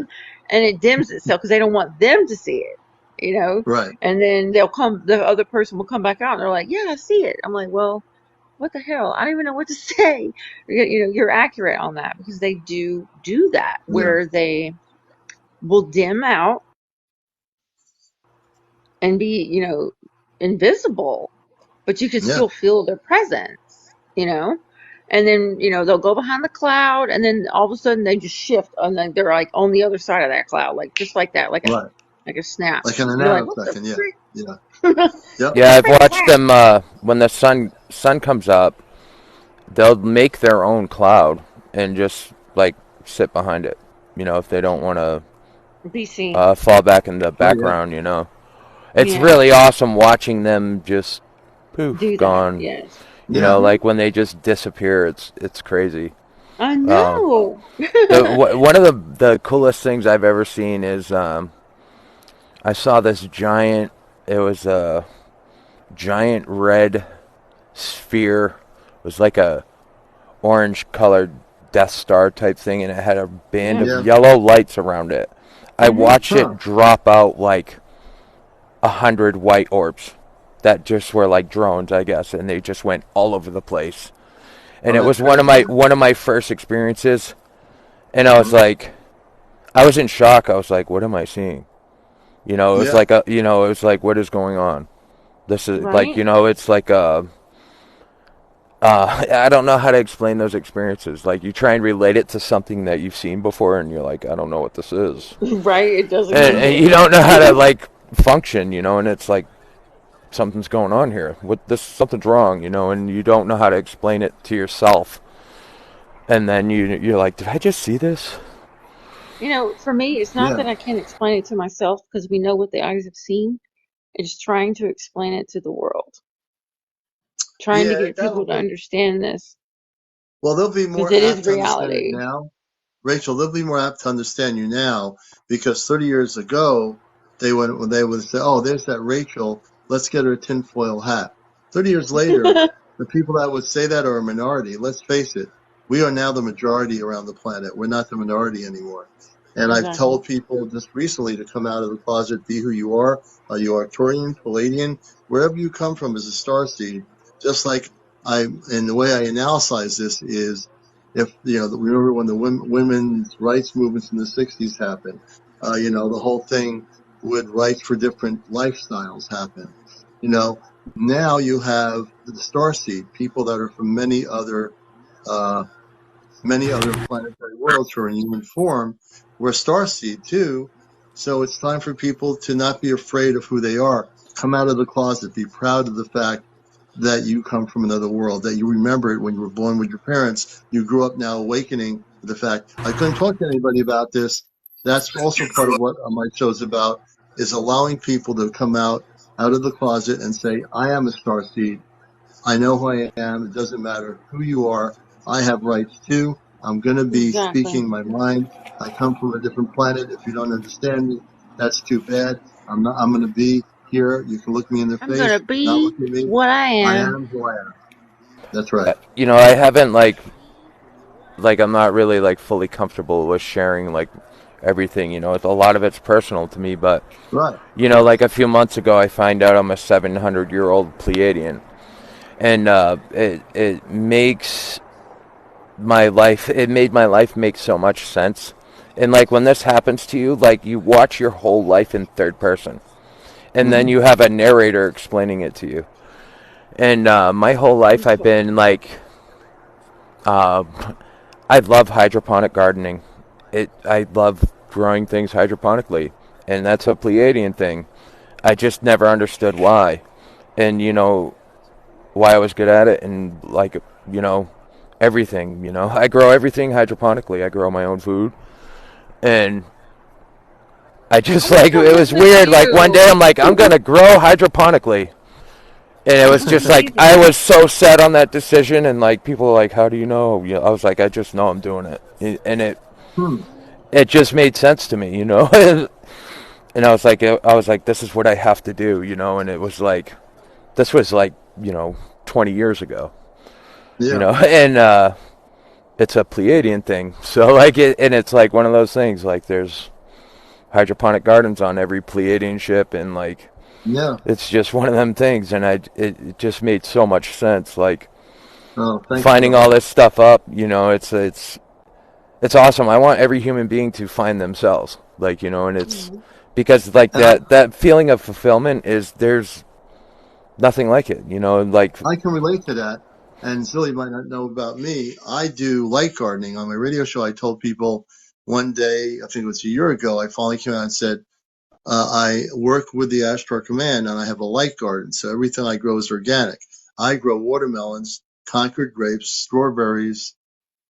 And it dims itself because they don't want them to see it, right. and then the other person will come back out and they're like, yeah, I see it. I'm like, well, what the hell, I don't even know what to say. You're accurate on that because they do that Yeah, where they will dim out and be, invisible, but you can yeah, still feel their presence. And then, they'll go behind the cloud and then all of a sudden they just shift and then they're like on the other side of that cloud, like just like that, like a right. like a snap. Like in a You're like, what the nanosecond. Yeah. frick? Yeah. Yep. Yeah, I've watched them when the sun comes up. They'll make their own cloud and just like sit behind it. If they don't want to Be seen. fall back in the Oh yeah. background. It's Yeah. really awesome watching them just poof Do that. gone. Yes. Yeah. Like when they just disappear. It's crazy. I know. One of the coolest things I've ever seen is I saw this giant. It was a giant red sphere. It was like a orange colored Death Star type thing, and it had a band Yeah. of yellow lights around it. I watched Huh. it drop out like 100 white orbs that just were like drones, I guess, and they just went all over the place. And Oh, it was that's one of my first experiences, and I was like, I was in shock. I was like, what am I seeing? It was Yeah. like it was like, what is going on? This is like, Right? it's like I don't know how to explain those experiences. Like you try and relate it to something that you've seen before, and you're like, I don't know what this is, Right? It doesn't and you don't know how to like function, and it's like something's going on here. Something's wrong, and you don't know how to explain it to yourself. And then you're like, did I just see this? For me, it's not Yeah. that I can't explain it to myself because we know what the eyes have seen. It's trying to explain it to the world. Trying to Yeah. get people That'll to be. understand this Well, they'll be because more it apt is to understand it reality. now. Rachel, they'll be more apt to understand you now because 30 years ago, when they would say, "Oh, there's that Rachel. Let's get her a tinfoil hat." 30 years later, the people that would say that are a minority. Let's face it, we are now the majority around the planet. We're not the minority anymore. And I've Exactly. told people just recently to come out of the closet, be who you are. Are you Arcturian, Palladian, wherever you come from is a star seed. Just like and the way I analyze this is, if remember when the women's rights movements in the 60s happened, the whole thing with rights for different lifestyles happened. Now you have the starseed, people that are from uh, many other planetary worlds who are in human form. We're starseed too, so it's time for people to not be afraid of who they are. Come out of the closet. Be proud of the fact that you come from another world, that you remember it when you were born with your parents. You grew up now awakening to the fact. I couldn't talk to anybody about this. That's also part of what my show's about, is allowing people to come out of the closet and say, I am a starseed. I know who I am. It doesn't matter who you are. I have rights too. I'm going to be Exactly. speaking my mind. I come from a different planet. If you don't understand me, that's too bad. I'm going to be here. You can look me in the I'm gonna face, not be look at me. what I I am. am who I am. That's right. I haven't like I'm not really like fully comfortable with sharing like everything. A lot of it's personal to me, but Right. like a few months ago, I find out I'm a 700-year-old Pleiadian, and it makes it made my life make so much sense. And like when this happens to you, like you watch your whole life in third person, and then Mm-hmm. you have a narrator explaining it to you. And my whole life I've been like, uh, I love hydroponic gardening. I love growing things hydroponically, and that's a Pleiadian thing. I just never understood why, and why I was good at it, and like everything. I grow everything hydroponically. I grow my own food, and I just I wish like I it lived was with weird. Like one day you. I'm like I'm gonna grow hydroponically, and it was That's just like I amazing. was so set on that decision, and like people were like, "How do you know?" I was like, "I just know I'm doing it," and Hmm. it just made sense to me, and I was like, "This is what I have to do," and it was like, this was like 20 years ago, Yeah. and it's a Pleiadian thing, so like and it's like one of those things, like there's hydroponic gardens on every Pleiadian ship, and like Yeah. it's just one of them things, and it just made so much sense, like Oh, thank you, finding brother. all this stuff up. It's awesome. I want every human being to find themselves, like and it's Mhm. because like And that feeling of fulfillment there's nothing like it, like I can relate to that. And Zilly might not know about me. I do light gardening. On my radio show, I told people one day, I think it was a year ago, I finally came out and said, I work with the Ashtar Command, and I have a light garden, so everything I grow is organic. I grow watermelons, Concord grapes, strawberries,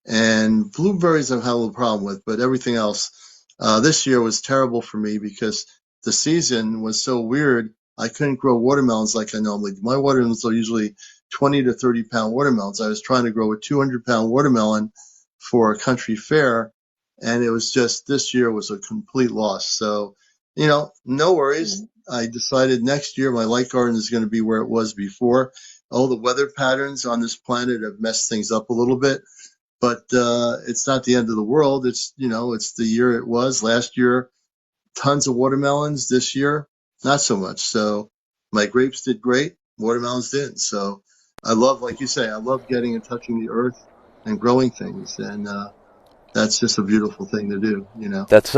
and blueberries I've had a little problem with, but everything else. This year was terrible for me because the season was so weird. I couldn't grow watermelons like I normally do. My watermelons are usually 20 to 30-pound watermelons. I was trying to grow a 200-pound watermelon for a country fair, and it was just this year was a complete loss. So, no worries. I decided next year my light garden is going to be where it was before. All the weather patterns on this planet have messed things up a little bit, but it's not the end of the world. It's the year it was last year. Tons of watermelons this year, not so much. So my grapes did great. Watermelons didn't. So I love, like you say, I love getting and touching the earth and growing things. And that's just a beautiful thing to do. That's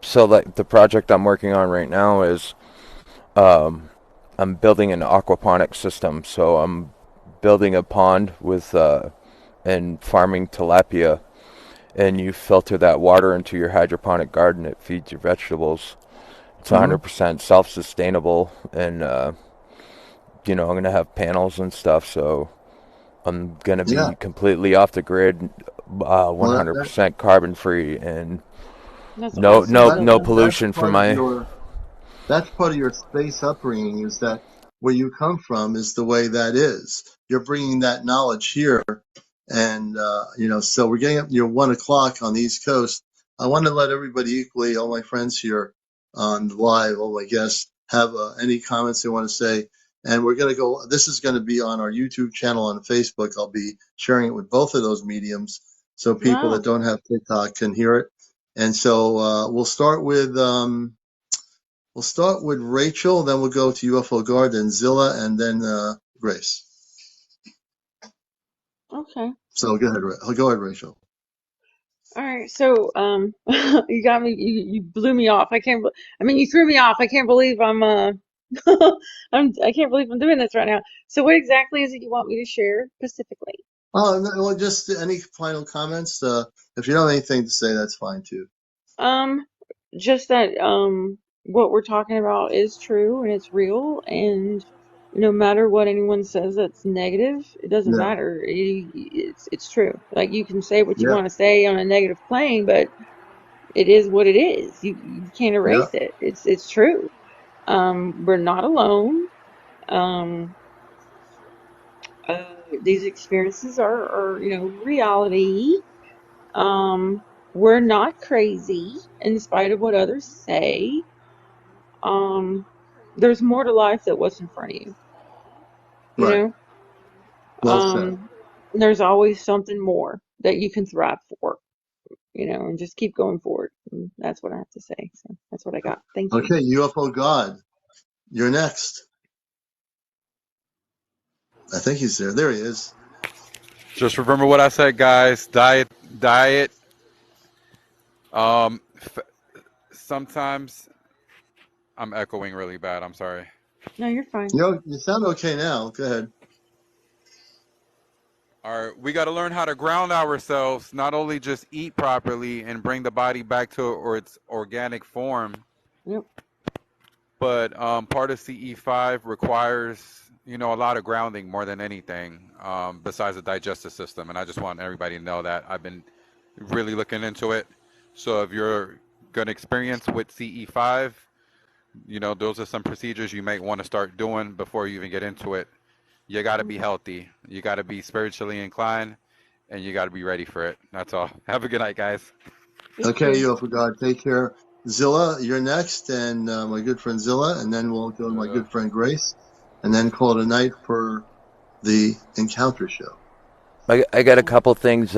so like the project I'm working on right now is I'm building an aquaponic system. So I'm building a pond with and farming tilapia, and you filter that water into your hydroponic garden. It feeds your vegetables. It's Mhm. 100% self-sustainable, and I'm gonna have panels and stuff, so I'm gonna Yeah. be completely off the grid, Well, that, 100% carbon free, and That's no awesome. I no that, love no that. that's pollution from part of my. your space upbringing, is that where you come from is the way that is. You're bringing that knowledge here. And, so we're getting up near 1 o'clock on the East Coast. I want to let everybody equally, all my friends here on live, all my guests, have any comments they want to say. And we're going to go, this is going to be on our YouTube channel on Facebook. I'll be sharing it with both of those mediums so people that Wow. don't have TikTok can hear it. And so we'll start with Rachel, then we'll go to UFO Guard, then Zilla, and then Grace. Okay. So go ahead, Rachel. All right. So, you got me. You blew me off. I mean, you threw me off. I can't believe I can't believe I'm doing this right now. So, what exactly is it you want me to share specifically? Oh, no, well, just any final comments? If you don't have anything to say, that's fine too. Um, just that what we're talking about is true and it's real, and no matter what anyone says that's negative, it doesn't Yeah, matter. It's true. Like you can say what you yeah, want to say on a negative plane, but it is what it is. You can't yeah. erase it. It's true. We're not alone. Um, these experiences are reality. Um, we're not crazy in spite of what others say. Um, there's more to life than what's in front of you, you Right. know? Well said. There's always something more that you can thrive for, and just keep going forward. And that's what I have to say. So that's what I got. Thank you. Okay, UFO God, you're next. I think he's there. There he is. Just remember what I said, guys. Diet. Um, sometimes I'm echoing really bad. I'm sorry. No, you're fine. You sound okay now. Go ahead. All right, we got to learn how to ground ourselves, not only just eat properly and bring the body back to or its organic form, Yep. but part of CE5 requires a lot of grounding more than anything, besides the digestive system. And I just want everybody to know that I've been really looking into it. So if you're going to experience with CE5, those are some procedures you might want to start doing before you even get into it. You got to be healthy. You got to be spiritually inclined, and you got to be ready for it. That's all. Have a good night, guys. Thank Okay, you. UFO God, take care. Zilla, you're next, and my good friend Zilla, and then we'll go to my good friend Grace, and then call it a night for the Encounter Show. I got a couple things.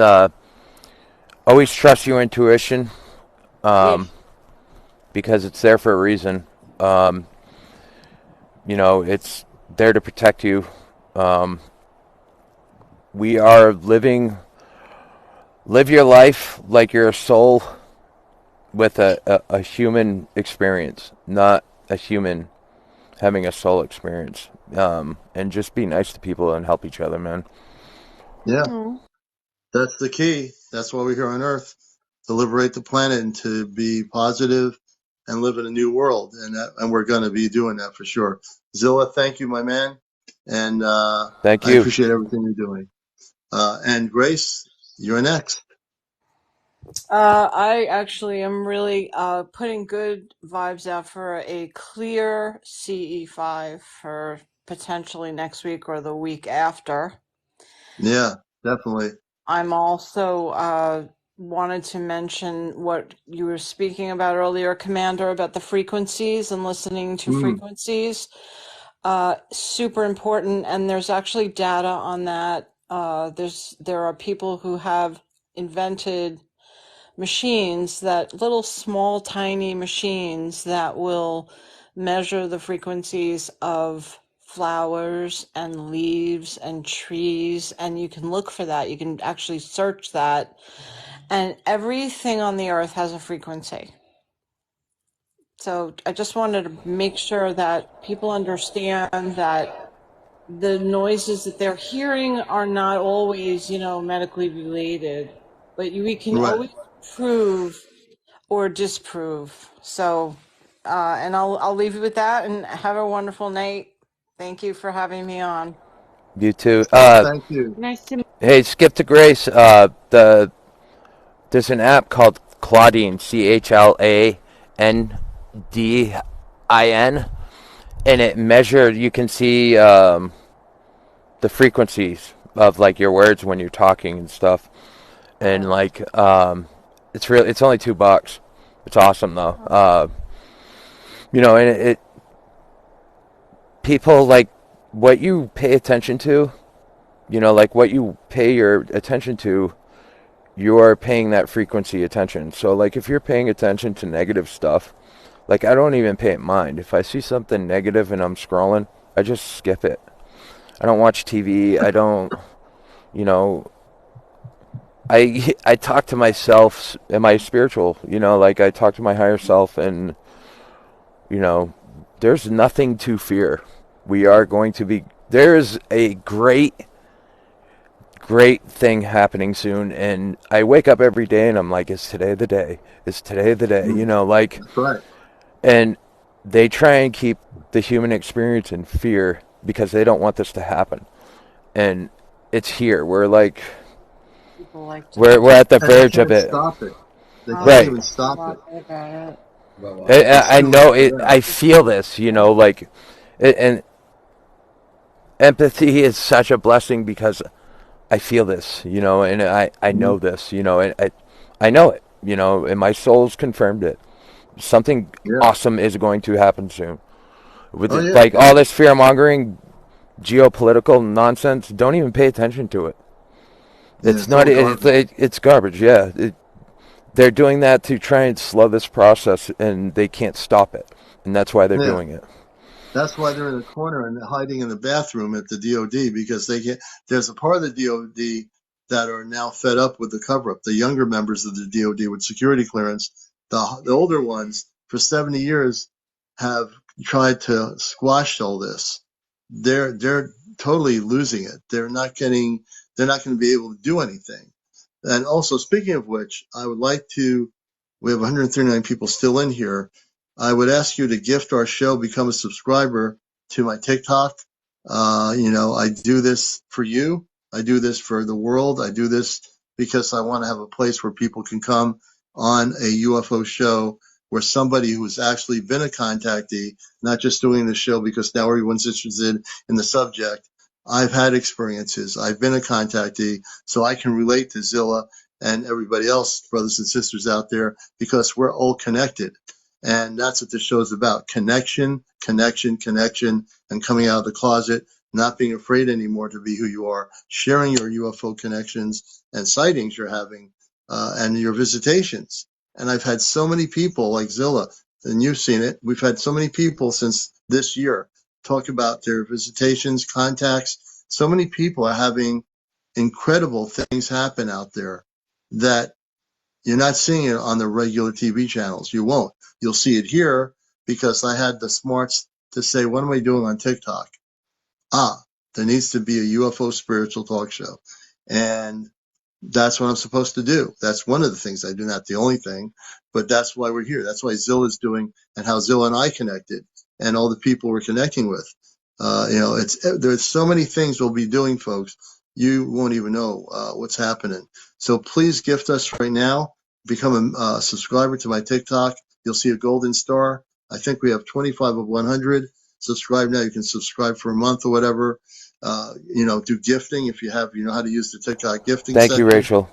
Always trust your intuition, Yes. um, because it's there for a reason. Um, it's there to protect you. Um, we are live your life like you're a soul with a human experience, not a human having a soul experience. And just be nice to people and help each other, man. Yeah, Oh, that's the key. That's why we're here on Earth, to liberate the planet and to be positive and live in a new world. And we're going to be doing that for sure. Zilla, thank you, my man. And Thank I you. appreciate everything you're doing. And Grace, you're next. I actually am really putting good vibes out for a clear CE5 for potentially next week or the week after. Yeah, definitely. I'm also wanted to mention what you were speaking about earlier, Commander, about the frequencies and listening to frequencies. Super important, and there's actually data on that. There are people who have invented machines, that little small tiny machines that will measure the frequencies of flowers and leaves and trees, and you can look for that. You can actually search that, and everything on the earth has a frequency. So I just wanted to make sure that people understand that the noises that they're hearing are not always, medically related, but we can Right. always prove or disprove. So, and I'll leave you with that, and have a wonderful night. Thank you for having me on. You too. Thank you. Nice to meet Hey, skip to Grace. There's an app called Claudine, CHLANDIN, and it measures. You can see the frequencies of like your words when you're talking and stuff, and like it's real. It's only $2. It's awesome though. And it people like what you pay attention to. Like what you pay your attention to, you're paying that frequency attention. So like if you're paying attention to negative stuff, like I don't even pay it mind. If I see something negative and I'm scrolling, I just skip it. I don't watch TV. I don't, you know, I talk to myself. Am I spiritual? Like I talk to my higher self, and there's nothing to fear. We are going to be. There's a great thing happening soon, and I wake up every day and I'm like, is today the day? Is today the day? Like, That's right. and they try and keep the human experience in fear because they don't want this to happen. And it's here. We're like, People like to we're at the And they verge of can't it. stop it. They can't Right. even stop it. about it. I It's know true. it. Yeah. I feel this, like, and empathy is such a blessing because I feel this, and I know this, and I know it, and my soul's confirmed it. Something Yeah. awesome is going to happen soon. With Oh, yeah. like all this fear mongering, geopolitical nonsense, don't even pay attention to it. Yeah, It's it's all not. garbage. It's garbage. Yeah, they're doing that to try and slow this process, and they can't stop it, and that's why they're Yeah. doing it. That's why they're in the corner and hiding in the bathroom at the DOD, because they get there's a part of the DOD that are now fed up with the cover up. The younger members of the DOD with security clearance, the older ones for 70 years have tried to squash all this. They're totally losing it. They're not going to be able to do anything. And also, speaking of which, I would like to. We have 139 people still in here. I would ask you to gift our show, become a subscriber to my TikTok. I do this for you. I do this for the world. I do this because I want to have a place where people can come on a UFO show where somebody who's actually been a contactee, not just doing the show because now everyone's interested in the subject. I've had experiences. I've been a contactee, so I can relate to Zilla and everybody else, brothers and sisters out there, because we're all connected. And that's what this show is about. Connection, connection, connection, and coming out of the closet, not being afraid anymore to be who you are, sharing your UFO connections and sightings you're having, and your visitations. And I've had so many people like Zilla, and you've seen it. We've had so many people since this year talk about their visitations, contacts. So many people are having incredible things happen out there that you're not seeing it on the regular TV channels. You won't. You'll see it here because I had the smarts to say, what am I doing on TikTok? There needs to be a UFO spiritual talk show. And That's what I'm supposed to do. That's one of the things I do, not the only thing, but that's why we're here. That's why Zilla is doing, and how Zilla and I connected, and all the people we're connecting with. There's so many things we'll be doing, folks. You won't even know what's happening. So please gift us right now. Become a subscriber to my TikTok. You'll see a golden star. I think we have 25 of 100. Subscribe now. You can subscribe for a month or whatever. Do gifting if you know how to use the TikTok gifting Thank you, section.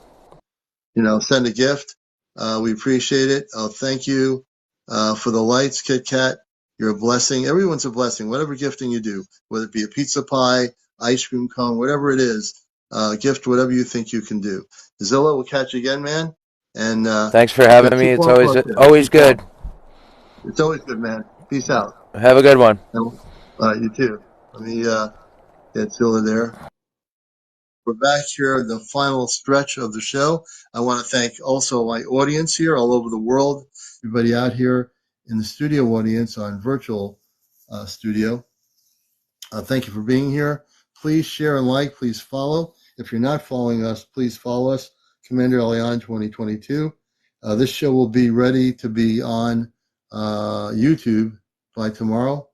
Rachel. Send a gift. We appreciate it. Thank you for the lights, Kit Kat. You're a blessing. Everyone's a blessing. Whatever gifting you do, whether it be a pizza pie, ice cream cone, whatever it is, gift whatever you think you can do. Zilla, we'll catch you again, man. And Thanks for having me. keep It's on always pushing. always good. It's always good, man. Peace out. Have a good one. All right, you too. Let me get Zilla there. We're back here in the final stretch of the show. I want to thank also my audience here all over the world, everybody out here in the studio audience on virtual studio. Thank you for being here. Please share and like. Please follow. If you're not following us, please follow us, Commander Elian 2022. This show will be ready to be on YouTube by tomorrow.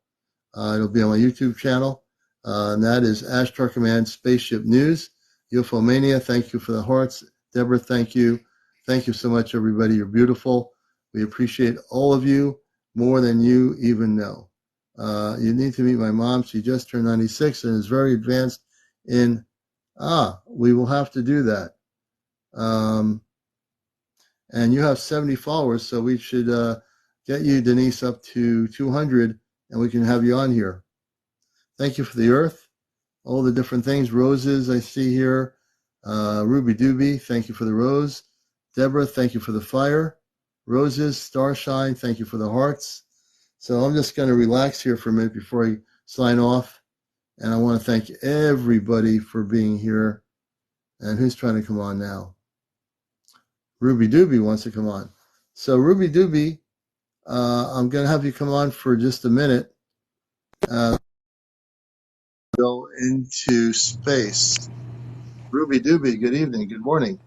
It'll be on my YouTube channel, and that is Ashtar Command Spaceship News. UFO Mania, thank you for the hearts. Deborah, thank you. Thank you so much, everybody. You're beautiful. We appreciate all of you more than you even know. You need to meet my mom. She just turned 96 and is very advanced in, we will have to do that. And you have 70 followers, so we should get you, Denise, up to 200, and we can have you on here. Thank you for the earth, all the different things. Roses I see here. Rubydooby, thank you for the rose. Deborah, thank you for the fire. Roses, Starshine, thank you for the hearts. So I'm just going to relax here for a minute before I sign off. And I want to thank everybody for being here. And who's trying to come on now? Rubydooby wants to come on. So Rubydooby, I'm going to have you come on for just a minute. Go into space. Rubydooby, good evening, good morning.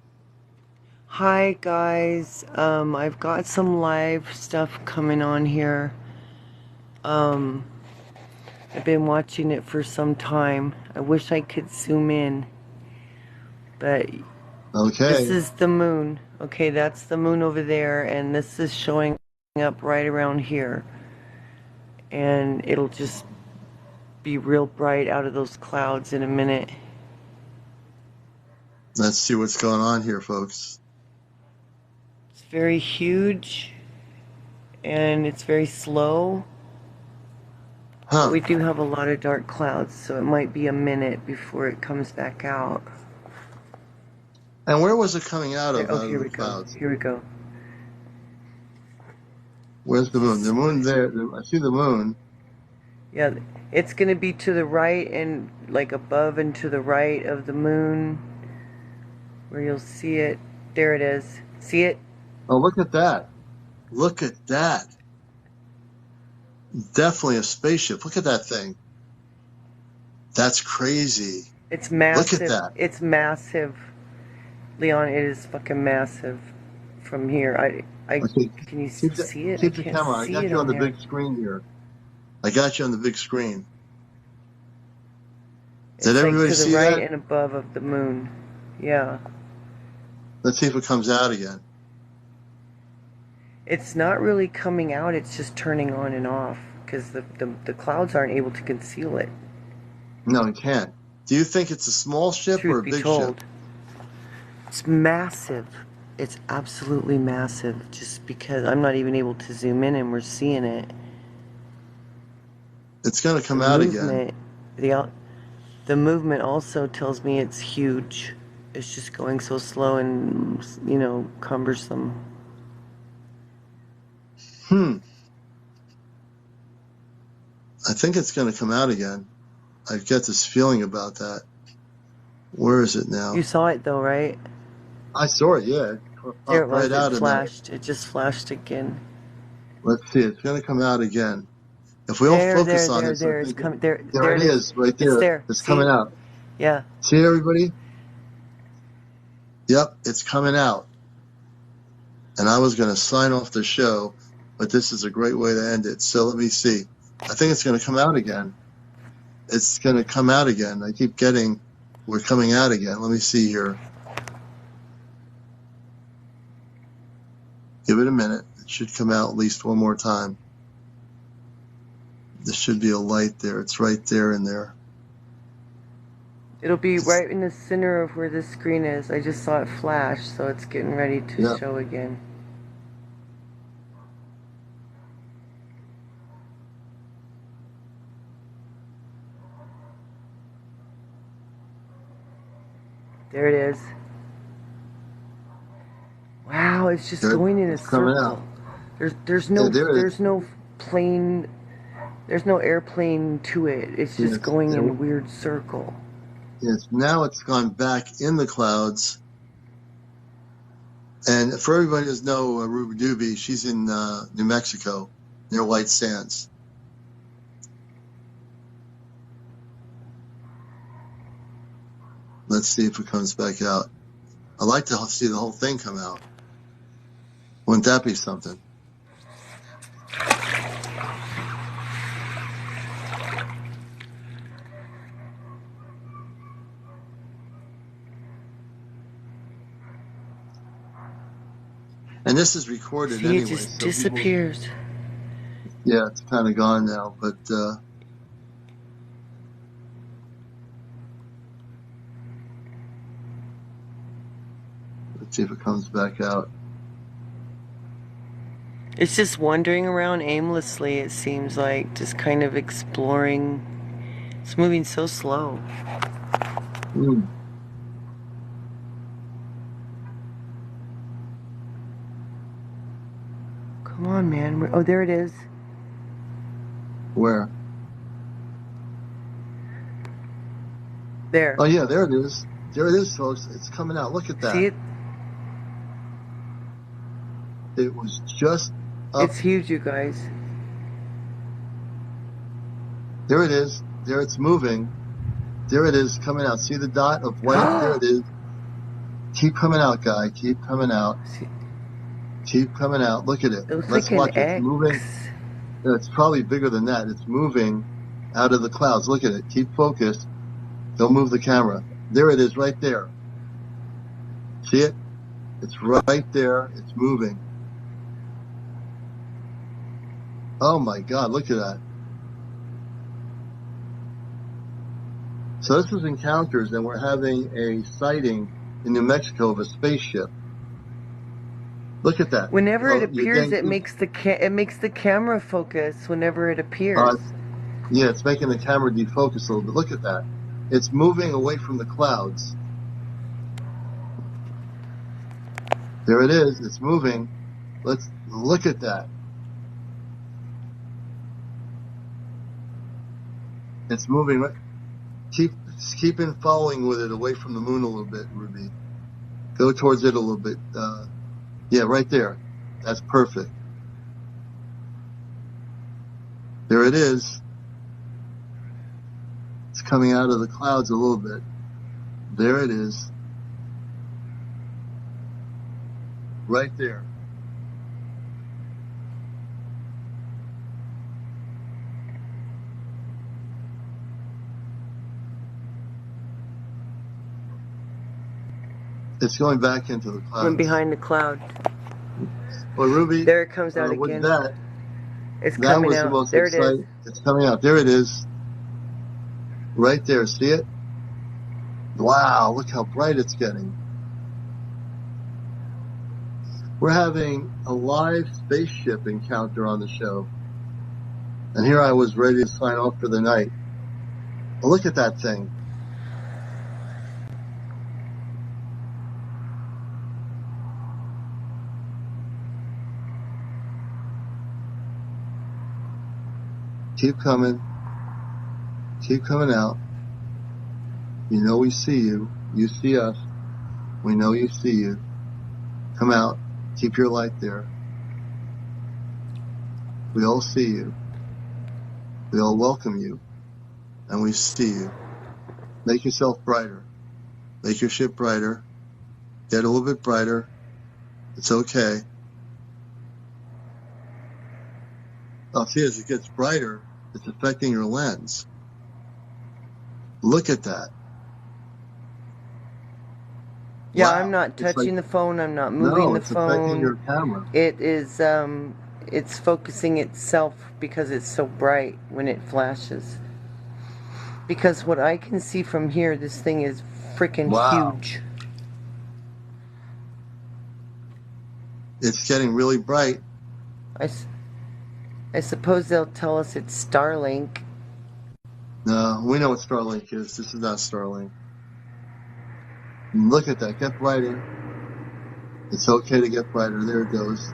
Hi guys, I've got some live stuff coming on here. I've been watching it for some time. I wish I could zoom in, but Okay. This is the moon. Okay, that's the moon over there, and this is showing up right around here. And it'll just be real bright out of those clouds in a minute. Let's see what's going on here, folks. It's very huge, and it's very slow. But we do have a lot of dark clouds, so it might be a minute before it comes back out. And where was it coming out of? Oh, here the we clouds? go. Here we go. Where's the moon? The moon there. I see the moon. Yeah, it's going to be to the right and like above and to the right of the moon, where you'll see it. There it is. See it? Oh, look at that. Look at that. Definitely a spaceship. Look at that thing. That's crazy. It's massive. Look at that. It's massive. Leon, it is fucking massive from here. Okay. Can you see it? Keep the camera. I got you on the big screen here. I got you on the big screen. Did everybody see that? It's like to the right and above of the moon. Yeah. Let's see if it comes out again. It's not really coming out. It's just turning on and off because the clouds aren't able to conceal it. No, it can't. Do you think it's a small ship or a big ship? It's massive. It's absolutely massive. Just because I'm not even able to zoom in and we're seeing it. It's going to come out again. The movement also tells me it's huge. It's just going so slow and, cumbersome. I think it's going to come out again. I get this feeling about that. Where is it now? You saw it though, right? I saw it, yeah. There it was. It flashed. It just flashed again. Let's see. It's going to come out again. If we all focus on it, there it is, right there. It's there. It's coming out. Yeah. See, everybody? Yep, it's coming out. And I was going to sign off the show, but this is a great way to end it. So let me see. I think it's going to come out again. It's going to come out again. I keep getting, we're coming out again. Let me see here. Give it a minute. It should come out at least one more time. There should be a light there. It's right there in there. It'll be right in the center of where the screen is. I just saw it flash, so it's getting ready to show again. There it is. Wow, it's just going in a circle. There's no plane, there's no airplane to it. It's just going in a weird circle. Yes, now it's gone back in the clouds. And for everybody who doesn't know Rubydooby, she's in New Mexico, near White Sands. Let's see if it comes back out. I'd like to see the whole thing come out. Wouldn't that be something? And this is recorded anyway. It just disappears. Yeah, it's kind of gone now, but let's see if it comes back out. It's just wandering around aimlessly, it seems like, just kind of exploring. It's moving so slow. Come on, man. Oh, there it is. Where? There. Oh, yeah, there it is. There it is, folks. It's coming out. Look at that. See it? It was just up. It's huge, you guys. There it is. There it's moving. There it is coming out. See the dot of white? There it is. Keep coming out, guy. Keep coming out. Keep coming out. Look at it. Let's watch it. It's moving. It's probably bigger than that. It's moving out of the clouds. Look at it. Keep focused. Don't move the camera. There it is right there. See it? It's right there. It's moving. Oh my God, look at that. So this is Encounters, and we're having a sighting in New Mexico of a spaceship. Look at that. Whenever it appears, it makes the camera focus whenever it appears. Yeah, it's making the camera defocus a little bit. Look at that. It's moving away from the clouds. There it is. It's moving. Let's look at that. It's moving. Keep in following with it away from the moon a little bit, Ruby. Go towards it a little bit. Yeah, right there. That's perfect. There it is. It's coming out of the clouds a little bit. There it is. Right there. It's going back into the clouds. From behind the cloud. Well, Ruby. There it comes out with again. It's coming out. The most there exciting. It is. It's coming out. There it is. Right there. See it? Wow, look how bright it's getting. We're having a live spaceship encounter on the show. And here I was ready to sign off for the night. Well, look at that thing. Keep coming. Keep coming out. You know we see you. You see us. We know you see you. Come out. Keep your light there. We all see you. We all welcome you. And we see you. Make yourself brighter. Make your ship brighter. Get a little bit brighter. It's okay. Now, see, as it gets brighter, it's affecting your lens. Look at that. Yeah, Wow. I'm not It's touching like, the phone. I'm not moving no, the it's affecting your phone. camera. It is, it's focusing itself because it's so bright when it flashes. Because what I can see from here, this thing is freaking Wow. huge. It's getting really bright. I suppose they'll tell us it's Starlink. No, we know what Starlink is. This is not Starlink. Look at that. Get brighter. It's okay to get brighter. There it goes.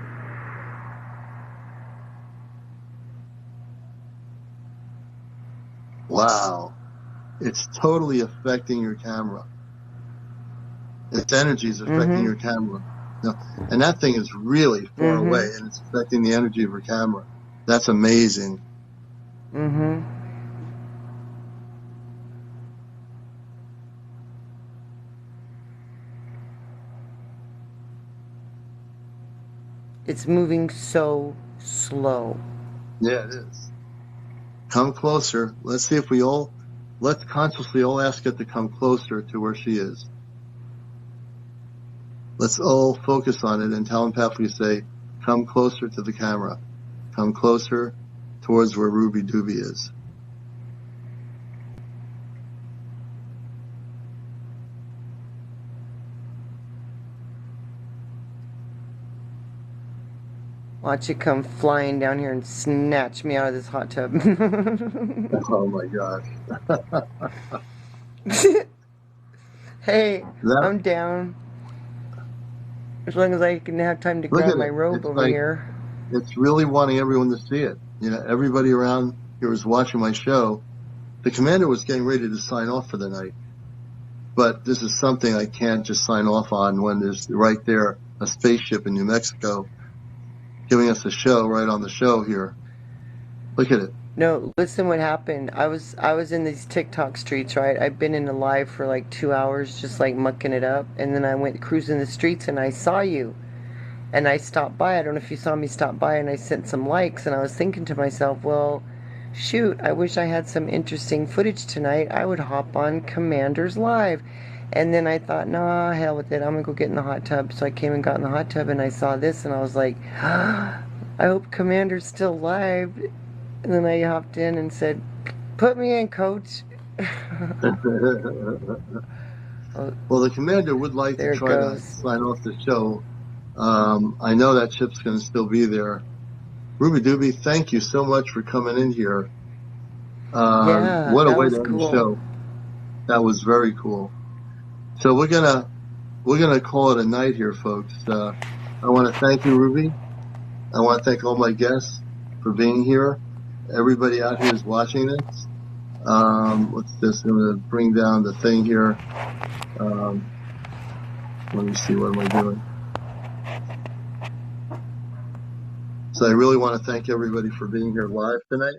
Wow. It's totally affecting your camera. Its energy is affecting your camera. No, and that thing is really far away, and it's affecting the energy of your camera. That's amazing. It's moving so slow. Yeah, it is. Come closer. Let's see if let's consciously all ask it to come closer to where she is. Let's all focus on it and telepathically say, come closer to the camera. Come closer towards where Rubydooby is. Watch it come flying down here and snatch me out of this hot tub. Oh my gosh. Hey, I'm down. As long as I can have time to Look grab at my it. robe It's over like, here. it's really wanting everyone to see it. You know, everybody around here was watching my show. The commander was getting ready to sign off for the night. But this is something I can't just sign off on when there's right there a spaceship in New Mexico giving us a show right on the show here. Look at it. No, listen what happened. I was in these TikTok streets, right? I've been in a live for like 2 hours just like mucking it up, and then I went cruising the streets and I saw you. And I stopped by. I don't know if you saw me stop by, and I sent some likes, and I was thinking to myself, well, shoot, I wish I had some interesting footage tonight. I would hop on Commander's Live. And then I thought, nah, hell with it. I'm going to go get in the hot tub. So I came and got in the hot tub, and I saw this, and I was like, I hope Commander's still live. And then I hopped in and said, put me in, coach. Well, the commander would like to try to sign off the show. I know that ship's going to still be there. Rubydooby, thank you so much for coming in here. Yeah, what a that way was to end cool. the show. That was very cool. So we're gonna call it a night here, folks. I want to thank you, Ruby. I want to thank all my guests for being here. Everybody out here is watching this. What's this? I'm going to bring down the thing here. Let me see, what am I doing? So I really want to thank everybody for being here live tonight.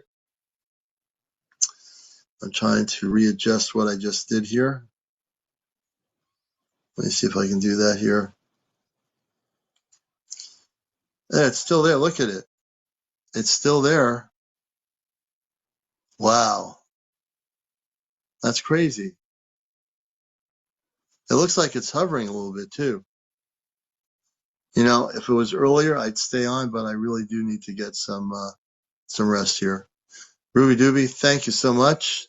I'm trying to readjust what I just did here. Let me see if I can do that here. Yeah, it's still there. Look at it. It's still there. Wow. That's crazy. It looks like it's hovering a little bit too. You know, if it was earlier, I'd stay on, but I really do need to get some rest here. Rubydooby, thank you so much.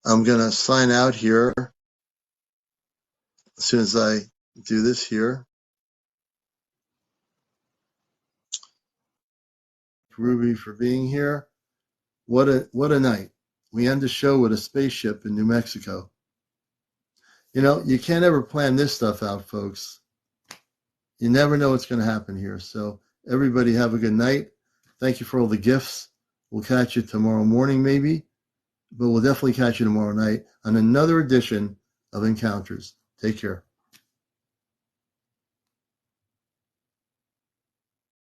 I'm going to sign out here as soon as I do this here. Ruby for being here. What a night. We end the show with a spaceship in New Mexico. You know, you can't ever plan this stuff out, folks. You never know what's going to happen here. So everybody have a good night. Thank you for all the gifts. We'll catch you tomorrow morning maybe, but we'll definitely catch you tomorrow night on another edition of Encounters. Take care.